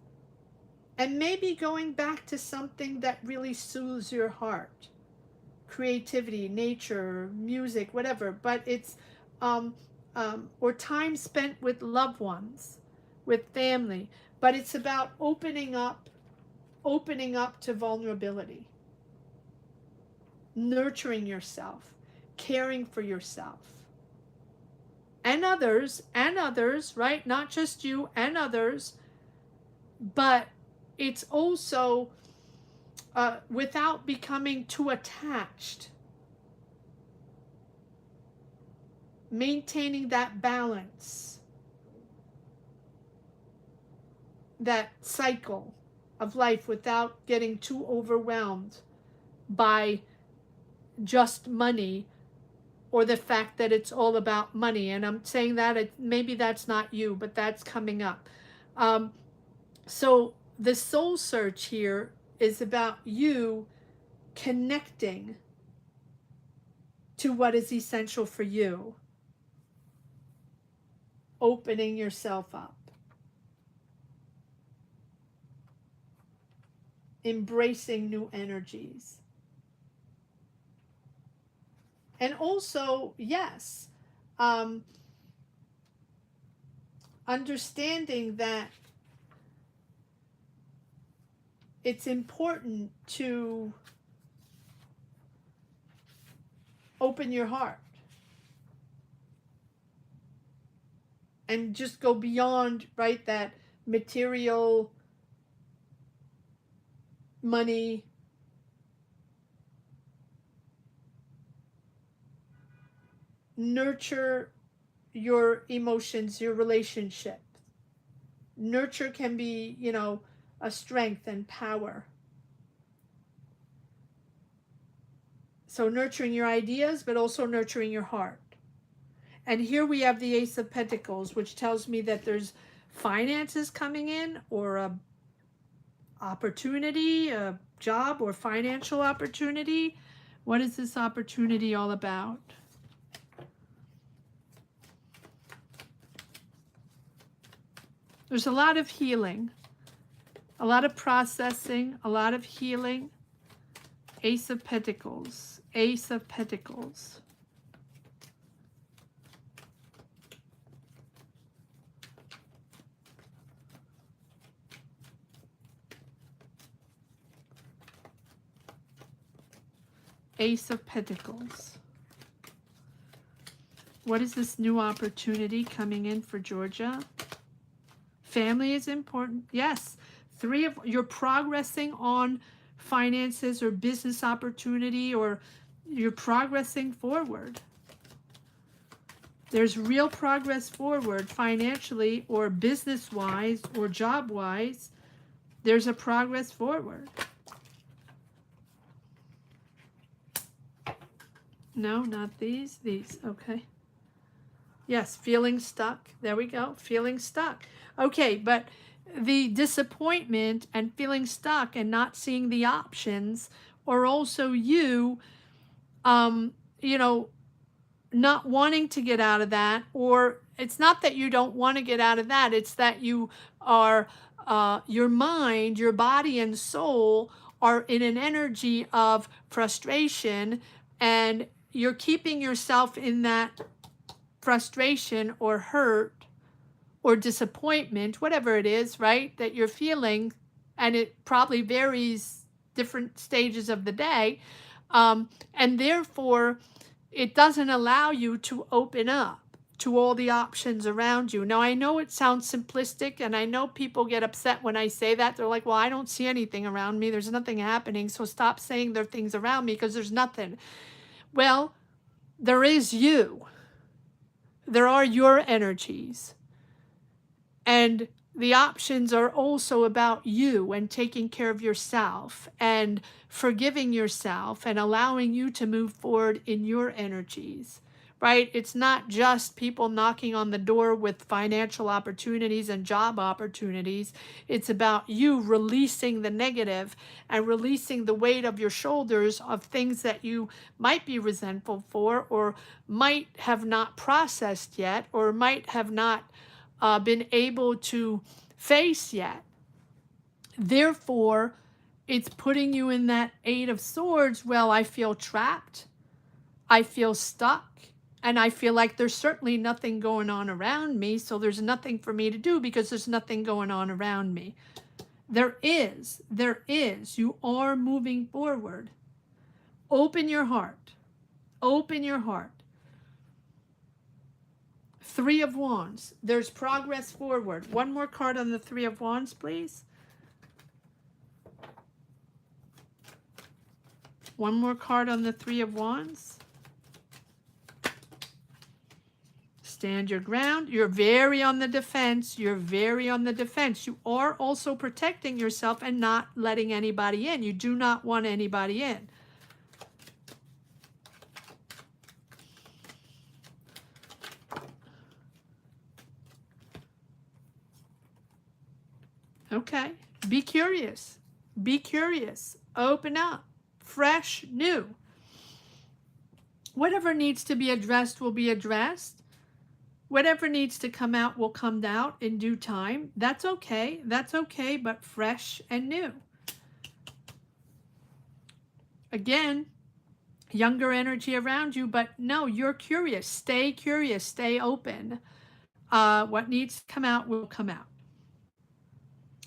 And maybe going back to something that really soothes your heart. Creativity, nature, music, whatever. But it's, or time spent with loved ones, with family. But it's about opening up to vulnerability. Nurturing yourself, caring for yourself and others, right? Not just you and others, but it's also without becoming too attached, maintaining that balance, that cycle of life without getting too overwhelmed by just money or the fact that it's all about money. And I'm saying that maybe that's not you, but that's coming up. So the soul search here is about you connecting to what is essential for you, opening yourself up, embracing new energies. And also, yes, understanding that it's important to open your heart and just go beyond, right, that material, money, nurture your emotions, your relationship. Nurture can be, a strength and power. So nurturing your ideas, but also nurturing your heart. And here we have the Ace of Pentacles, which tells me that there's finances coming in, or a opportunity, a job or financial opportunity. What is this opportunity all about? There's a lot of healing, a lot of processing, a lot of healing. Ace of Pentacles, Ace of Pentacles. Ace of Pentacles. What is this new opportunity coming in for Georgia? Family is important. Yes. You're progressing on finances or business opportunity, or you're progressing forward. There's real progress forward financially or business-wise or job-wise. There's a progress forward. No, not these. These. Okay. Yes, feeling stuck. There we go. Feeling stuck. Okay, but the disappointment and feeling stuck and not seeing the options, or also you, you know, not wanting to get out of that, or it's not that you don't want to get out of that, it's that you are, your mind, your body and soul are in an energy of frustration, and you're keeping yourself in that frustration or hurt or disappointment, whatever it is, right, that you're feeling, and it probably varies different stages of the day, and therefore it doesn't allow you to open up to all the options around you. Now, I know it sounds simplistic, and I know people get upset when I say that. They're like, well, I don't see anything around me. There's nothing happening, so stop saying there are things around me because there's nothing. Well, there is you. There are your energies. And the options are also about you and taking care of yourself and forgiving yourself and allowing you to move forward in your energies, right? It's not just people knocking on the door with financial opportunities and job opportunities. It's about you releasing the negative and releasing the weight of your shoulders of things that you might be resentful for, or might have not processed yet, or might have not been able to face yet. Therefore, it's putting you in that Eight of Swords. Well, I feel trapped, I feel stuck, and I feel like there's certainly nothing going on around me, so there's nothing for me to do because there's nothing going on around me. There is. You are moving forward. Open your heart. Open your heart. Three of Wands. There's progress forward. One more card on the Three of Wands, please. One more card on the Three of Wands. Stand your ground. You're very on the defense. You're very on the defense. You are also protecting yourself and not letting anybody in. You do not want anybody in. Okay. Be curious. Be curious. Open up. Fresh, new. Whatever needs to be addressed will be addressed. Whatever needs to come out will come out in due time. That's okay. That's okay, but fresh and new. Again, younger energy around you, but no, you're curious. Stay curious. Stay open. What needs to come out will come out.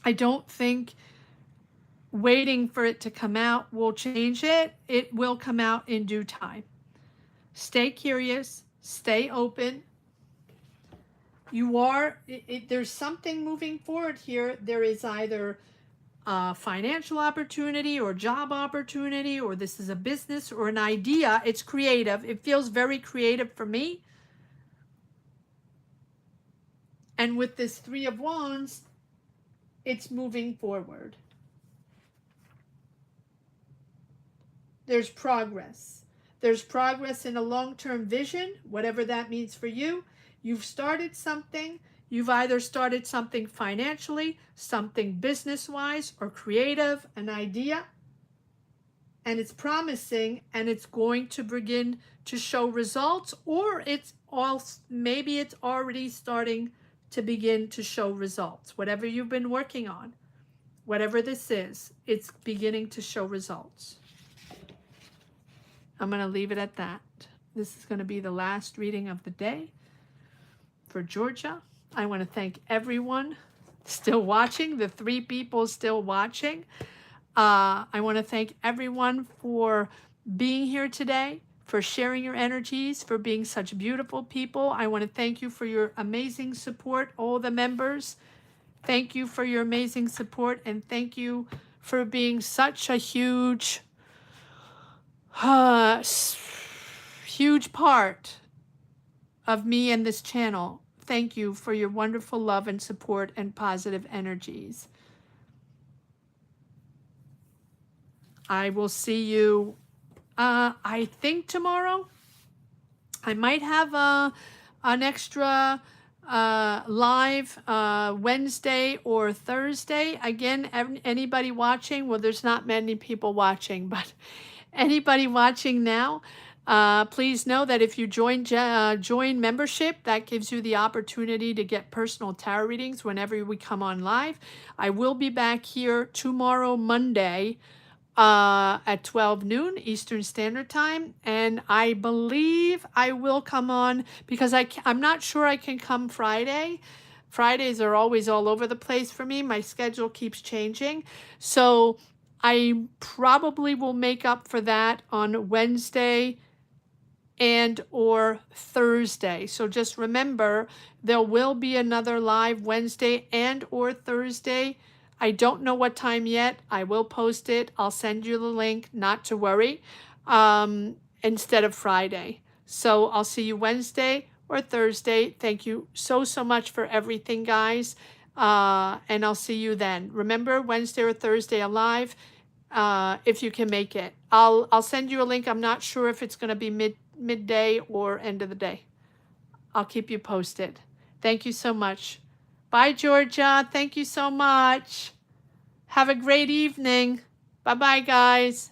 I don't think waiting for it to come out will change it. It will come out in due time. Stay curious. Stay open. You are, there's something moving forward here. There is either a financial opportunity or job opportunity, or this is a business or an idea. It's creative. It feels very creative for me. And with this Three of Wands, it's moving forward. There's progress. There's progress in a long-term vision, whatever that means for you. You've started something. You've either started something financially, something business-wise, or creative, an idea, and it's promising, and it's going to begin to show results, or it's all, maybe it's already starting to begin to show results. Whatever you've been working on, whatever this is, it's beginning to show results. I'm going to leave it at that. This is going to be the last reading of the day for Georgia. I want to thank everyone still watching, the 3 people still watching. I want to thank everyone for being here today, for sharing your energies, for being such beautiful people. I want to thank you for your amazing support, all the members. Thank you for your amazing support, and thank you for being such a huge part of me and this channel. Thank you for your wonderful love and support and positive energies. I will see you, I think tomorrow. I might have an extra live Wednesday or Thursday. Again, anybody watching, well, there's not many people watching, but anybody watching now, please know that if you join membership, that gives you the opportunity to get personal tarot readings whenever we come on live. I will be back here tomorrow, Monday, at 12 noon Eastern Standard Time, and I believe I will come on because I'm not sure I can come Friday. Fridays are always all over the place for me. My schedule keeps changing, so I probably will make up for that on Wednesday and or Thursday. So just remember, there will be another live Wednesday and or Thursday. I don't know what time yet. I will post it. I'll send you the link, not to worry, instead of Friday. So I'll see you Wednesday or Thursday. Thank you so much for everything, guys. And I'll see you then. Remember, Wednesday or Thursday alive, if you can make it. I'll send you a link. I'm not sure if it's going to be midday or end of the day. I'll keep you posted. Thank you so much. Bye, Georgia. Thank you so much. Have a great evening. Bye-bye, guys.